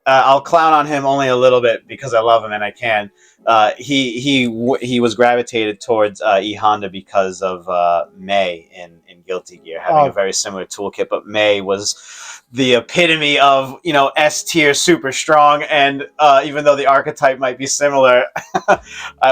I'll clown on him only a little bit because I love him and I can. He was gravitated towards E Honda because of May in Guilty Gear, having a very similar toolkit. But May was the epitome of S tier, super strong, and even though the archetype might be similar,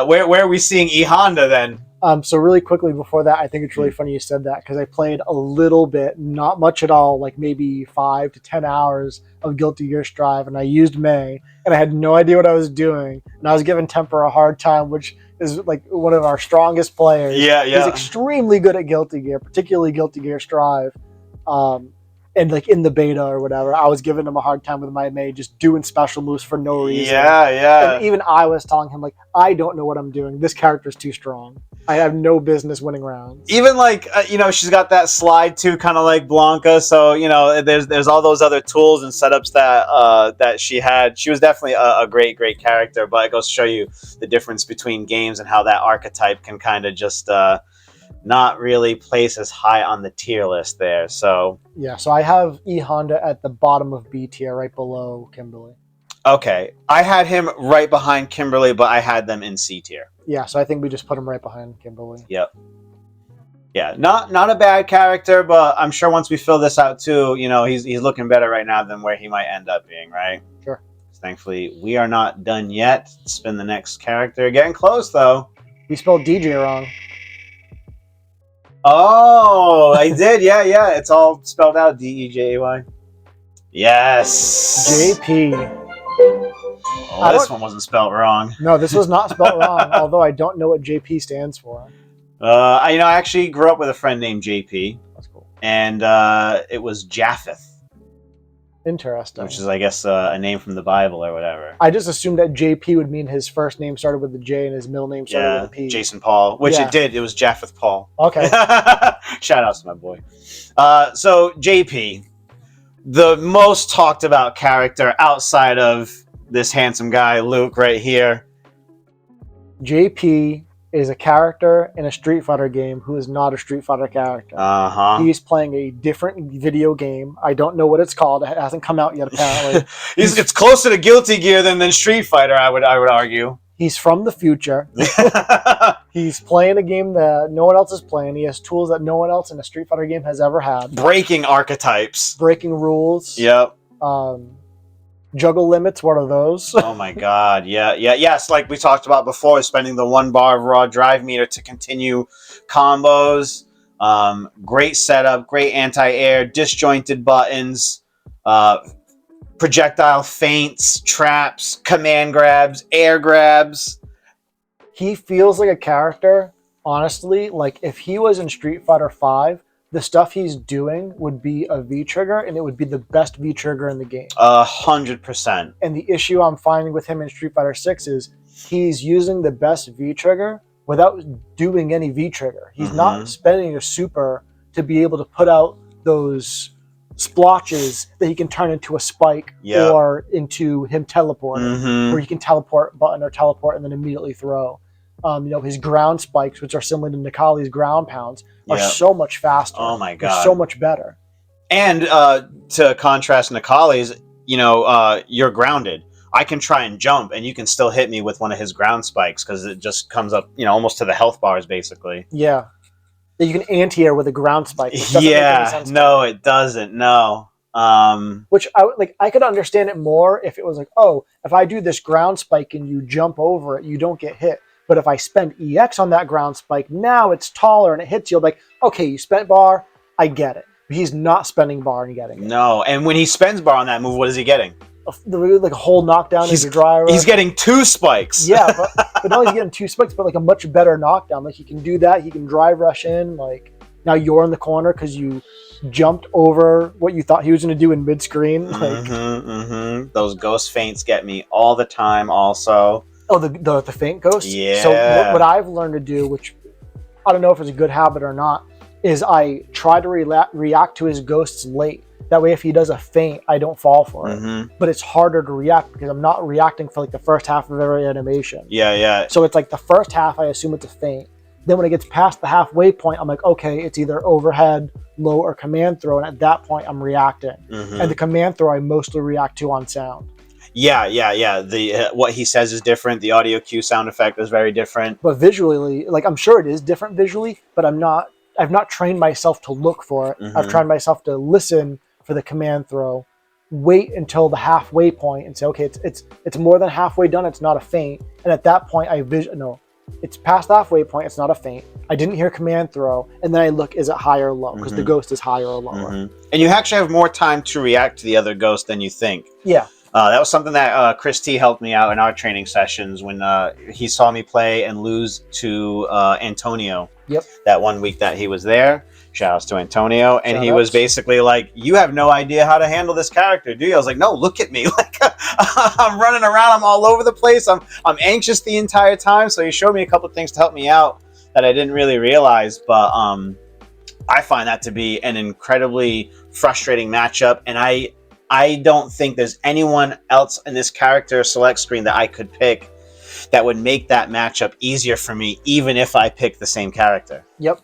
where are we seeing E Honda then?
So really quickly before that, I think it's really funny you said that because I played a little bit, not much at all, like maybe 5 to 10 hours of Guilty Gear Strive, and I used May, and I had no idea what I was doing, and I was giving Temper a hard time, which is like one of our strongest players.
Yeah.
He's extremely good at Guilty Gear, particularly Guilty Gear Strive. And like in the beta or whatever, I was giving him a hard time with my May, just doing special moves for no reason.
Yeah.
And even I was telling him, like, I don't know what I'm doing. This character's too strong. I have no business winning rounds.
Even like, she's got that slide too, kind of like Blanka. So, there's all those other tools and setups that she had. She was definitely a great character, but it goes to show you the difference between games and how that archetype can kind of just not really place as high on the tier list there. So
yeah, so I have E Honda at the bottom of B tier, right below Kimberly.
Okay, I had him right behind Kimberly, but I had them in C tier.
Yeah, so I think we just put him right behind Kimberly.
Yep. Yeah, not a bad character, but I'm sure once we fill this out too, he's looking better right now than where he might end up being, right?
Sure.
Thankfully, we are not done yet. Spin the next character. Getting close though.
You spelled DJ wrong.
Oh, I did. Yeah. It's all spelled out. D-E-J-A-Y. Yes.
JP.
Oh, this one wasn't spelled wrong.
No, this was not spelled wrong, although I don't know what JP stands for.
I actually grew up with a friend named JP,
That's cool.
and it was Japheth,
Interesting.
which is, I guess, a name from the Bible or whatever.
I just assumed that JP would mean his first name started with a J and his middle name started with a P.
Jason Paul, which
Yeah.
it did. It was Japheth Paul.
Okay.
Shout outs to my boy. So JP, the most talked about character outside of this handsome guy Luke right here.
JP is a character in a Street Fighter game who is not a Street Fighter character. He's playing a different video game. I don't know what it's called. It hasn't come out yet, apparently.
It's closer to Guilty Gear than Street Fighter, I would argue.
He's from the future. He's playing a game that no one else is playing. He has tools that no one else in a Street Fighter game has ever had.
Breaking archetypes.
Breaking rules.
Yep.
Juggle limits, what are those?
Oh my god, yes, like we talked about before, spending the 1 bar of raw drive meter to continue combos. Great setup, great anti-air, disjointed buttons, projectile feints, traps, command grabs, air grabs.
He feels like a character, honestly, like if he was in Street Fighter V, the stuff he's doing would be a V-trigger, and it would be the best V-trigger in the game.
100%.
And the issue I'm finding with him in Street Fighter 6 is he's using the best V-trigger without doing any V-trigger. He's not spending a super to be able to put out those splotches that he can turn into a spike or into him teleporting, where he can teleport button or teleport and then immediately throw. His ground spikes, which are similar to Nikali's ground pounds, are so much faster.
Oh my god.
They're so much better.
And to contrast Nikali's, you're grounded. I can try and jump, and you can still hit me with one of his ground spikes because it just comes up, almost to the health bars, basically.
Yeah. You can anti-air with a ground spike.
No, it doesn't. No.
Which I could understand it more if it was like, oh, if I do this ground spike and you jump over it, you don't get hit. But if I spend EX on that ground spike, now it's taller and it hits you. I'm like, okay, you spent bar, I get it. But he's not spending bar and getting it.
No, and when he spends bar on that move, what is he getting?
Like a whole knockdown into driver.
He's getting 2 spikes.
Yeah, but not only is he getting 2 spikes, but like a much better knockdown. Like he can do that. He can drive rush in. Like now you're in the corner because you jumped over what you thought he was going to do in mid-screen.
Those ghost feints get me all the time also.
Oh, the feint ghost?
Yeah.
So what I've learned to do, which I don't know if it's a good habit or not, is I try to react to his ghosts late. That way if he does a feint, I don't fall for it. But it's harder to react because I'm not reacting for like the first half of every animation.
Yeah.
So it's like the first half, I assume it's a feint. Then when it gets past the halfway point, I'm like, okay, it's either overhead, low, or command throw. And at that point, I'm reacting. And the command throw, I mostly react to on sound.
Yeah. The what he says is different. The audio cue sound effect is very different.
But visually, like I'm sure it is different visually, but I've not trained myself to look for it. I've trained myself to listen for the command throw, wait until the halfway point and say, okay, it's more than halfway done, it's not a feint. And at that point, it's past the halfway point, it's not a feint. I didn't hear command throw, and then I look, is it higher or low? Because the ghost is higher or lower.
And you actually have more time to react to the other ghost than you think.
Yeah.
That was something that Chris T helped me out in our training sessions when he saw me play and lose to Antonio. Yep. That one week that he was there. Shout outs to Antonio. And he was basically like, you have no idea how to handle this character, do you? I was like, no, look at me. Like I'm running around. I'm all over the place. I'm anxious the entire time. So he showed me a couple of things to help me out that I didn't really realize. But I find that to be an incredibly frustrating matchup. And I don't think there's anyone else in this character select screen that I could pick that would make that matchup easier for me, even if I pick the same character.
Yep.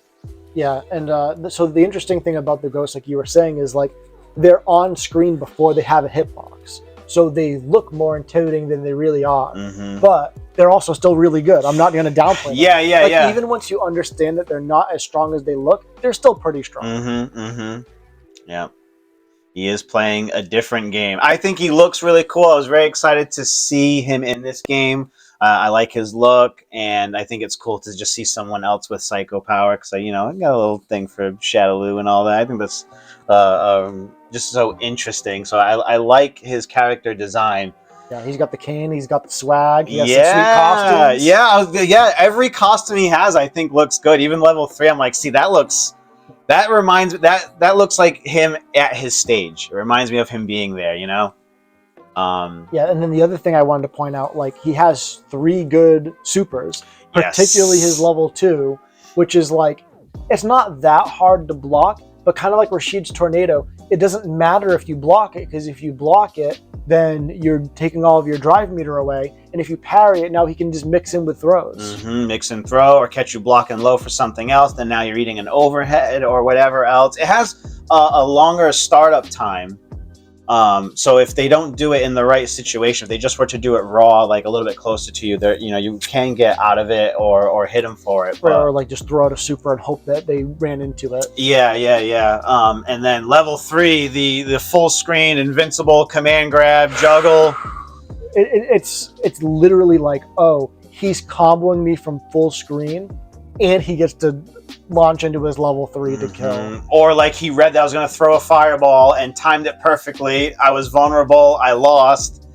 Yeah, and so the interesting thing about the ghosts, like you were saying, is like they're on screen before they have a hitbox. So they look more intimidating than they really are. But they're also still really good. I'm not going to downplay them.
Yeah.
Even once you understand that they're not as strong as they look, they're still pretty strong.
Yeah. He is playing a different game. I think he looks really cool. I was very excited to see him in this game. I like his look, and I think it's cool to just see someone else with psycho power because I got a little thing for Shadaloo and all that. I think that's just so interesting. So I like his character design.
Yeah, he's got the cane, he's got the swag, he has some sweet costumes.
Yeah. Every costume he has, I think, looks good. Even level 3, I'm like, see, that looks like him at his stage. It reminds me of him being there, you know.
Yeah, and then the other thing I wanted to point out, like, he has 3 good supers, particularly his level 2, which is like, it's not that hard to block, but kind of like Rashid's tornado, it doesn't matter if you block it, because if you block it, then you're taking all of your drive meter away, and if you parry it, now he can just mix in with throws.
Mix and throw, or catch you blocking low for something else, then now you're eating an overhead or whatever else. It has a longer startup time. So if they don't do it in the right situation, if they just were to do it raw, like a little bit closer to you, there, you know, you can get out of it or hit them for it. But,
or like just throw out a super and hope that they ran into it.
Yeah. And then level 3, the full screen, invincible, command grab, juggle.
It's literally like, oh, he's comboing me from full screen, and he gets to launch into his level 3 to kill.
Or like he read that I was going to throw a fireball and timed it perfectly. I was vulnerable. I lost.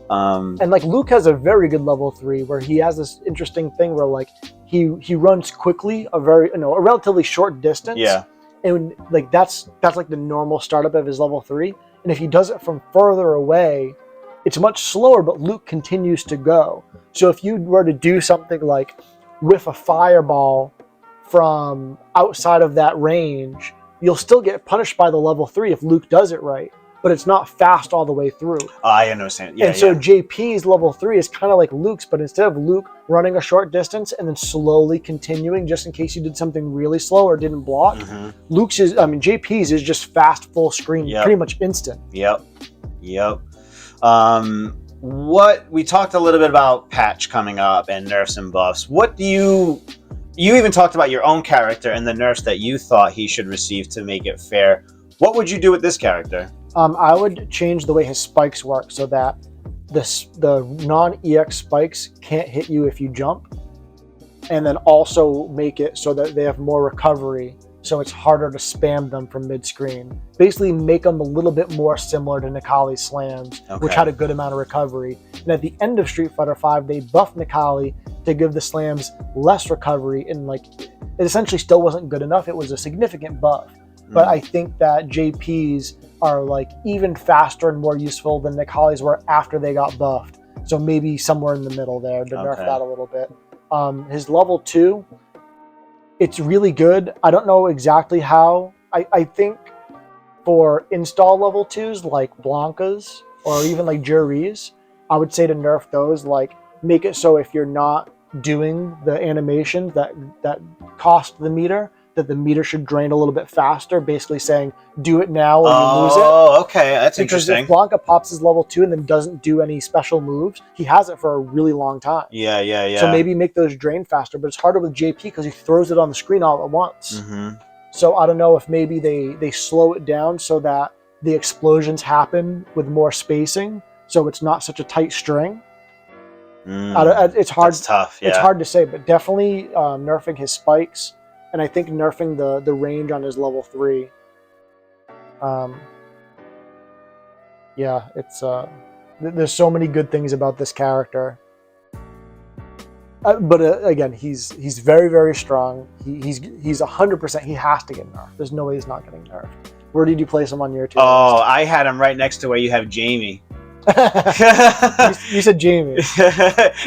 And like Luke has a very good level 3 where he has this interesting thing where like he runs quickly a relatively short distance.
Yeah.
And like that's like the normal startup of his level 3. And if he does it from further away, it's much slower, but Luke continues to go. So if you were to do something like whiff a fireball from outside of that range, you'll still get punished by the level 3 if Luke does it right, but it's not fast all the way through.
I understand. Yeah,
and so JP's level 3 is kind of like Luke's, but instead of Luke running a short distance and then slowly continuing just in case you did something really slow or didn't block, JP's is just fast full screen, pretty much instant.
Yep. What we talked a little bit about patch coming up and nerfs and buffs. What do you even talked about your own character and the nerfs that you thought he should receive to make it fair. What would you do with this character?
I would change the way his spikes work so that the non-EX spikes can't hit you if you jump, and then also make it so that they have more recovery, so it's harder to spam them from mid-screen. Basically make them a little bit more similar to Necalli's slams, which had a good amount of recovery. And at the end of Street Fighter V, they buffed Necalli to give the slams less recovery, and like it essentially still wasn't good enough. It was a significant buff. But I think that JP's are like even faster and more useful than Necalli's were after they got buffed. So maybe somewhere in the middle there to nerf that a little bit. His level 2, it's really good. I don't know exactly how. I think for install level 2s like Blanka's or even like Juri's, I would say to nerf those, like make it so if you're not doing the animations that cost the meter, that the meter should drain a little bit faster, basically saying do it now or you lose it.
Oh, okay, that's
because
interesting.
If Blanka pops his level 2 and then doesn't do any special moves, he has it for a really long time.
Yeah.
So maybe make those drain faster, but it's harder with JP because he throws it on the screen all at once. So I don't know if maybe they slow it down so that the explosions happen with more spacing, so it's not such a tight string. It's hard.
That's tough. Yeah.
It's hard to say, but definitely nerfing his spikes, and I think nerfing the range on his level 3. It's there's so many good things about this character. But again, he's very, very strong. He's 100%. He has to get nerfed. There's no way he's not getting nerfed. Where did you place him on your tier list?
I had him right next to where you have Jamie.
You said Jamie.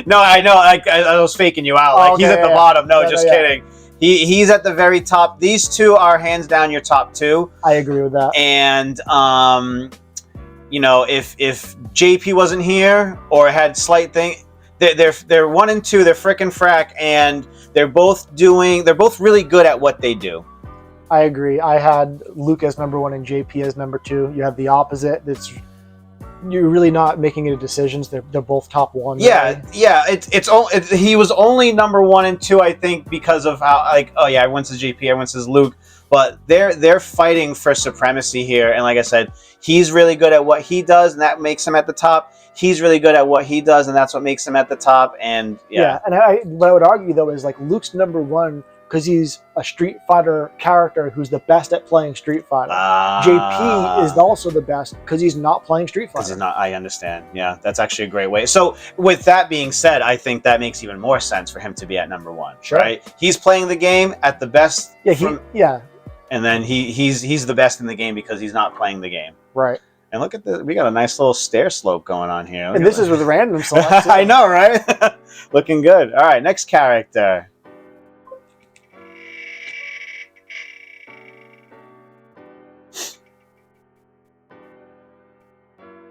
No, I know. I was faking you out. He's at the bottom. No, just kidding. He's at the very top. These two are hands down your top 2.
I agree with that.
And if JP wasn't here or had slight thing, they're 1 and 2. They're frickin' frack, and they're both really good at what they do.
I agree. I had Luke as number 1 and JP as number 2. You have the opposite. You're really not making any decisions. They're both top 1.
Yeah, right? He was only number 1 and 2, I think, because of how everyone says JP, everyone says Luke, but they're fighting for supremacy here. And like I said, he's really good at what he does, and that makes him at the top. He's really good at what he does, and that's what makes him at the top. And
and what I would argue though is like Luke's number 1 because he's a Street Fighter character who's the best at playing Street Fighter. JP is also the best because he's not playing Street Fighter.
He's not. I understand. Yeah, that's actually a great way. So with that being said, I think that makes even more sense for him to be at number 1.
Sure.
Right? He's playing the game at the best.
Yeah.
And then he's the best in the game because he's not playing the game.
Right.
And look at this. We got a nice little stair slope going on here.
And this is with random select.
I know, right? Looking good. All right, next character.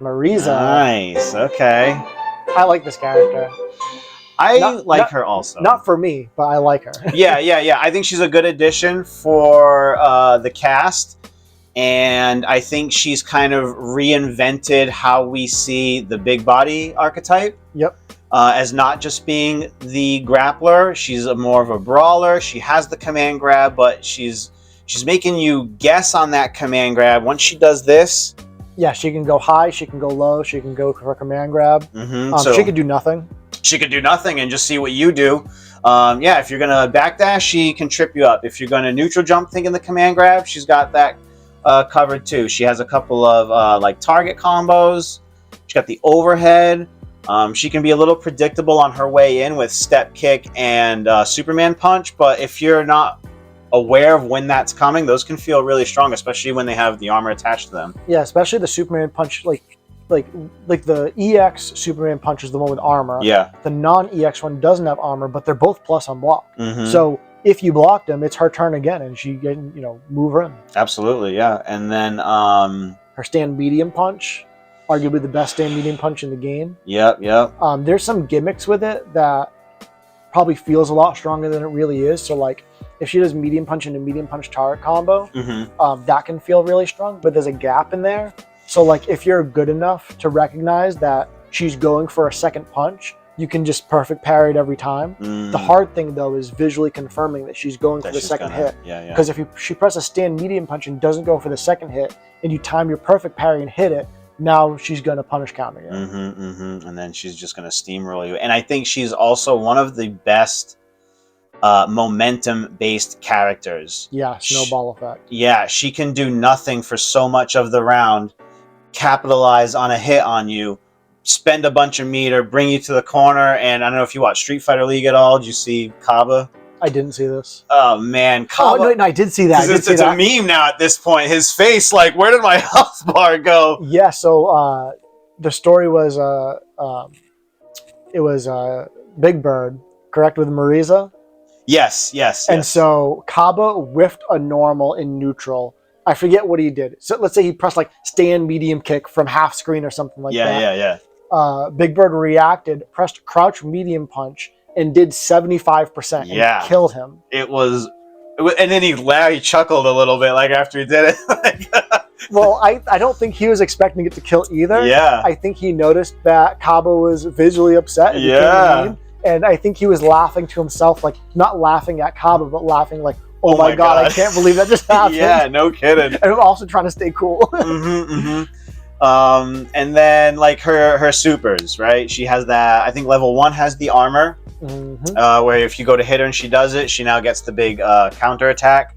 Marisa.
Nice. Okay.
I like this character.
I like her also.
Not for me, but I like her.
Yeah. I think she's a good addition for the cast. And I think she's kind of reinvented how we see the big body archetype.
Yep.
As not just being the grappler. She's more of a brawler. She has the command grab, but she's making you guess on that command grab. Once she does this...
Yeah, she can go high, she can go low, she can go for a command grab.
So
she could do nothing.
She could do nothing and just see what you do. Yeah, if you're going to backdash, she can trip you up. If you're going to neutral jump thinking the command grab, she's got that covered too. She has a couple of like target combos. She's got the overhead. She can be a little predictable on her way in with step kick and Superman punch, but if you're not aware of when that's coming, those can feel really strong, especially when they have the armor attached to them.
Yeah, especially the Superman punch, like the EX Superman punch is the one with armor.
Yeah.
The non-EX one doesn't have armor, but they're both plus on block. So if you blocked them, it's her turn again, and she can move her in.
Absolutely, yeah. And then
her stand medium punch, arguably the best stand medium punch in the game.
Yep.
There's some gimmicks with it that probably feels a lot stronger than it really is. So like, if she does medium punch into medium punch target combo, that can feel really strong, but there's a gap in there. So like, if you're good enough to recognize that she's going for a second punch, you can just perfect parry it every time. The hard thing though is visually confirming that she's going for the second hit.
Yeah.
Because if she presses a stand medium punch and doesn't go for the second hit, and you time your perfect parry and hit it, now she's going to punish counter you.
And then she's just going to steamroll you. And I think she's also one of the best momentum-based characters.
Yeah, snowball effect.
Yeah, she can do nothing for so much of the round, capitalize on a hit on you, spend a bunch of meter, bring you to the corner, and I don't know if you watch Street Fighter League at all. Did you see Kaba?
I didn't see this.
Oh, man. Kaba.
Oh, no, I did see that.
It's a meme now at this point. His face, like, where did my health bar go?
Yeah, so the story was, it was Big Bird, correct, with Marisa?
Yes.
And so Kaba whiffed a normal in neutral. I forget what he did. So let's say he pressed like stand medium kick from half screen or something like that.
Yeah.
Big Bird reacted, pressed crouch medium punch, and did 75% and killed him.
It was, and then he chuckled a little bit like after he did it.
Well, I don't think he was expecting it to kill either.
Yeah.
I think he noticed that Kaba was visually upset. And I think he was laughing to himself, like not laughing at Kaba, but laughing like, oh my God, I can't believe that just happened.
Yeah, no kidding.
And also trying to stay cool.
And then like her supers, right? She has that, I think level 1 has the armor, where if you go to hit her and she does it, she now gets the big counter attack.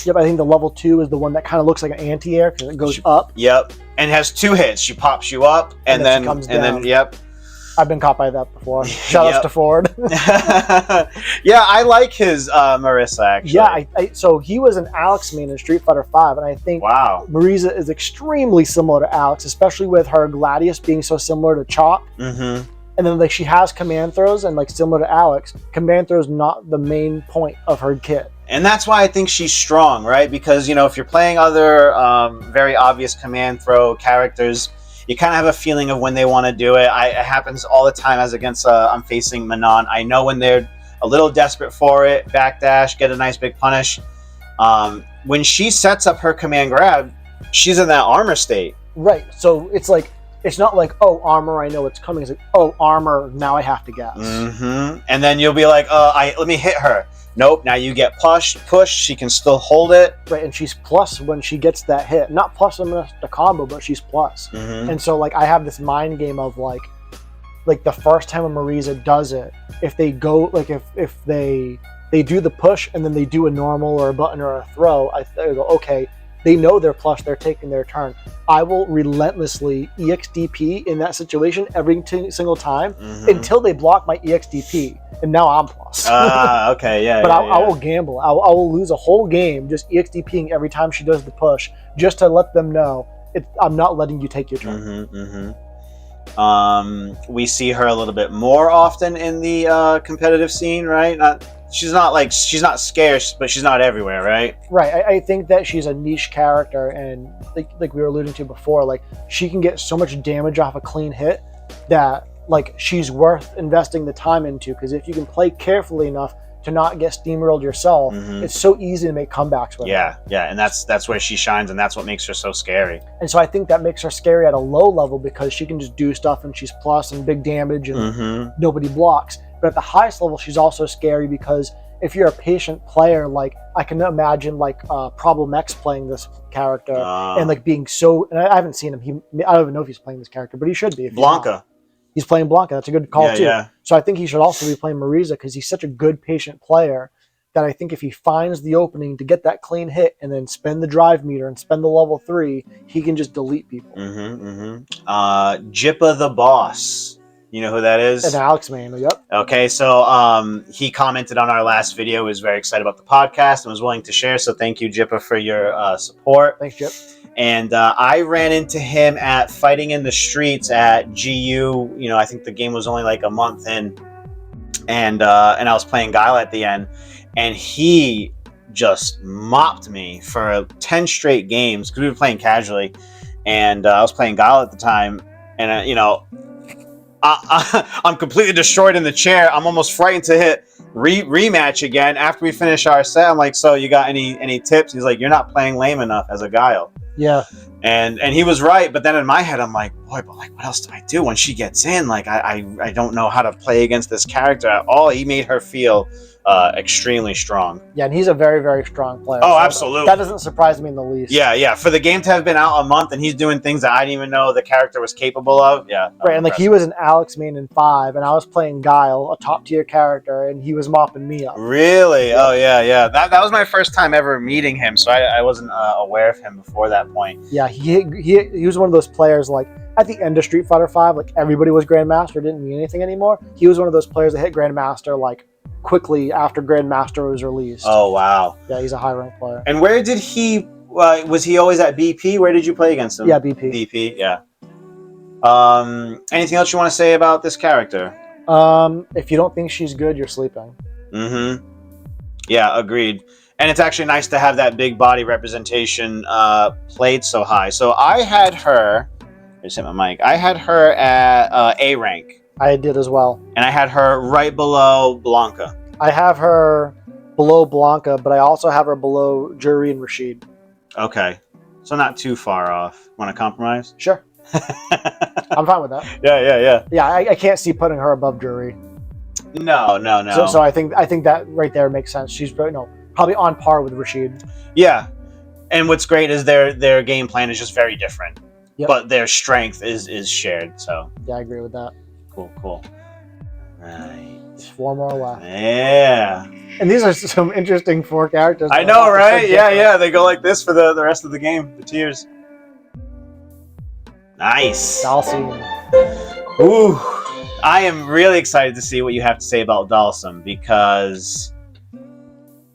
Yep, I think the level 2 is the one that kind of looks like an anti-air because it goes up.
Yep, and has 2 hits. She pops you up, and then
she comes down.
Yep.
I've been caught by that before. Shout outs to Ford.
Yeah, I like his Marisa, actually.
Yeah, so he was an Alex main in Street Fighter V, and I think Marisa is extremely similar to Alex, especially with her Gladius being so similar to Chop. And then like she has command throws, and like similar to Alex, command throws not the main point of her kit.
And that's why I think she's strong, right? Because, if you're playing other very obvious command throw characters, you kind of have a feeling of when they want to do it. It happens all the time as against I'm facing Manon. I know when they're a little desperate for it, backdash, get a nice big punish. When she sets up her command grab, she's in that armor state.
Right. So it's like, it's not like, oh, armor, I know it's coming. It's like, oh, armor, now I have to guess.
And then you'll be like, let me hit her. Nope, now you get pushed, she can still hold it.
Right, and she's plus when she gets that hit. Not plus in the combo, but she's plus. And so, like, I have this mind game of, like the first time a Marisa does it, if they go, like, if they they do the push and then they do a normal or a button or a throw, I go, okay, they know they're plus, they're taking their turn. I will relentlessly EXDP in that situation every single time until they block my EXDP, and now I'm plus.
Okay, yeah.
But I will gamble. I will lose a whole game just EXDPing every time she does the push, just to let them know I'm not letting you take your turn.
We see her a little bit more often in the competitive scene, right? She's not scarce, but she's not everywhere, right?
Right. I think that she's a niche character, and like we were alluding to before, like she can get so much damage off a clean hit that like she's worth investing the time into, because if you can play carefully enough to not get steamrolled yourself, it's so easy to make comebacks with her.
Yeah, and that's where she shines, and that's what makes her so scary.
And so I think that makes her scary at a low level, because she can just do stuff and she's plus and big damage and nobody blocks. But at the highest level, she's also scary because if you're a patient player, like I can imagine like Problem X playing this character and like being so, and I haven't seen him. I don't even know if he's playing this character, but he should be.
Blanka.
He's playing Blanka. That's a good call too.
Yeah.
So I think he should also be playing Marisa, because he's such a good patient player that I think if he finds the opening to get that clean hit and then spend the drive meter and spend the level 3, he can just delete people.
Jippa the Boss. You know who that is?
And Alex Man, yep.
Okay, so he commented on our last video, was very excited about the podcast and was willing to share. So thank you, Jippa, for your support.
Thanks, Jip.
And I ran into him at Fighting in the Streets at GU. You know, I think the game was only like a month in, and I was playing Guile at the end, and he just mopped me for 10 straight games because we were playing casually, and I was playing Guile at the time, and you know. I'm completely destroyed in the chair. I'm almost frightened to hit rematch again after we finish our set. I'm like, so you got any tips? He's like, you're not playing lame enough as a Guile.
Yeah.
And he was right, but then in my head I'm like, boy, but like what else do I do when she gets in? Like I don't know how to play against this character at all. He made her feel extremely strong.
Yeah, and he's a very, very strong player.
Oh, so absolutely.
That doesn't surprise me in the least.
Yeah. For the game to have been out a month and he's doing things that I didn't even know the character was capable of. Yeah.
Right, and like he was an Alex main in 5, and I was playing Guile, a top tier character, and he was mopping me up.
Really? Oh yeah. That was my first time ever meeting him, so I wasn't aware of him before that point.
Yeah, he was one of those players like at the end of Street Fighter V, like everybody was Grandmaster, didn't mean anything anymore. He was one of those players that hit Grandmaster like quickly after Grandmaster was released.
Oh wow.
Yeah, he's a high rank player.
And where did he was he always at BP? Where did you play against him?
Yeah, BP.
BP, yeah. Anything else you want to say about this character?
If you don't think she's good, you're sleeping.
Yeah, agreed. And it's actually nice to have that big body representation played so high. So I had her, I just hit my mic. I had her at A rank.
I did as well.
And I had her right below Blanka.
I have her below Blanka, but I also have her below Juri and Rashid.
Okay. So not too far off. Want to compromise?
Sure. I'm fine with that.
Yeah.
Yeah, I can't see putting her above Juri.
No.
So I think that right there makes sense. She's probably on par with Rashid.
Yeah. And what's great is their game plan is just very different.
Yep.
But their strength is shared, so.
Yeah, I agree with that.
Cool. Right.
4 more left.
Yeah.
And these are some interesting 4 characters.
I know, right? Yeah. They go like this for the rest of the game. The tiers. Nice.
Dhalsim.
Ooh. I am really excited to see what you have to say about Dhalsim, because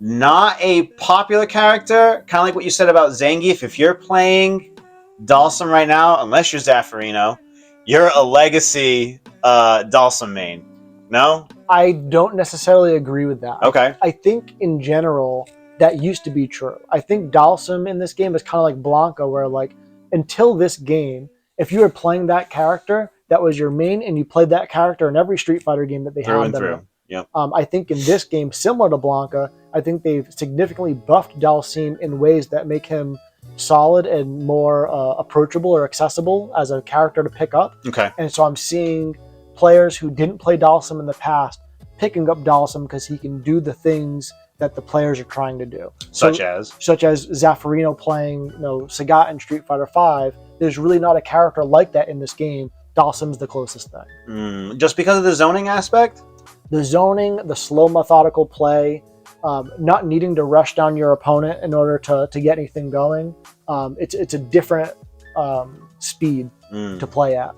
not a popular character, kind of like what you said about Zangief. If you're playing Dhalsim right now, unless you're Zaffarino, you're a legacy Dhalsim main. No?
I don't necessarily agree with that.
Okay.
I think in general that used to be true. I think Dhalsim in this game is kind of like Blanka, where like until this game, if you were playing that character, that was your main, and you played that character in every Street Fighter game that they had.
Through. Yep.
I think in this game, similar to Blanka, I think they've significantly buffed Dhalsim in ways that make him solid and more approachable or accessible as a character to pick up.
Okay.
And so I'm seeing players who didn't play Dhalsim in the past picking up Dhalsim because he can do the things that the players are trying to do.
Such as
Zaffarino playing Sagat in Street Fighter V. There's really not a character like that in this game. Dhalsim's the closest thing.
Just because of the zoning aspect?
The zoning, the slow methodical play, not needing to rush down your opponent in order to get anything going. It's a different speed to play at.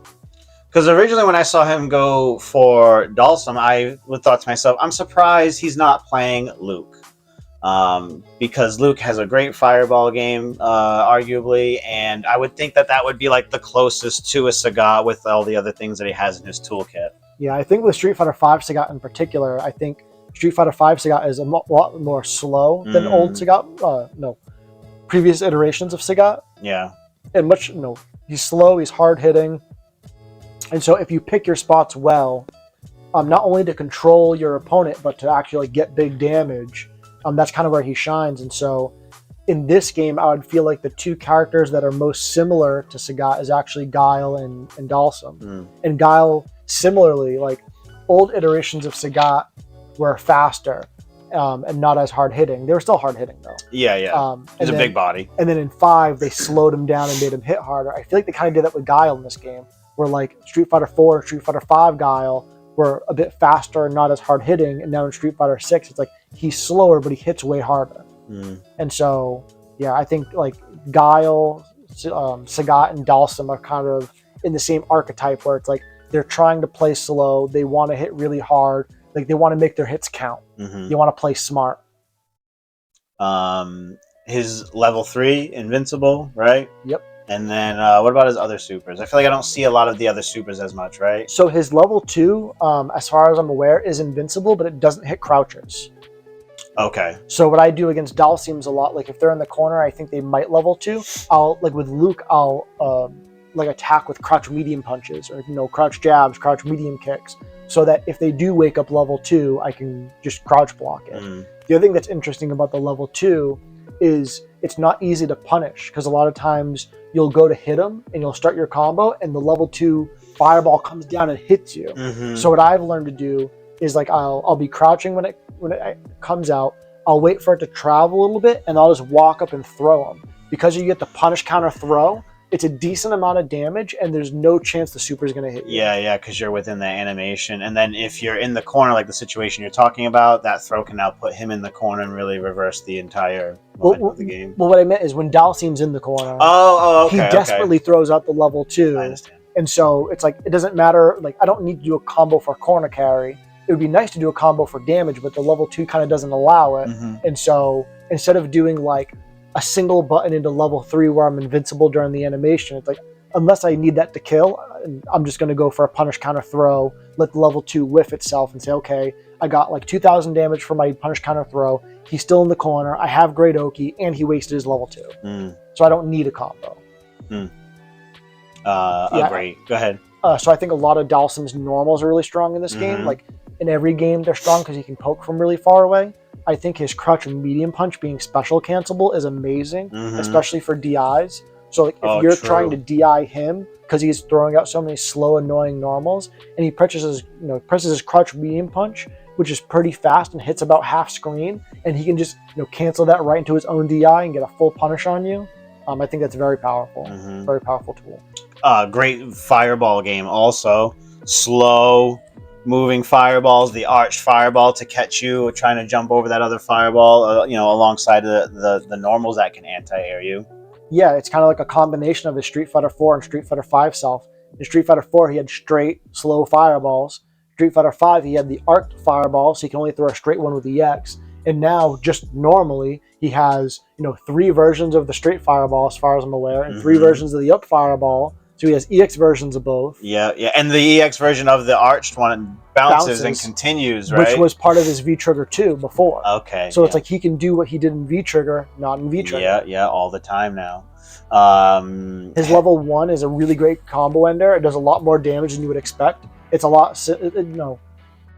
Because originally when I saw him go for Dhalsim, I thought to myself, I'm surprised he's not playing Luke. Because Luke has a great fireball game, arguably, and I would think that would be like the closest to a Sagat with all the other things that he has in his toolkit.
Yeah, I think with Street Fighter V Sagat in particular, I think Street Fighter V Sagat is a lot more slow than old Sagat. Previous iterations of Sagat.
Yeah.
And he's slow, he's hard hitting. And so if you pick your spots well, not only to control your opponent, but to actually get big damage, that's kind of where he shines. And so in this game, I would feel like the two characters that are most similar to Sagat is actually Guile and Dhalsim. And Guile, similarly, like old iterations of Sagat were faster and not as hard hitting. They were still hard hitting though.
Yeah. He's a big body.
And then in 5, they slowed him down and made him hit harder. I feel like they kind of did that with Guile in this game, where like Street Fighter 4 and Street Fighter 5 Guile were a bit faster and not as hard hitting, and now in Street Fighter 6, it's like he's slower, but he hits way harder. And so, yeah, I think like Guile, Sagat, and Dhalsim are kind of in the same archetype where it's like they're trying to play slow, they want to hit really hard, like they want to make their hits count. They want to play smart.
His level 3 invincible, right?
Yep.
And then what about his other supers? I feel like I don't see a lot of the other supers as much, right?
So his level 2, as far as I'm aware, is invincible, but it doesn't hit crouchers.
Okay.
So what I do against Dhalsim's a lot, like if they're in the corner, I think they might level 2. I'll, like with Luke, I'll like attack with crouch medium punches, or crouch jabs, crouch medium kicks, so that if they do wake up level 2, I can just crouch block it. The other thing that's interesting about the level 2 is it's not easy to punish, because a lot of times you'll go to hit them and you'll start your combo and the level 2 fireball comes down and hits you. So what I've learned to do is like I'll be crouching when it comes out, I'll wait for it to travel a little bit, and I'll just walk up and throw them. Because you get the punish counter throw, it's a decent amount of damage, and there's no chance the super is going to hit you.
Yeah, because you're within that animation. And then if you're in the corner, like the situation you're talking about, that throw can now put him in the corner and really reverse the entire momentum of the game.
Well, what I meant is when Dhalsim's in the corner,
okay,
he desperately throws out the level 2.
I understand.
And so it's like, it doesn't matter, like I don't need to do a combo for corner carry. It would be nice to do a combo for damage, but the level 2 kind of doesn't allow it. And so instead of doing like a single button into level 3 where I'm invincible during the animation, it's like, unless I need that to kill, I'm just going to go for a punish counter throw, let the level 2 whiff itself and say, okay, I got like 2,000 damage for my punish counter throw. He's still in the corner. I have great Oki, and he wasted his level 2. So I don't need a combo.
Great. Go ahead.
So I think a lot of Dhalsim's normals are really strong in this game. Like in every game, they're strong because he can poke from really far away. I think his crouch and medium punch being special cancelable is amazing, especially for DIs. So like if you're trying to DI him because he's throwing out so many slow, annoying normals, and he presses his crouch medium punch, which is pretty fast and hits about half screen, and he can just cancel that right into his own DI and get a full punish on you. I think that's very powerful. Very powerful tool.
Great fireball game also. Slow moving fireballs, the arched fireball to catch you trying to jump over that other fireball, alongside the normals that can anti-air you.
Yeah, it's kind of like a combination of his Street Fighter 4 and Street Fighter 5 self. In Street Fighter 4, he had straight, slow fireballs. Street Fighter 5, he had the arced fireball, so he can only throw a straight one with the EX. And now, just normally, he has 3 versions of the straight fireball, as far as I'm aware, and 3 versions of the up fireball. So he has EX versions of both. Yeah,
and the EX version of the arched one bounces and continues, right?
Which was part of his V-Trigger 2 before.
Okay.
So it's like he can do what he did in V-Trigger, not in V-Trigger.
Yeah, all the time now.
His level 1 is a really great combo ender. It does a lot more damage than you would expect. It's a lot,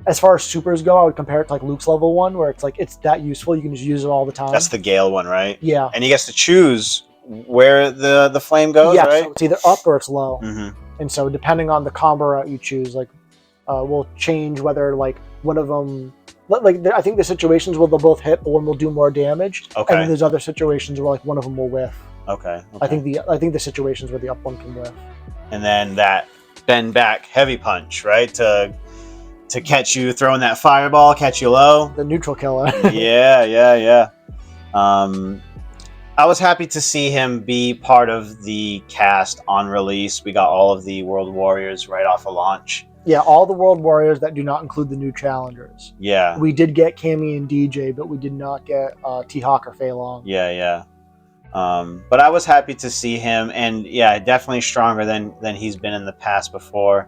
as far as supers go, I would compare it to like Luke's level 1, where it's like, it's that useful. You can just use it all the time.
That's the Guile one, right?
Yeah.
And he gets to choose where the flame goes, right?
So it's either up or it's low. And so depending on the combo route you choose, like will change whether like one of them, like I think the situations where they'll both hit, but one will do more damage.
Okay.
And then there's other situations where like one of them will whiff.
Okay.
I think the situations where the up one can whiff.
And then that bend back heavy punch, right? To to catch you throwing that fireball, catch you low.
The neutral killer.
Yeah. I was happy to see him be part of the cast on release. We got all of the World Warriors right off of launch.
Yeah, all the World Warriors that do not include the new challengers.
Yeah.
We did get Cammy and Dee Jay, but we did not get T-Hawk or Fei Long.
Yeah. But I was happy to see him, and yeah, definitely stronger than he's been in the past before.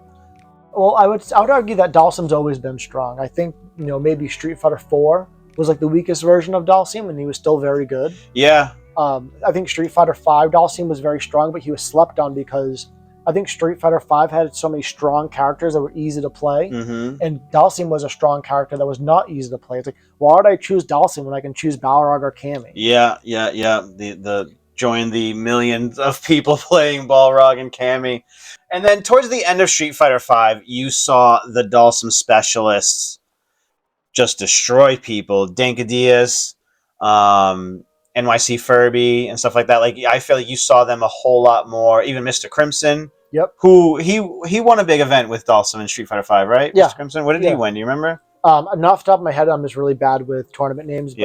Well, I would argue that Dhalsim's always been strong. I think, maybe Street Fighter 4 was like the weakest version of Dhalsim, and he was still very good.
Yeah.
I think Street Fighter 5 Dhalsim was very strong, but he was slept on because I think Street Fighter 5 had so many strong characters that were easy to play, and Dhalsim was a strong character that was not easy to play. It's like, why would I choose Dhalsim when I can choose Balrog or Cammy?
Yeah. The join the millions of people playing Balrog and Cammy. And then towards the end of Street Fighter 5, you saw the Dhalsim specialists just destroy people. Dankadias, NYC Furby, and stuff like that. Like, I feel like you saw them a whole lot more. Even Mr. Crimson.
Yep.
Who he won a big event with Dhalsim in Street Fighter 5, right?
Yeah.
Mr. Crimson. What did he win? Do you remember?
Not off the top of my head, I'm just really bad with tournament names. But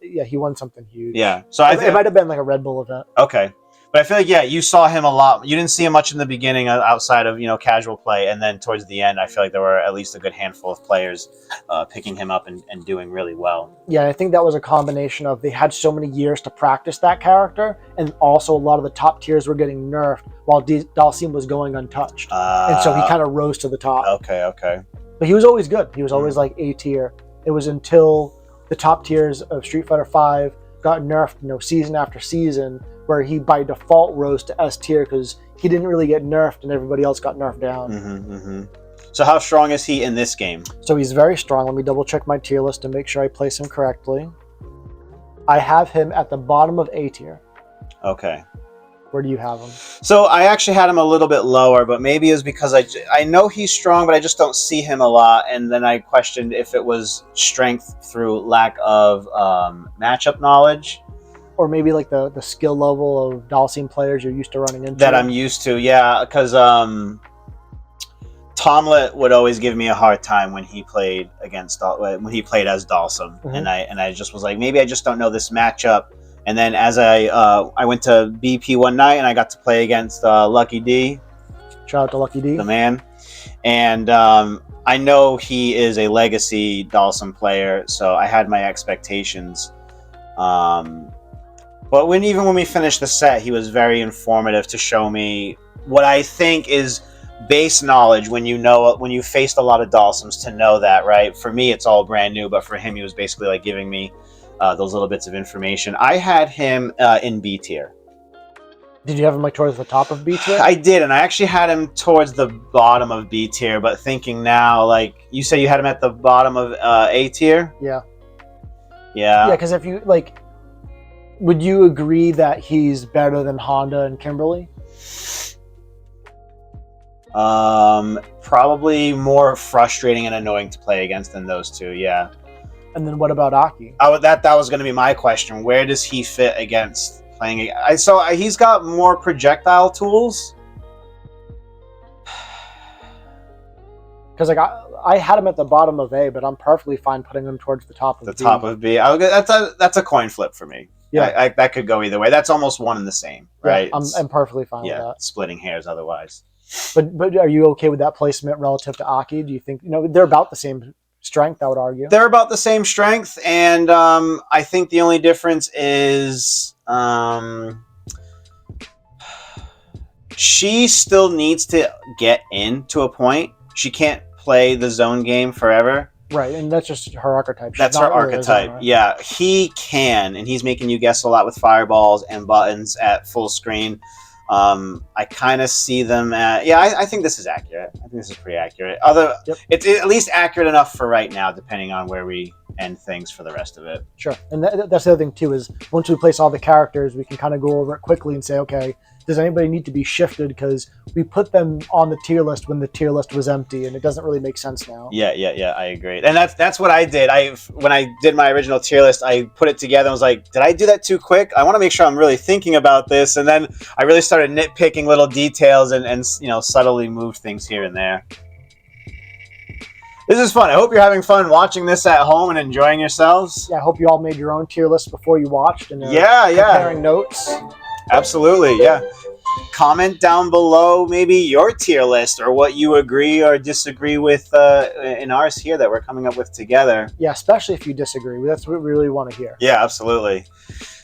yeah, he won something huge.
Yeah. So
it might have been like a Red Bull event.
Okay. But I feel like, you saw him a lot. You didn't see him much in the beginning outside of, casual play. And then towards the end, I feel like there were at least a good handful of players picking him up and doing really well.
Yeah, I think that was a combination of they had so many years to practice that character, and also a lot of the top tiers were getting nerfed while Dhalsim was going untouched. And so he kind of rose to the top.
Okay.
But he was always good. He was always like A tier. It was until the top tiers of Street Fighter 5 got nerfed, season after season, where he by default rose to S tier because he didn't really get nerfed and everybody else got nerfed down.
So how strong is he in this game?
So he's very strong. Let me double check my tier list to make sure I place him correctly. I have him at the bottom of A tier.
Okay.
Where do you have him?
So I actually had him a little bit lower, but maybe it's because I know he's strong, but I just don't see him a lot. And then I questioned if it was strength through lack of matchup knowledge.
Or maybe like the skill level of Dhalsim players you're used to running into.
That I'm used to, yeah. Because Tomlet would always give me a hard time when he played as Dhalsim. And I just was like, maybe I just don't know this matchup. And then as I went to BP one night and I got to play against Lucky D.
Shout out to Lucky D.
The man. And I know he is a legacy Dhalsim player, so I had my expectations. But even when we finished the set, he was very informative to show me what I think is base knowledge when you faced a lot of Dhalsims to know that, right? For me, it's all brand new, but for him, he was basically like giving me those little bits of information. I had him in B tier.
Did you have him like towards the top of B tier?
I did, and I actually had him towards the bottom of B tier, but thinking now, like, you say you had him at the bottom of A tier?
Yeah.
Yeah.
Yeah, because if you, like, would you agree that he's better than Honda and Kimberly?
Probably more frustrating and annoying to play against than those two, yeah.
And then what about Aki?
That was going to be my question. Where does he fit against playing? So he's got more projectile tools.
Because like I had him at the bottom of A, but I'm perfectly fine putting him towards the top of B.
The top of B. That's a coin flip for me. Yeah, that could go either way. That's almost one and the same, right?
Yeah, I'm perfectly fine with that.
Splitting hairs otherwise.
But are you okay with that placement relative to Aki? Do you think they're about the same strength? I would argue
they're about the same strength, and I think the only difference is she still needs to get in to a point. She can't play the zone game forever.
Right, and that's just her archetype.
That's her archetype. Right? Yeah, he can, and he's making you guess a lot with fireballs and buttons at full screen. I kind of see them at... Yeah, I think this is accurate. I think this is pretty accurate. It's at least accurate enough for right now, depending on where we end things for the rest of it.
Sure, and that's the other thing, too, is once we place all the characters, we can kind of go over it quickly and say, okay, does anybody need to be shifted? Because we put them on the tier list when the tier list was empty, and it doesn't really make sense now.
Yeah, I agree. And that's what I did. When I did my original tier list, I put it together and was like, did I do that too quick? I want to make sure I'm really thinking about this. And then I really started nitpicking little details and subtly moved things here and there. This is fun. I hope you're having fun watching this at home and enjoying yourselves.
Yeah, I hope you all made your own tier list before you watched and
comparing
notes.
Absolutely, yeah. Comment down below maybe your tier list or what you agree or disagree with in ours here that we're coming up with together.
Yeah, especially if you disagree. That's what we really want to hear.
Yeah, absolutely.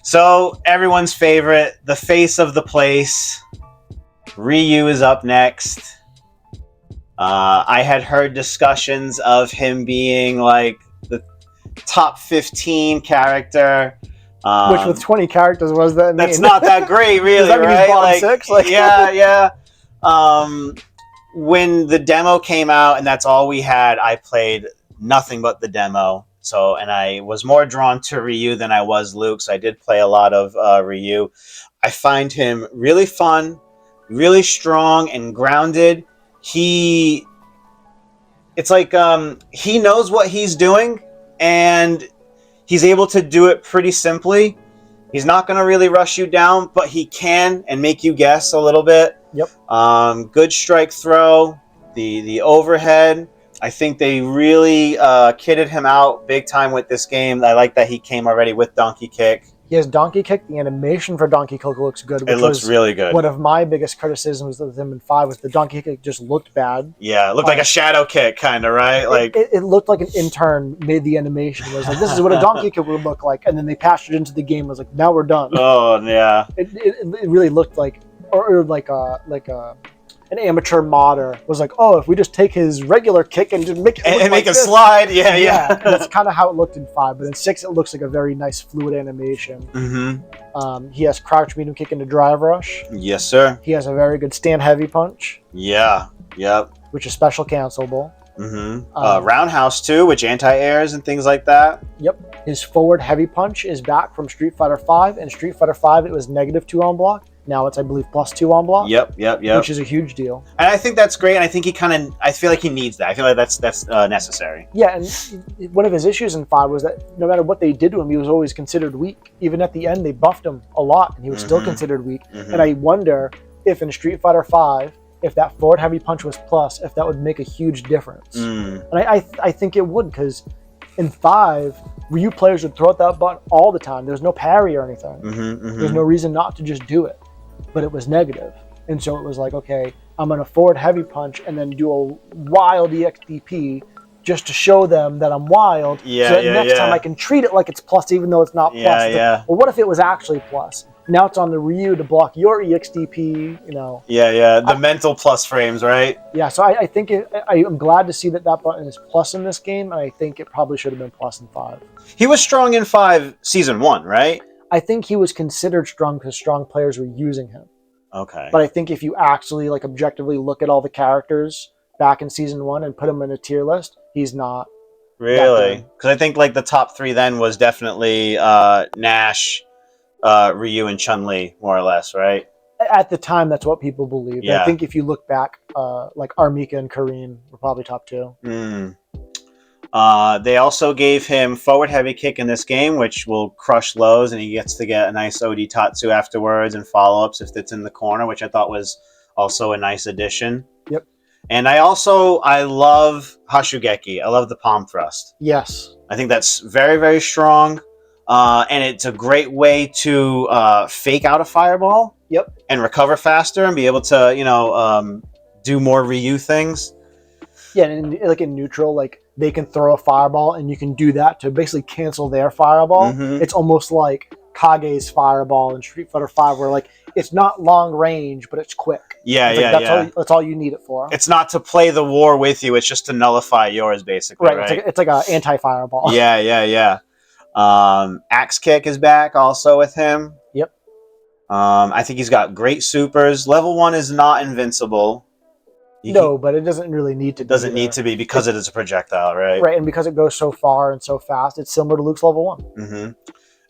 So, everyone's favorite, the face of the place, Ryu is up next. I had heard discussions of him being like the top 15 character.
Which with 20 characters, what does that mean?
That's not that great, really,
does that mean
right?
He's bottom 6? Like,
yeah. When the demo came out and that's all we had, I played nothing but the demo. So, and I was more drawn to Ryu than I was Luke. So I did play a lot of Ryu. I find him really fun, really strong and grounded. It's like he knows what he's doing and he's able to do it pretty simply. He's not going to really rush you down, but he can and make you guess a little bit.
Yep.
Good strike throw, the overhead. I think they really kitted him out big time with this game. I like that he came already with Donkey Kick.
He has Donkey Kick. The animation for Donkey Kick looks good.
It looks really good.
One of my biggest criticisms of him in 5 was the Donkey Kick just looked bad.
Yeah, it looked like a shadow kick, kind of, right? Like
it looked like an intern made the animation. It was like, this is what a Donkey Kick would look like. And then they patched it into the game. It was like, now we're done.
Oh, yeah.
It really looked like, or like an amateur modder was like, oh, if we just take his regular kick and just make it
and
like
make
this.
a slide, yeah.
That's kind of how it looked in 5, but in 6 it looks like a very nice fluid animation.
Mm-hmm.
He has crouch medium kick into drive rush.
Yes, sir.
He has a very good stand heavy punch.
Yeah. Yep.
Which is special cancelable.
Mm-hmm. Roundhouse too, which anti-airs and things like that.
Yep. His forward heavy punch is back from Street Fighter V. In Street Fighter V, it was -2 on block. Now it's, I believe, +2 on block.
Yep.
Which is a huge deal.
And I think that's great. And I think I feel like he needs that. I feel like that's necessary.
Yeah, and one of his issues in 5 was that no matter what they did to him, he was always considered weak. Even at the end, they buffed him a lot, and he was still considered weak. And I wonder if in Street Fighter V, if that forward heavy punch was plus, if that would make a huge difference. And I think it would, because in 5, Ryu players would throw out that button all the time. There's no parry or anything. There's no reason not to just do it. But it was negative. And so it was like, okay, I'm going to forward heavy punch and then do a wild EXDP just to show them that I'm wild. So that next time I can treat it like it's plus even though it's not plus. Well, what if it was actually plus? Now it's on the Ryu to block your EXDP, you know.
The mental plus frames, right?
Yeah, so I think I'm glad to see that button is plus in this game, and I think it probably should have been plus in 5.
He was strong in 5 Season 1, right?
I think he was considered strong because strong players were using him.
Okay.
But I think if you actually like objectively look at all the characters back in Season 1 and put him in a tier list, he's not.
Really? Because I think like the top 3 then was definitely Nash, Ryu, and Chun Li, more or less, right?
At the time, that's what people believed.
Yeah.
I think if you look back, like Armika and Kareem were probably top 2.
They also gave him forward heavy kick in this game, which will crush lows, and he gets to get a nice OD Tatsu afterwards and follow-ups if it's in the corner, which I thought was also a nice addition.
Yep.
And I love Hashugeki. I love the palm thrust.
Yes.
I think that's very, very strong. And it's a great way to fake out a fireball.
Yep.
And recover faster and be able to, do more Ryu things.
Yeah, and like in neutral, like they can throw a fireball and you can do that to basically cancel their fireball. It's almost like Kage's fireball in Street Fighter V, where like it's not long range, but it's quick. That's all you need it for.
It's not to play the war with you; it's just to nullify yours, basically. Right.
It's like an anti-fireball.
Yeah. Axe kick is back also with him.
Yep.
I think he's got great supers. Level 1 is not invincible.
But it doesn't really need to be.
Doesn't need to be because it is a projectile, right?
Right, and because it goes so far and so fast, it's similar to Luke's level 1.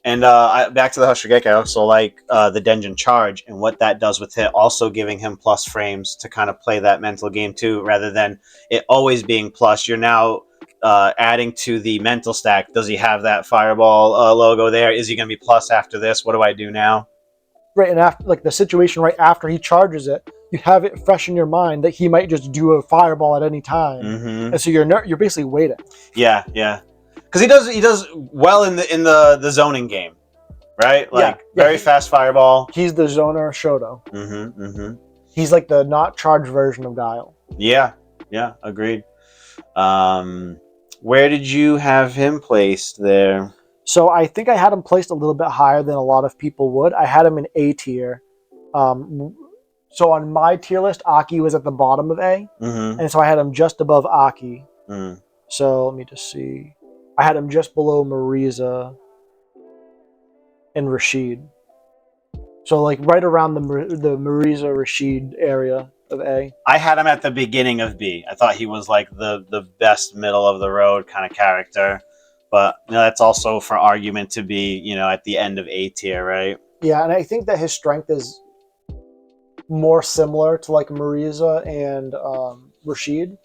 And back to the Hashugeki, I also like the Denjin Charge and what that does with it, also giving him plus frames to kind of play that mental game too, rather than it always being plus. You're now adding to the mental stack. Does he have that fireball logo there? Is he going to be plus after this? What do I do now?
Right, and after like the situation right after he charges it, you have it fresh in your mind that he might just do a fireball at any time, and so you're basically waiting.
Yeah, because he does well in the zoning game, right? Like very fast fireball.
He's the zoner Shoto. He's like the not charged version of Guile.
Yeah, agreed. Where did you have him placed there?
So I think I had him placed a little bit higher than a lot of people would. I had him in A tier. So on my tier list, Aki was at the bottom of A, and so I had him just above Aki. So let me just see. I had him just below Marisa and Rashid. So like right around the Marisa Rashid area of A.
I had him at the beginning of B. I thought he was like the best middle of the road kind of character, but that's also for argument to be at the end of A tier, right?
Yeah, and I think that his strength is more similar to like Marisa and Rashid.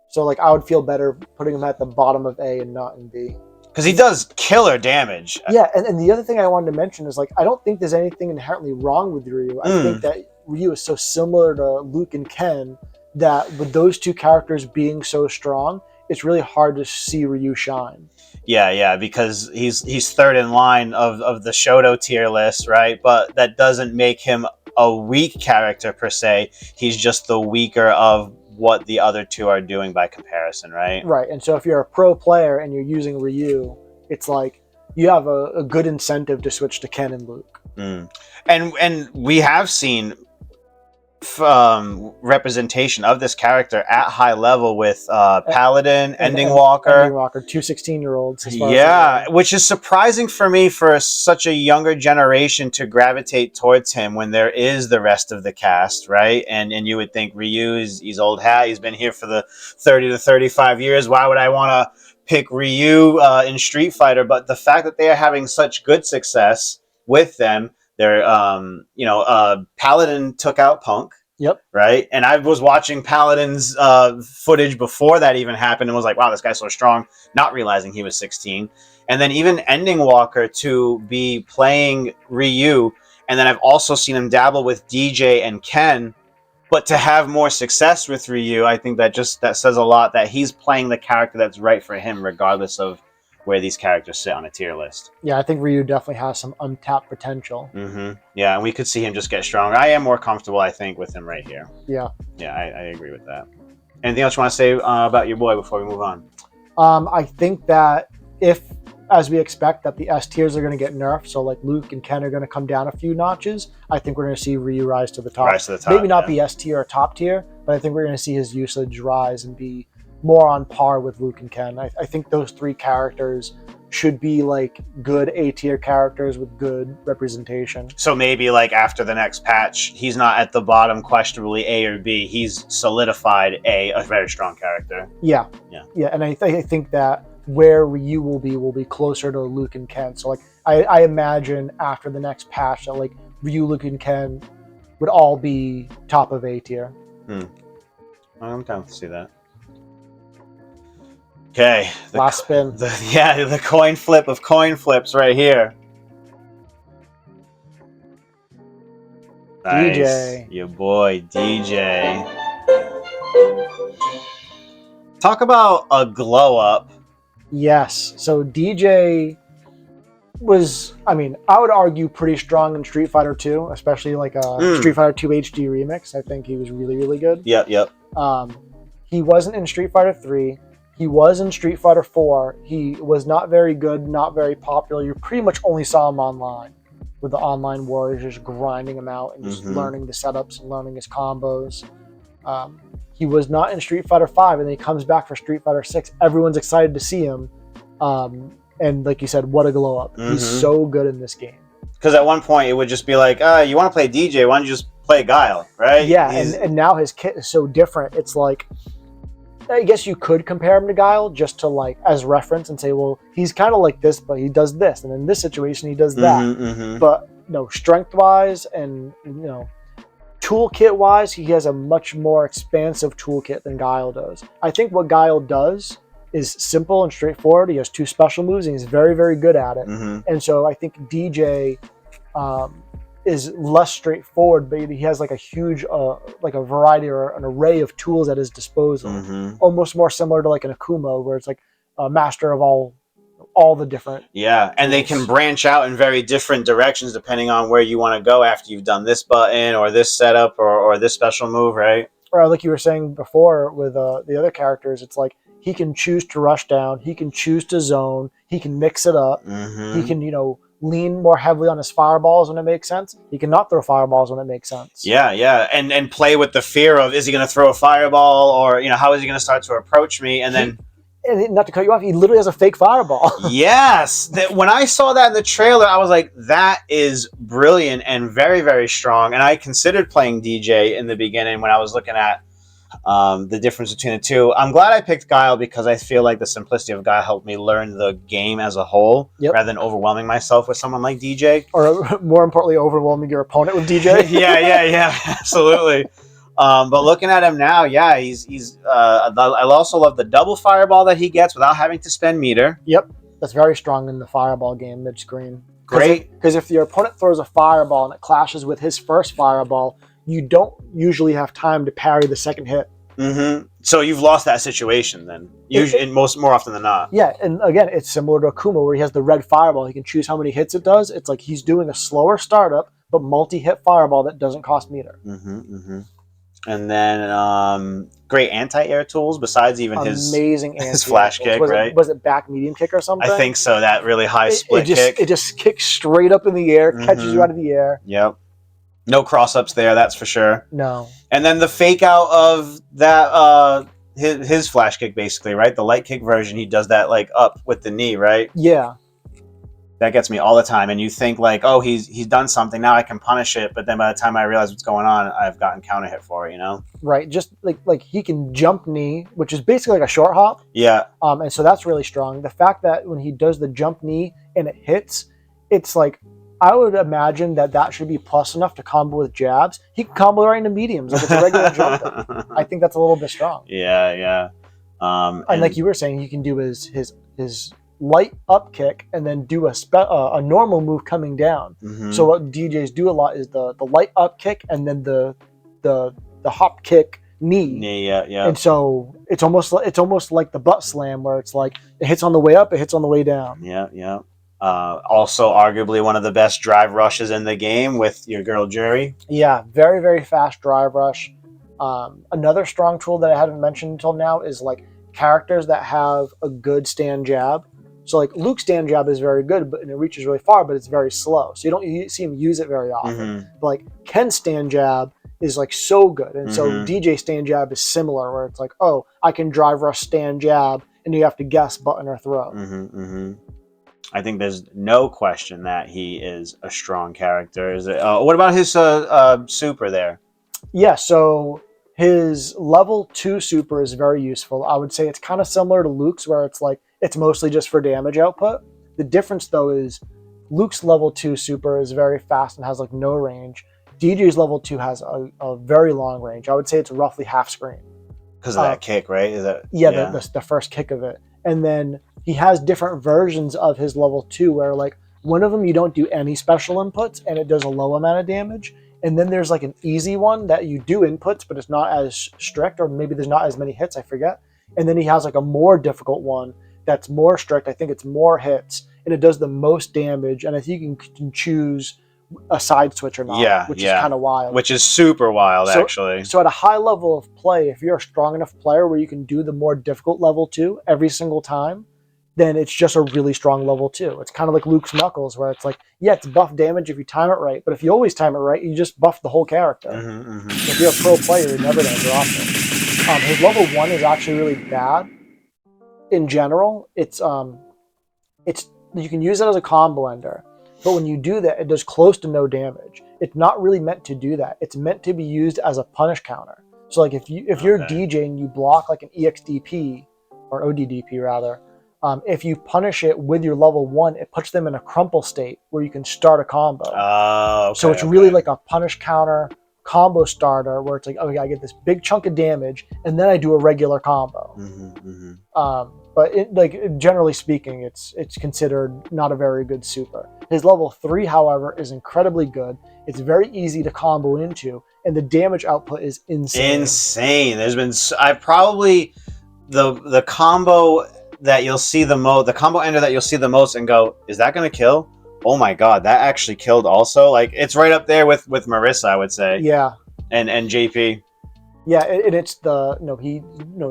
So like I would feel better putting him at the bottom of A and not in B.
Because he does killer damage.
Yeah, and the other thing I wanted to mention is like I don't think there's anything inherently wrong with Ryu. I think that Ryu is so similar to Luke and Ken that with those two characters being so strong, it's really hard to see Ryu shine.
Yeah, because he's third in line of the Shoto tier list, right? But that doesn't make him a weak character per se. He's just the weaker of what the other two are doing by comparison, right?
Right, and so if you're a pro player and you're using Ryu, it's like you have a good incentive to switch to Ken and Luke.
And we have seen representation of this character at high level with Paladin, Ending Walker,
2 16-year-olds.
Yeah, which is surprising for me for such a younger generation to gravitate towards him when there is the rest of the cast, right? And you would think Ryu he's old hat. He's been here for the 30 to 35 years. Why would I want to pick Ryu in Street Fighter? But the fact that they are having such good success with them. They're, Paladin took out Punk.
Yep.
Right? And I was watching Paladin's footage before that even happened and was like, wow, this guy's so strong, not realizing he was 16. And then even Ending Walker to be playing Ryu. And then I've also seen him dabble with Dee Jay and Ken. But to have more success with Ryu, I think that says a lot that he's playing the character that's right for him, regardless of where these characters sit on a tier list.
Yeah, I think Ryu definitely has some untapped potential.
Yeah, and we could see him just get stronger. I am more comfortable, I think, with him right here.
Yeah.
Yeah, I agree with that. Anything else you want to say about your boy before we move on?
I think that if, as we expect, that the S tiers are going to get nerfed, so like Luke and Ken are going to come down a few notches, I think we're going to see Ryu rise to the top. Maybe not be S tier or top tier, but I think we're going to see his usage rise and be more on par with Luke and Ken. I think those three characters should be like good A tier characters with good representation.
So maybe like after the next patch, he's not at the bottom questionably A or B. He's solidified a very strong character.
Yeah. And I think that where Ryu will be closer to Luke and Ken. So like I imagine after the next patch that like Ryu, Luke, and Ken would all be top of A tier.
I'm down to see that. Okay.
Last spin.
The coin flip of coin flips right here. Nice.
DJ.
Your boy, DJ. Talk about a glow up.
Yes. So DJ was, I would argue pretty strong in Street Fighter 2, especially like a Street Fighter 2 HD remix. I think he was really, really good.
Yep.
He wasn't in Street Fighter 3. He was in Street Fighter 4. He was not very good, not very popular. You pretty much only saw him online with the online warriors just grinding him out and just learning the setups and learning his combos. He was not in Street Fighter 5, and then he comes back for Street Fighter 6. Everyone's excited to see him. And like you said, what a glow up. He's so good in this game. Because
at one point it would just be like, you want to play DJ, why don't you just play Guile, right?
Yeah, and now his kit is so different. It's like, I guess you could compare him to Guile just to like as reference and say, well, he's kind of like this, but he does this, and in this situation he does that. But strength wise and toolkit wise, he has a much more expansive toolkit than Guile does. I think what Guile does is simple and straightforward. He has 2 special moves and he's very, very good at it. And so I think DJ is less straightforward, but he has like a huge like a variety or an array of tools at his disposal. Almost more similar to like an Akuma, where it's like a master of all the different
and they can branch out in very different directions depending on where you want to go after you've done this button or this setup or this special move, right?
Or like you were saying before with the other characters, it's like he can choose to rush down, he can choose to zone, he can mix it up, he can, lean more heavily on his fireballs when it makes sense. He can not throw fireballs when it makes sense.
Yeah. And play with the fear of, is he going to throw a fireball, or, how is he going to start to approach me? And then...
And not to cut you off, he literally has a fake fireball.
Yes. When I saw that in the trailer, I was like, that is brilliant and very, very strong. And I considered playing Dee Jay in the beginning when I was looking at the difference between the two. I'm glad I picked Guile because I feel like the simplicity of Guile helped me learn the game as a whole, rather than overwhelming myself with someone like Dee Jay. Or
more importantly, overwhelming your opponent with Dee Jay.
yeah, absolutely. But looking at him now, he's. I also love the double fireball that he gets without having to spend meter.
Yep, that's very strong in the fireball game mid screen.
Great,
because if your opponent throws a fireball and it clashes with his first fireball, you don't usually have time to parry the second hit.
So you've lost that situation then, usually, more often than not.
Yeah, and again, it's similar to Akuma where he has the red fireball. He can choose how many hits it does. It's like he's doing a slower startup, but multi-hit fireball that doesn't cost meter.
And then great anti-air tools besides even his flash kick, right?
Was it back medium kick or something?
I think so, that really high split kick.
It just kicks straight up in the air, catches you out of the air.
Yep. No cross-ups there, that's for sure.
No.
And then the fake out of that, his flash kick basically, right? The light kick version, he does that like up with the knee, right?
Yeah.
That gets me all the time. And you think like, oh, he's done something, now I can punish it. But then by the time I realize what's going on, I've gotten counter hit for it,
Right. Just like he can jump knee, which is basically like a short hop.
Yeah.
And so that's really strong. The fact that when he does the jump knee and it hits, it's like, I would imagine that should be plus enough to combo with jabs. He can combo right into mediums like it's a regular jump. I think that's a little bit strong.
Yeah.
And like you were saying, he can do his light up kick and then do a normal move coming down. So what DJs do a lot is the light up kick and then the hop kick knee.
Yeah.
And so it's almost like the butt slam where it's like it hits on the way up, it hits on the way down.
Yeah. Also arguably one of the best drive rushes in the game with your girl Juri.
Yeah, very, very fast drive rush. Another strong tool that I haven't mentioned until now is like characters that have a good stand jab. So like Luke's stand jab is very good, and it reaches really far, but it's very slow. So you don't see him use it very often. But like Ken's stand jab is like so good. And so DJ stand jab is similar where it's like, oh, I can drive rush stand jab and you have to guess button or throw.
I think there's no question that he is a strong character. What about his super there?
Yeah, so his level 2 super is very useful. I would say it's kind of similar to Luke's where it's like it's mostly just for damage output. The difference though is Luke's level 2 super is very fast and has like no range. DJ's level 2 has a very long range. I would say it's roughly half screen.
Because of that kick, right?
The first kick of it. And then he has different versions of his level 2 where like one of them you don't do any special inputs and it does a low amount of damage. And then there's like an easy one that you do inputs, but it's not as strict, or maybe there's not as many hits, I forget. And then he has like a more difficult one that's more strict. I think it's more hits and it does the most damage. And I think you can choose a side switch or not, which is kind of wild.
Which is super wild, actually.
So at a high level of play, if you're a strong enough player where you can do the more difficult level 2 every single time, then it's just a really strong level 2. It's kind of like Luke's Knuckles, where it's like, yeah, it's buff damage if you time it right, but if you always time it right, you just buff the whole character. If you're a pro player, you're never going to drop it. His level 1 is actually really bad. In general, it's you can use it as a combo ender, but when you do that, it does close to no damage. It's not really meant to do that. It's meant to be used as a punish counter. So like if you're DJ and you block like an EXDP or ODDP rather, if you punish it with your level 1, it puts them in a crumple state where you can start a combo. So it's really like a punish counter combo starter where it's like, okay, I get this big chunk of damage and then I do a regular combo. But generally speaking, it's considered not a very good super. His level 3, however, is incredibly good. It's very easy to combo into, and the damage output is insane.
Insane. There's been I probably the combo that you'll see the most, the combo ender that you'll see the most, and go, is that gonna kill? Oh my god, that actually killed. Also, like it's right up there with Marisa, I would say.
Yeah.
And JP.
Yeah, and it's the he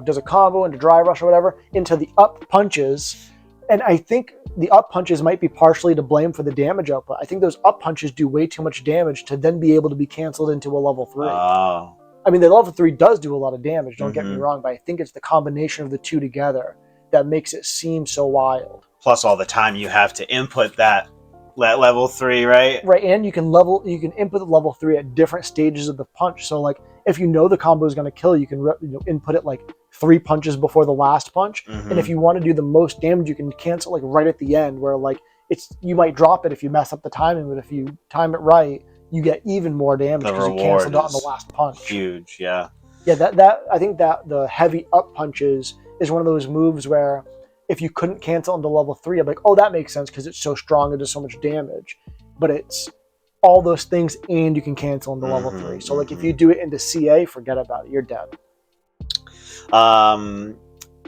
does a combo into dry rush or whatever into the up punches, and I think the up punches might be partially to blame for the damage output. I think those up punches do way too much damage to then be able to be canceled into a level 3.
Oh.
I mean, the level 3 does do a lot of damage. Don't get me wrong, but I think it's the combination of the two together that makes it seem so wild.
Plus all the time you have to input that level 3, right?
Right, and you can input the level 3 at different stages of the punch. So like if the combo is going to kill, you can input it like 3 punches before the last punch. And if you want to do the most damage, you can cancel like right at the end, where like you might drop it if you mess up the timing, but if you time it right, you get even more damage because you canceled out on the last punch.
Huge, yeah.
Yeah, that I think that the heavy up punches is one of those moves where if you couldn't cancel into level 3, I'm like, oh, that makes sense because it's so strong and does so much damage. But it's all those things and you can cancel into level 3. So like if you do it into CA, forget about it. You're dead.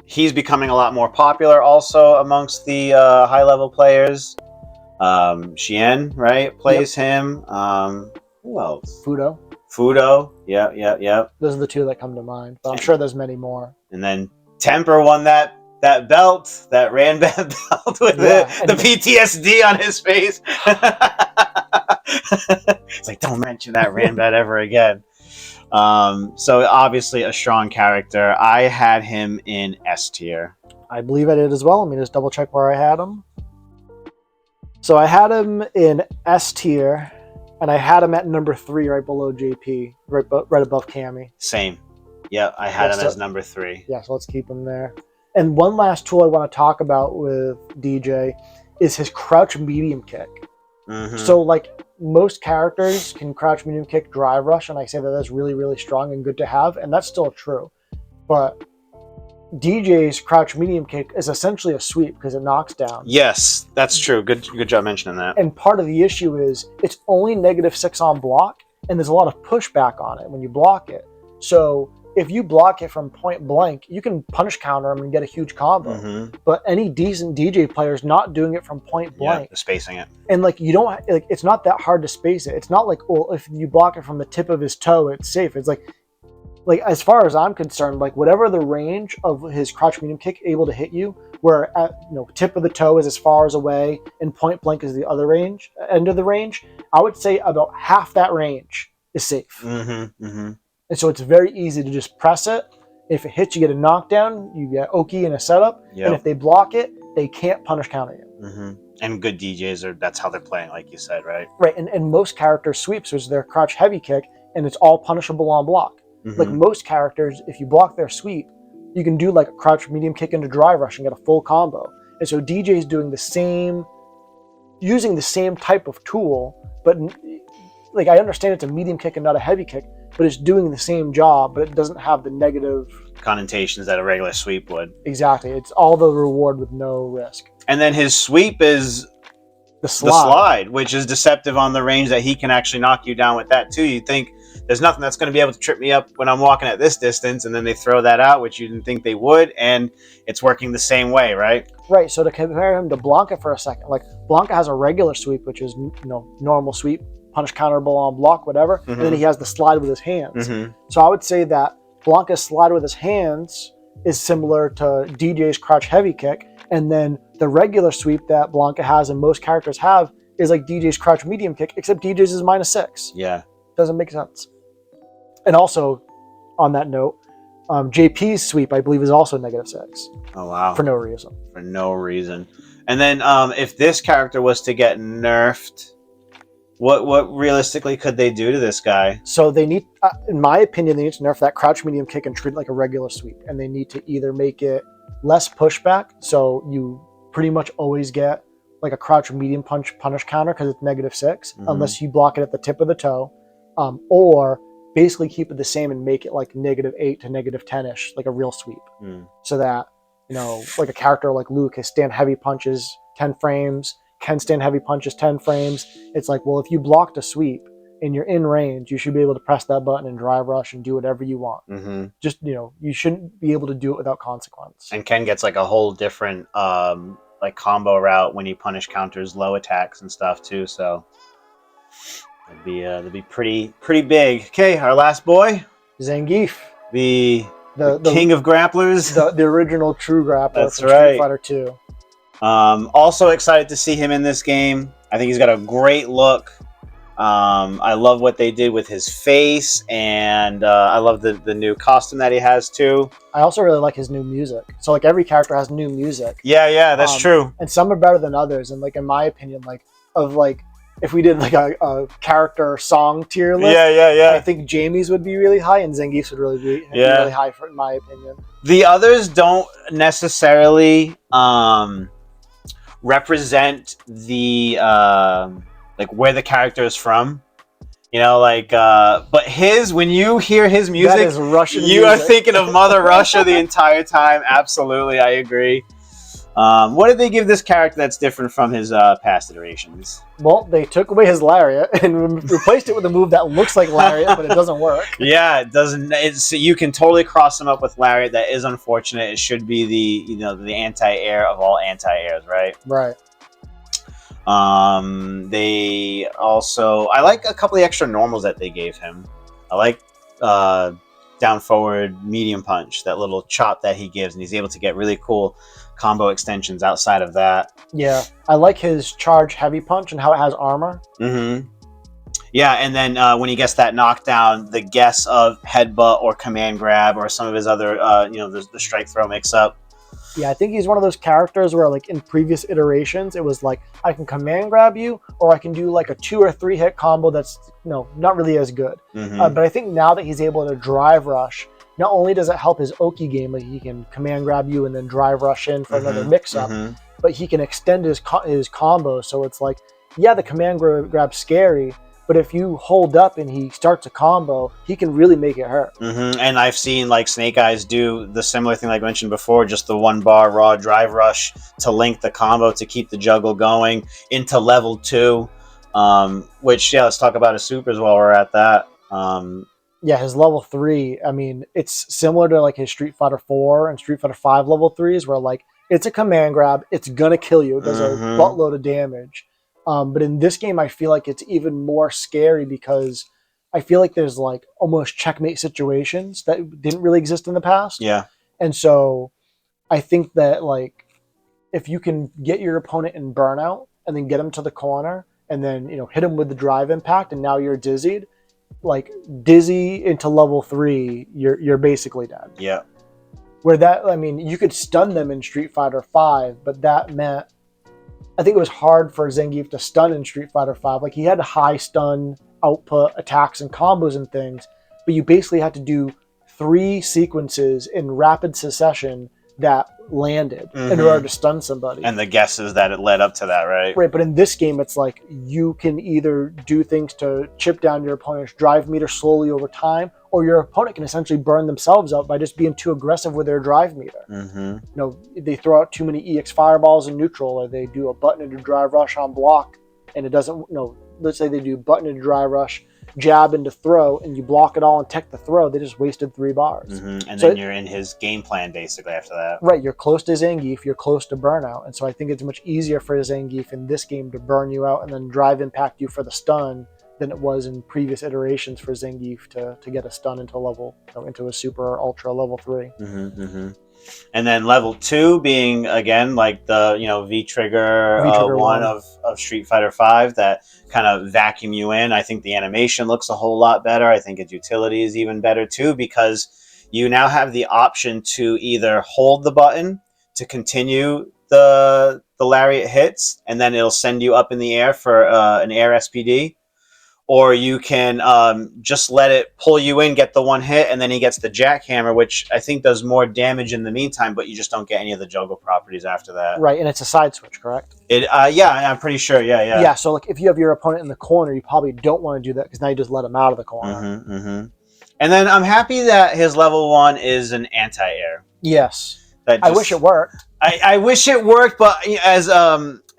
He's becoming a lot more popular also amongst the high level players. Shien, right, plays him. Who else? Fudo. Yeah.
Those are the two that come to mind, but I'm sure there's many more.
And then Temper won that belt, that Ranbat belt with the PTSD on his face. It's like, don't mention that Ranbat ever again. So obviously a strong character. I had him in S tier.
I believe I did as well. Let me just double check where I had him. So I had him in S tier, and I had him at number 3, right below JP, right above Cammy.
Same. Yeah, I had him as number 3.
Yeah, so let's keep him there. And one last tool I want to talk about with DJ is his crouch medium kick. So like most characters can crouch medium kick drive rush, and I say that that's really, really strong and good to have, and that's still true. But DJ's crouch medium kick is essentially a sweep because it knocks down.
Yes, that's true. Good job mentioning that.
And part of the issue is it's only -6 on block, and there's a lot of pushback on it when you block it. So if you block it from point blank, you can punish counter him and get a huge combo. But any decent DJ player is not doing it from point blank.
Yeah, spacing it.
And like you don't it's not that hard to space it. It's not like, well, if you block it from the tip of his toe, it's safe. It's like as far as I'm concerned, like whatever the range of his crouch medium kick able to hit you, where at tip of the toe is as far as away and point blank is the other end of the range, I would say about half that range is safe. And so it's very easy to just press it. If it hits, you get a knockdown, you get Oki in a setup. And if they block it, they can't punish counter you.
And good DJs that's how they're playing, like you said, right?
Right, and most characters sweeps is their crouch heavy kick, and it's all punishable on block. Like most characters, if you block their sweep, you can do like a crouch medium kick into dry rush and get a full combo. And so DJ is doing using the same type of tool, but like I understand it's a medium kick and not a heavy kick, but it's doing the same job, but it doesn't have the negative
connotations that a regular sweep would.
Exactly. It's all the reward with no risk.
And then his sweep is the slide, which is deceptive on the range that he can actually knock you down with that too. You think there's nothing that's going to be able to trip me up when I'm walking at this distance, and then they throw that out, which you didn't think they would, and it's working the same way, right?
Right. So to compare him to Blanka for a second, like Blanka has a regular sweep, which is normal sweep, punish counterable on block, whatever, and then he has the slide with his hands. So I would say that Blanka's slide with his hands is similar to DJ's crouch heavy kick, and then the regular sweep that Blanka has and most characters have is like DJ's crouch medium kick, except DJ's is -6.
Yeah.
Doesn't make sense. And also, on that note, JP's sweep, I believe, is also -6.
Oh, wow.
For no reason.
For no reason. And then if this character was to get nerfed, what realistically could they do to this guy?
So they need, in my opinion, they need to nerf that crouch medium kick and treat it like a regular sweep. And they need to either make it less pushback, so you pretty much always get like a crouch medium punish counter because it's -6, unless you block it at the tip of the toe, or basically keep it the same and make it like -8 to -10-ish, like a real sweep. So that, like a character like Luke can stand heavy punches 10 frames, can stand heavy punches 10 frames. It's like, well, if you blocked a sweep, and you're in range, you should be able to press that button and drive rush and do whatever you want. Just, you shouldn't be able to do it without consequence.
And Ken gets like a whole different like combo route when he punish counters low attacks and stuff too. So that'd be pretty big. Okay, our last boy,
Zangief,
the king of grapplers,
the original true grappler.
That's
from
right.
Street Fighter 2.
Also excited to see him in this game. I think he's got a great look. I love what they did with his face, and I love the new costume that he has too.
I also really like his new music. So like every character has new music.
Yeah, that's true.
And some are better than others. And like in my opinion, if we did like a character song tier list, I think Jamie's would be really high, and Zangief's would really be really high in my opinion.
The others don't necessarily represent the like where the character is from, but when you hear his music,
that is Russian
you
music.
are thinking of Mother Russia the entire time. Absolutely, I agree. What did they give this character that's different from his past iterations?
Well, they took away his lariat and replaced it with a move that looks like lariat, but it doesn't work.
Yeah, it doesn't. You can totally cross him up with lariat. That is unfortunate. It should be the anti-air of all anti-airs, right?
Right.
They also, I like a couple of extra normals that they gave him. I like down forward medium punch, that little chop that he gives, and he's able to get really cool combo extensions outside of that.
Yeah, I like his charge heavy punch and how it has armor.
Yeah, and then when he gets that knockdown, the guess of headbutt or command grab or some of his other, the strike throw mix up.
Yeah, I think he's one of those characters where, like, in previous iterations, it was like, I can command grab you, or I can do, like, a 2 or 3 hit combo that's, not really as good. But I think now that he's able to drive rush, not only does it help his Oki game, like, he can command grab you and then drive rush in for another mix-up, but he can extend his combo, so it's like, yeah, the command grab's scary, but if you hold up and he starts a combo, he can really make it hurt.
And I've seen like Snake Eyes do the similar thing like I mentioned before, just the 1-bar raw drive rush to link the combo to keep the juggle going into level 2. Which, let's talk about his supers while we're at that.
Yeah, his level 3, I mean, it's similar to like his Street Fighter 4 and Street Fighter 5 level 3s where like it's a command grab, it's gonna kill you, it does a buttload of damage. But in this game, I feel like it's even more scary because I feel like there's like almost checkmate situations that didn't really exist in the past.
Yeah.
And so I think that like if you can get your opponent in burnout and then get him to the corner and then, hit him with the drive impact and now you're dizzied, like dizzy into level 3, you're basically dead.
Yeah.
Where you could stun them in Street Fighter 5, but that meant I think it was hard for Zangief to stun in Street Fighter 5. Like, he had high stun output attacks and combos and things, but you basically had to do 3 sequences in rapid succession that landed in order to stun somebody.
And the guesses that it led up to that, right?
Right, but in this game, it's like you can either do things to chip down your opponent's drive meter slowly over time, or your opponent can essentially burn themselves out by just being too aggressive with their drive meter. They throw out too many EX fireballs in neutral, or they do a button-to drive rush on block, and it doesn't, let's say they do button-to drive rush, jab into throw, and you block it all and tech the throw, they just wasted 3 bars.
And then you're in his game plan basically after that.
Right, you're close to Zangief, you're close to burnout, and so I think it's much easier for Zangief in this game to burn you out and then drive impact you for the stun than it was in previous iterations for Zangief to get a stun into a super or ultra level 3.
And then level 2 being again like the V-Trigger 1 of Street Fighter 5 that kind of vacuum you in. I think the animation looks a whole lot better. I think its utility is even better too, because you now have the option to either hold the button to continue the lariat hits, and then it'll send you up in the air for an air SPD. Or you can just let it pull you in, get the 1 hit, and then he gets the jackhammer, which I think does more damage in the meantime, but you just don't get any of the juggle properties after that.
Right, and it's a side switch, correct?
Yeah, I'm pretty sure. Yeah.
Yeah, so like if you have your opponent in the corner, you probably don't want to do that because now you just let him out of the corner.
And then I'm happy that his level 1 is an anti-air.
Yes. I wish it worked.
I wish it worked, but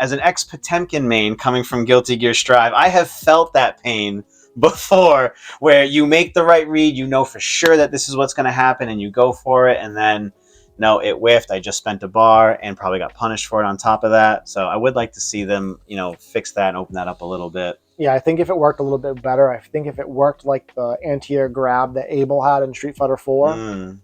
as an ex-Potemkin main coming from Guilty Gear Strive, I have felt that pain before, where you make the right read, you know for sure that this is what's going to happen, and you go for it, and then no, it whiffed. I just spent a bar and probably got punished for it on top of that. So I would like to see them, fix that and open that up a little bit.
Yeah, I think if it worked a little bit better, I think if it worked like the anti-air grab that Abel had in Street Fighter 4,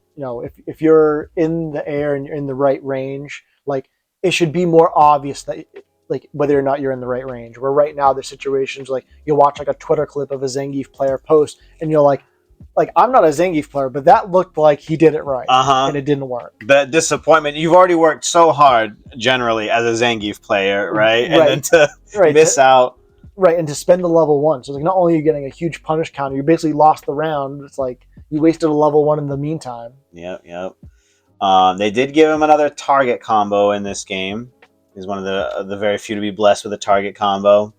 if you're in the air and you're in the right range, like it should be more obvious that like whether or not you're in the right range. Where right now there's situations like you'll watch like a Twitter clip of a Zangief player post and you're like I'm not a Zangief player, but that looked like he did it right, and it didn't work.
That disappointment. You've already worked so hard generally as a Zangief player, right? And then to miss out.
Right, and to spend a level 1. So like not only are you getting a huge punish counter, you basically lost the round. It's like you wasted a level 1 in the meantime.
Yep. They did give him another target combo in this game. He's one of the very few to be blessed with a target combo.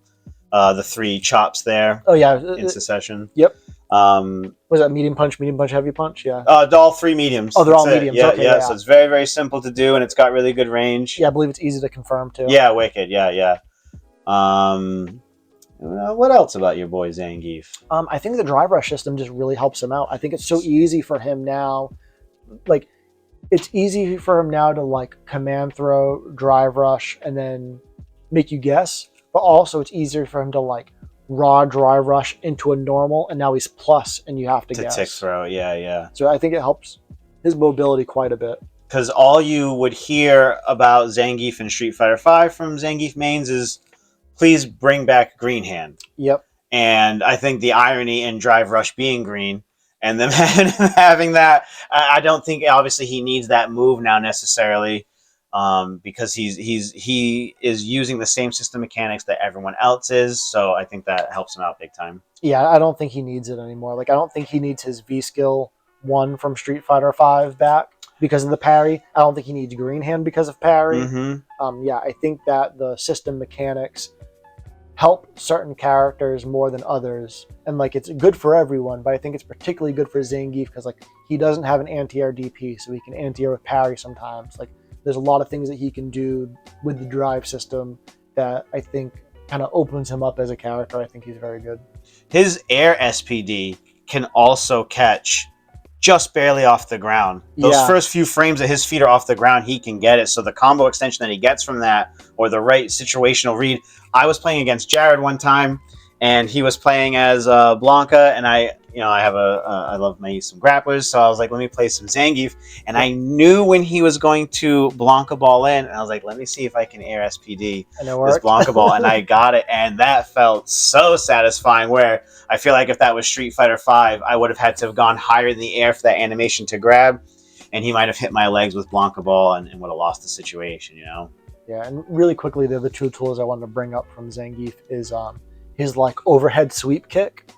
The 3 chops there.
Oh yeah,
in succession.
Yep. Was that medium punch, heavy punch? Yeah.
All 3 mediums.
Oh, they're all mediums.
Yeah,
okay, yeah.
So it's very, very simple to do, and it's got really good range.
Yeah, I believe it's easy to confirm too.
Yeah, wicked. Yeah. What else about your boy Zangief?
I think the drive rush system just really helps him out. I think it's so easy for him now. Like, it's easy for him now to like command throw, drive rush, and then make you guess. But also, it's easier for him to like raw drive rush into a normal, and now he's plus, and you have to guess.
Tick throw, yeah.
So I think it helps his mobility quite a bit.
Because all you would hear about Zangief in Street Fighter V from Zangief mains is, please bring back green hand.
Yep.
And I think the irony in drive rush being green and them having that, I don't think obviously he needs that move now necessarily, because he is using the same system mechanics that everyone else is. So I think that helps him out big time.
Yeah, I don't think he needs it anymore. Like I don't think he needs his V skill 1 from Street Fighter V back because of the parry. I don't think he needs green hand because of parry. Yeah, I think that the system mechanics help certain characters more than others, and like it's good for everyone, but I think it's particularly good for Zangief because like he doesn't have an anti-air DP, so he can anti-air with parry sometimes. Like there's a lot of things that he can do with the drive system that I think kind of opens him up as a character. I think he's very good.
His air SPD can also catch just barely off the ground. Those first few frames that his feet are off the ground, he can get it. So the combo extension that he gets from that, or the right situational read. I was playing against Jared one time, and he was playing as Blanka, and I love my some grapplers, so I was like, let me play some Zangief, and I knew when he was going to Blanka ball in, and I was like, let me see if I can air SPD this Blanka ball, and I got it, and that felt so satisfying, where I feel like if that was Street Fighter V, I would have had to have gone higher in the air for that animation to grab, and he might have hit my legs with Blanka ball and would have lost the situation,
Yeah, and really quickly, the other 2 tools I wanted to bring up from Zangief is his like overhead sweep kick.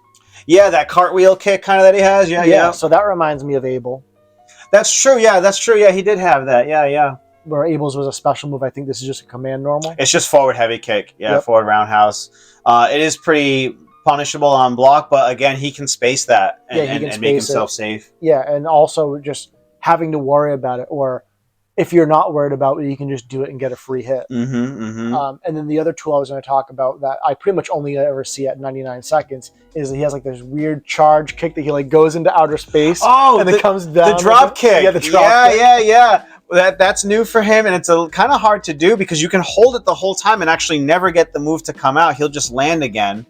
Yeah, that cartwheel kick kind of that he has. Yeah.
So that reminds me of Abel.
That's true. Yeah, he did have that. Yeah.
Where Abel's was a special move. I think this is just a command normal.
It's just forward heavy kick. Yeah, forward roundhouse. It is pretty punishable on block, but again, he can space that and make himself safe.
Yeah, and also just having to worry about it, or if you're not worried about it, you can just do it and get a free hit. And then the other tool I was going to talk about that I pretty much only ever see at 99 seconds is he has like this weird charge kick that he like goes into outer space.
Oh,
and then comes down.
The drop kick.
Yeah, the drop kick.
Yeah. That's new for him, and it's kind of hard to do because you can hold it the whole time and actually never get the move to come out. He'll just land again.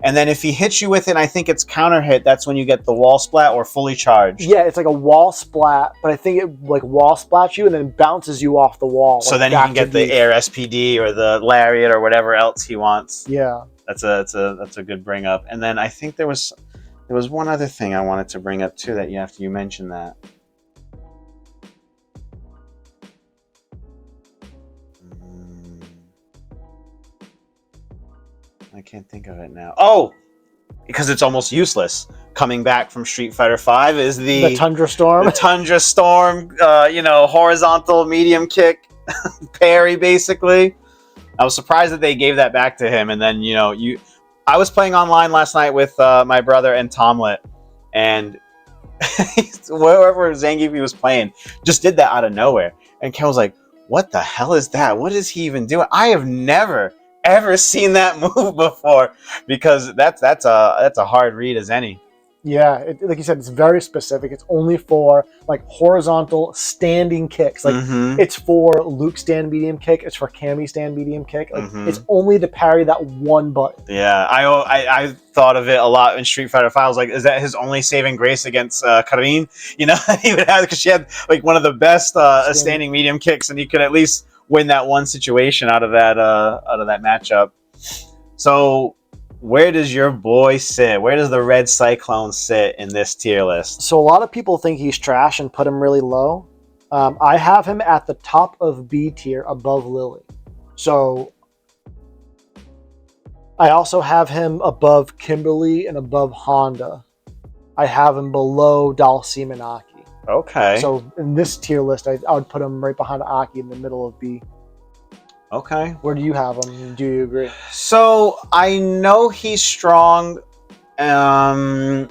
And then if he hits you with it, I think it's counter hit. That's when you get the wall splat or fully charged.
Yeah, it's like a wall splat, but I think it like wall splats you and then bounces you off the wall.
So then he can get the air SPD or the lariat or whatever else he wants.
Yeah,
that's a good bring up. And then I think there was one other thing I wanted to bring up too that you mentioned that. I can't think of it now. Oh, because it's almost useless. Coming back from Street Fighter V is the
Tundra Storm.
The Tundra Storm, horizontal medium kick parry, basically. I was surprised that they gave that back to him. And then, I was playing online last night with my brother and Tomlet, and wherever Zangief was playing just did that out of nowhere. And Ken was like, what the hell is that? What is he even doing? I have never ever seen that move before, because that's a hard read as any.
Yeah, like you said, it's very specific. It's only for like horizontal standing kicks. Like it's for Luke stand medium kick. It's for Cammy stand medium kick. Like it's only to parry that one button.
Yeah, I thought of it a lot in Street Fighter 5. I was like, is that his only saving grace against Karin? You know, he would have, because she had like one of the best standing medium kicks, and he could at least win that one situation out of that matchup. So, where does your boy sit? Where does the Red Cyclone sit in this tier list?
So a lot of people think he's trash and put him really low. I have him at the top of B tier above Lily. So I also have him above Kimberly and above Honda. I have him below Dhalsim and Aki.
Okay.
So in this tier list, I would put him right behind Aki in the middle of B.
Okay.
Where do you have him? Do you agree?
So I know he's strong, and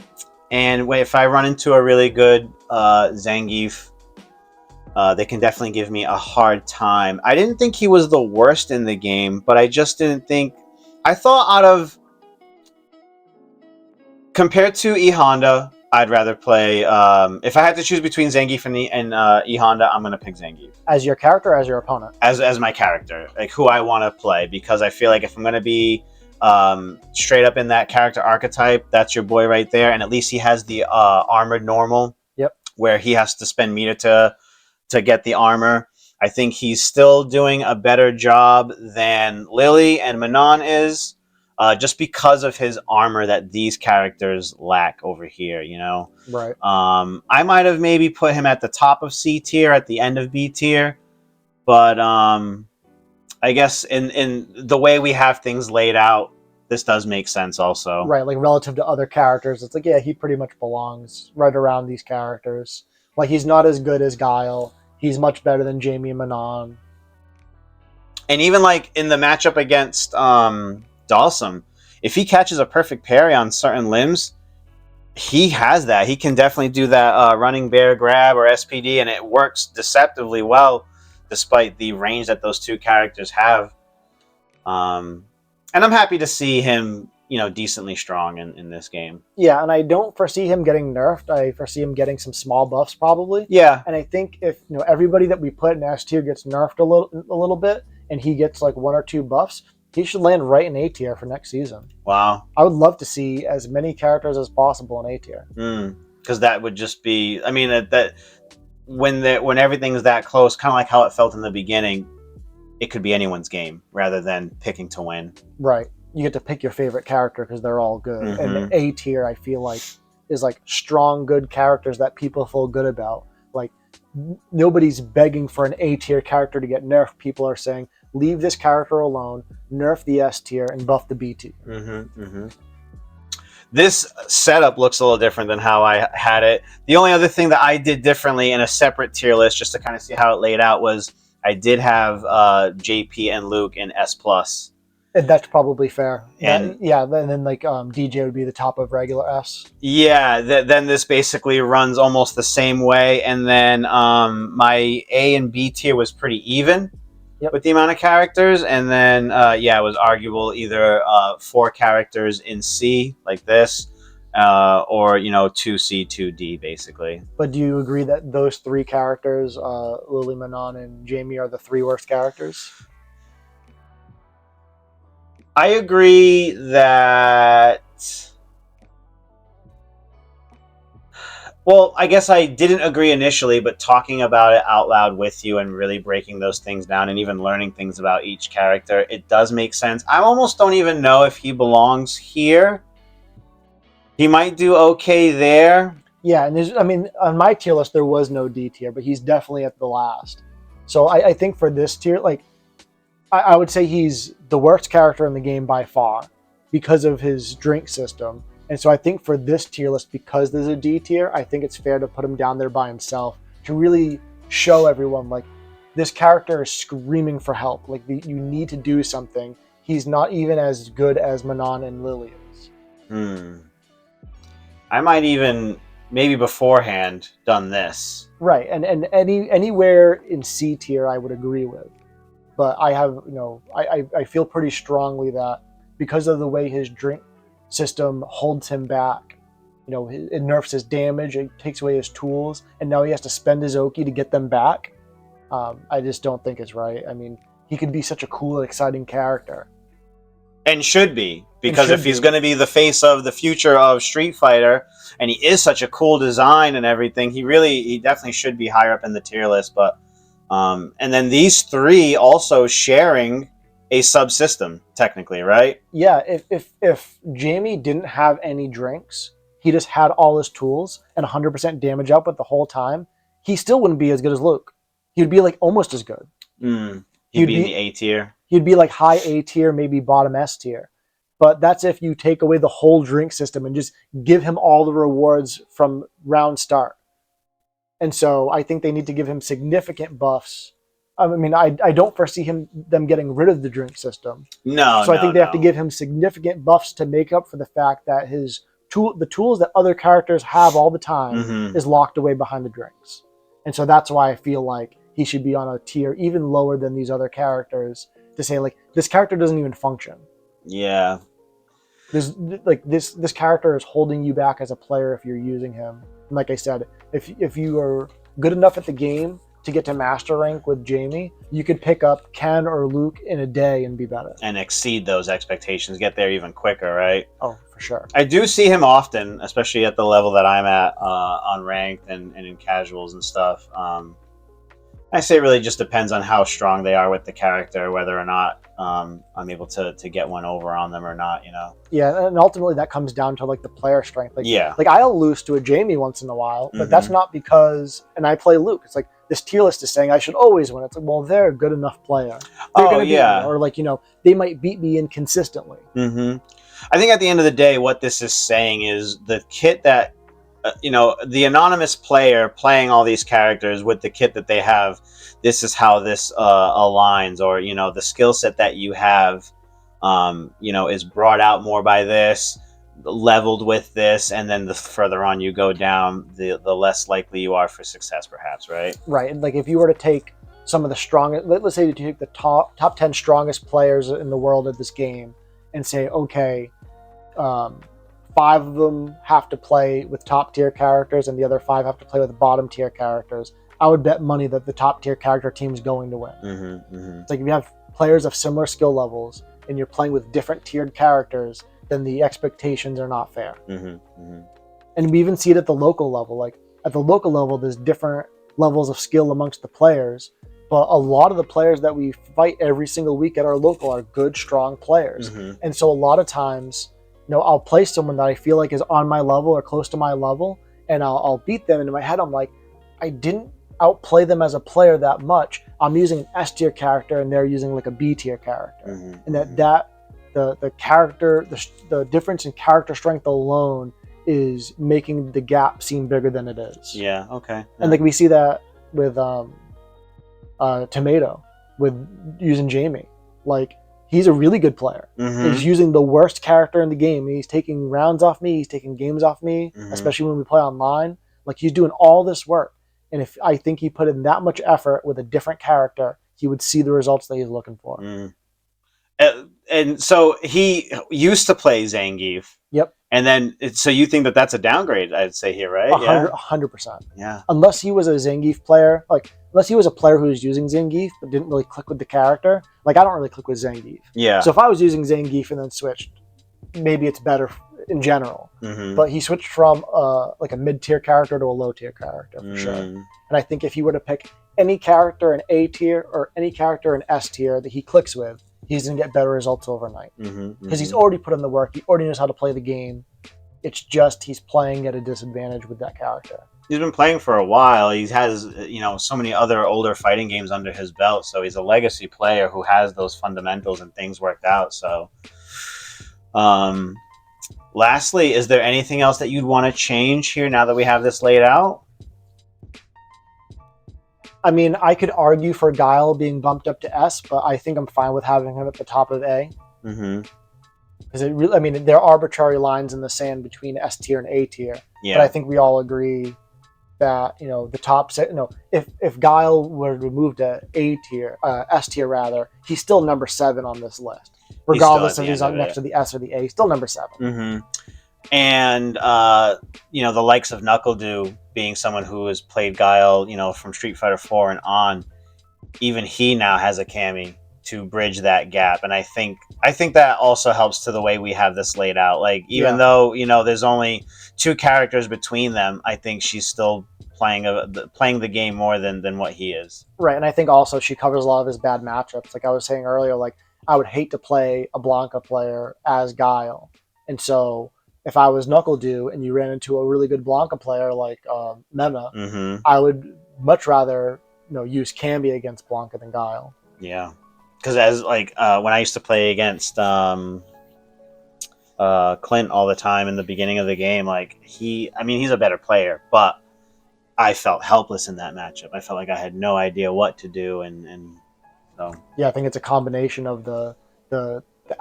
if I run into a really good Zangief, they can definitely give me a hard time. I didn't think he was the worst in the game, but I just didn't think. I thought out of, compared to E Honda, I'd rather play. If I had to choose between Zangief and E Honda, I'm gonna pick Zangief.
As your character, or as your opponent?
As my character, like who I want to play, because I feel like if I'm gonna be straight up in that character archetype, that's your boy right there, and at least he has the armored normal.
Yep.
Where he has to spend meter to get the armor. I think he's still doing a better job than Lily and Manon is. Just because of his armor that these characters lack over here, you know?
Right.
I might have maybe put him at the top of C tier, at the end of B tier, but I guess in the way we have things laid out, this does make sense also.
Right, like relative to other characters, it's like, yeah, he pretty much belongs right around these characters. Like, he's not as good as Guile. He's much better than Jamie and Manon.
And even like in the matchup against Dhalsim, if he catches a perfect parry on certain limbs, he has that. He can definitely do that running bear grab or SPD, and it works deceptively well, despite the range that those two characters have. And I'm happy to see him, you know, decently strong in this game.
Yeah, and I don't foresee him getting nerfed. I foresee him getting some small buffs probably.
Yeah.
And I think if, you know, everybody that we put in S tier gets nerfed a little bit, and he gets like 1 or 2 buffs, he should land right in A tier for next season.
Wow.
I would love to see as many characters as possible in A tier.
Because that would just be, I mean, that when everything's that close, kind of like how it felt in the beginning, it could be anyone's game rather than picking to win.
Right. You get to pick your favorite character because they're all good. And A tier, I feel like, is like strong, good characters that people feel good about. Like, nobody's begging for an A tier character to get nerfed. People are saying, leave this character alone, nerf the S tier, and buff the B tier.
This setup looks a little different than how I had it. The only other thing that I did differently in a separate tier list, just to kind of see how it laid out, was I did have JP and Luke in S+.
And that's probably fair.
And
then like DJ would be the top of regular S.
Yeah, then this basically runs almost the same way. And then my A and B tier was pretty even with the amount of characters. And then, it was arguable either 4 characters in C, like this, or, 2C, 2D, basically.
But do you agree that those 3 characters, Lily, Manon, and Jamie, are the 3 worst characters?
I agree that... Well, I guess I didn't agree initially, but talking about it out loud with you and really breaking those things down and even learning things about each character, it does make sense. I almost don't even know if he belongs here. He might do okay there.
Yeah, and on my tier list, there was no D tier, but he's definitely at the last. So I think for this tier, like, I would say he's the worst character in the game by far because of his drink system. And so I think for this tier list, because there's a D tier, I think it's fair to put him down there by himself to really show everyone, like, this character is screaming for help. Like, you need to do something. He's not even as good as Manon and Lily is.
I might even, maybe beforehand, done this.
Right, and anywhere in C tier I would agree with. but I have, I feel pretty strongly that because of the way his drink system holds him back, it nerfs his damage, it takes away his tools, and now he has to spend his Oki to get them back. I just don't think it's right. I mean, he could be such a cool, exciting character.
And should be, because if he's going to be the face of the future of Street Fighter, and he is such a cool design and everything, he definitely should be higher up in the tier list. But and then these three also sharing a subsystem, technically, right?
Yeah, if Jamie didn't have any drinks, he just had all his tools and 100% damage output the whole time, he still wouldn't be as good as Luke. He'd be like almost as good.
He'd be in the A tier.
He'd be like high A tier, maybe bottom S tier. But that's if you take away the whole drink system and just give him all the rewards from round start. And so I think they need to give him significant buffs. I mean, I don't foresee them getting rid of the drink system.
No.
So I think they have to give him significant buffs to make up for the fact that the tools that other characters have all the time is locked away behind the drinks. And so that's why I feel like he should be on a tier even lower than these other characters, to say like this character doesn't even function.
Yeah.
This character is holding you back as a player if you're using him. And like I said, if you are good enough at the game to get to master rank with Jamie, you could pick up Ken or Luke in a day and be better.
And exceed those expectations, get there even quicker, right?
Oh, for sure.
I do see him often, especially at the level that I'm at on ranked and in casuals and stuff. I say it really just depends on how strong they are with the character, whether or not I'm able to get one over on them or not,
Yeah, and ultimately that comes down to like the player strength. Like I'll lose to a Jamie once in a while, but that's not because, and I play Luke. It's like this tier list is saying I should always win. It's like, well, they're a good enough player. They're gonna beat me. Or like, they might beat me inconsistently.
I think at the end of the day, what this is saying is the kit that the anonymous player playing all these characters with the kit that they have, this is how this aligns, or the skill set that you have is brought out more by this, leveled with this, and then the further on you go down, the less likely you are for success, perhaps, right?
Right. And like if you were to take some of the strongest, let's say you take the top 10 strongest players in the world of this game and say, okay, 5 of them have to play with top tier characters and the other 5 have to play with bottom tier characters, I would bet money that the top tier character team is going to win. It's like if you have players of similar skill levels and you're playing with different tiered characters, then the expectations are not fair. And we even see it at the local level. Like at the local level, there's different levels of skill amongst the players, but a lot of the players that we fight every single week at our local are good, strong players. And so a lot of times, I'll play someone that I feel like is on my level or close to my level, and I'll beat them. And in my head, I'm like, I didn't outplay them as a player that much. I'm using an S tier character, and they're using like a B tier character, and the character, the difference in character strength alone is making the gap seem bigger than it is.
Yeah. Okay. Yeah.
And like we see that with Tomato, with using Jamie, like. He's a really good player. He's using the worst character in the game. He's taking rounds off me. He's taking games off me, especially when we play online. Like he's doing all this work. And if I think he put in that much effort with a different character, he would see the results that he's looking for.
And so he used to play Zangief.
Yep.
And then, so you think that that's a downgrade, I'd say here, right?
100%.
Yeah.
Unless he was a Zangief player, unless he was a player who was using Zangief but didn't really click with the character. Like I don't really click with Zangief.
Yeah.
So if I was using Zangief and then switched, maybe it's better in general. But he switched from like a mid-tier character to a low-tier character for sure. And I think if he were to pick any character in A tier or any character in S tier that he clicks with, he's going to get better results overnight. Because he's already put in the work. He already knows how to play the game. It's just he's playing at a disadvantage with that character.
He's been playing for a while. He has, so many other older fighting games under his belt. So he's a legacy player who has those fundamentals and things worked out. So, lastly, is there anything else that you'd want to change here now that we have this laid out?
I mean, I could argue for Guile being bumped up to S, but I think I'm fine with having him at the top of A. Because there are arbitrary lines in the sand between S tier and A tier.
Yeah.
But I think we all agree that the top set. If Guile were to move to A tier, S tier rather, he's still number 7 on this list, regardless if he's on next to the S or the A. He's still number 7.
Mm-hmm. And the likes of NuckleDu being someone who has played Guile, from Street Fighter 4 and on, even he now has a Cammy to bridge that gap, and I think that also helps to the way we have this laid out. Like, even though there's only 2 characters between them, I think she's still playing the game more than what he is.
Right, and I think also she covers a lot of his bad matchups. Like I was saying earlier, like I would hate to play a Blanka player as Guile, and so if I was NuckleDu and you ran into a really good Blanka player like Mena, I would much rather use Cammy against Blanka than Guile.
Yeah. Because as when I used to play against Clint all the time in the beginning of the game, like he's a better player, but I felt helpless in that matchup. I felt like I had no idea what to do, and so
yeah, I think it's a combination of the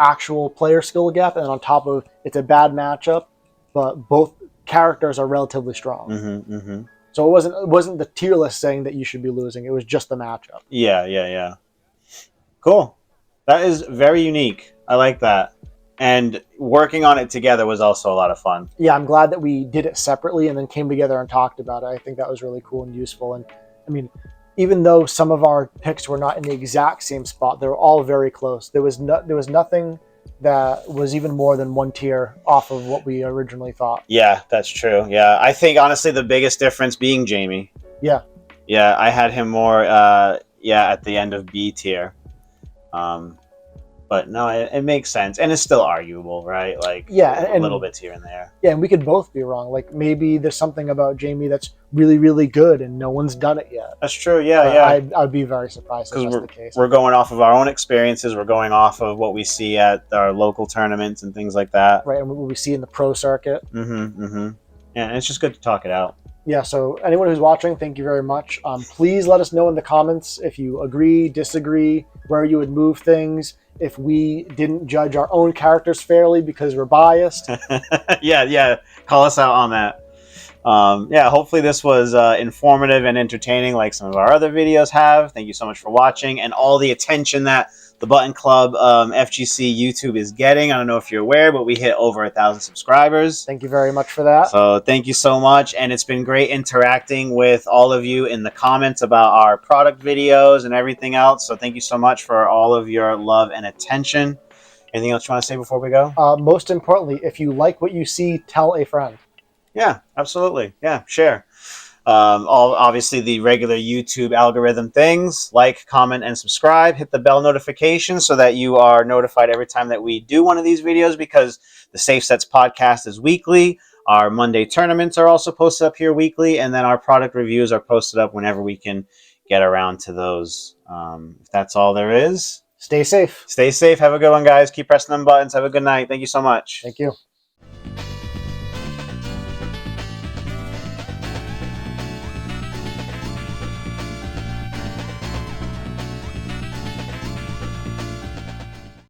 actual player skill gap, and on top of it's a bad matchup, but both characters are relatively strong. So it wasn't the tier list saying that you should be losing. It was just the matchup.
Yeah. Cool. That is very unique. I like that. And working on it together was also a lot of fun.
Yeah, I'm glad that we did it separately and then came together and talked about it. I think that was really cool and useful. And I mean, even though some of our picks were not in the exact same spot, they were all very close. There was nothing that was even more than 1 tier off of what we originally thought.
Yeah, that's true. Yeah, I think honestly the biggest difference being Jamie.
Yeah,
I had him more at the end of B tier. But no, it makes sense, and it's still arguable, right? Like, a little bits here and there.
Yeah, and we could both be wrong. Like, maybe there's something about Jamie that's really, really good, and no one's done it yet.
That's true. Yeah.
I'd be very surprised if that's the case.
We're going off of our own experiences. We're going off of what we see at our local tournaments and things like that.
Right, and what we see in the pro circuit.
Yeah, and it's just good to talk it out.
Yeah, so anyone who's watching, thank you very much. Please let us know in the comments if you agree, disagree, where you would move things, if we didn't judge our own characters fairly because we're biased.
Yeah. Call us out on that. Hopefully this was informative and entertaining like some of our other videos have. Thank you so much for watching and all the attention that the Button Club FGC YouTube is getting. I don't know if you're aware, but we hit over 1,000 subscribers.
Thank you very much for that.
So thank you so much. And it's been great interacting with all of you in the comments about our product videos and everything else. So thank you so much for all of your love and attention. Anything else you want to say before we go?
Most importantly, if you like what you see, tell a friend.
Yeah, absolutely. Yeah, share. Obviously the regular YouTube algorithm things, like, comment, and subscribe. Hit the bell notification so that you are notified every time that we do one of these videos, because the Safe Sets podcast is weekly. Our Monday tournaments are also posted up here weekly, and then our product reviews are posted up whenever we can get around to those. If that's all there is,
stay safe.
Stay safe. Have a good one, guys. Keep pressing them buttons. Have a good night. Thank you so much.
Thank you.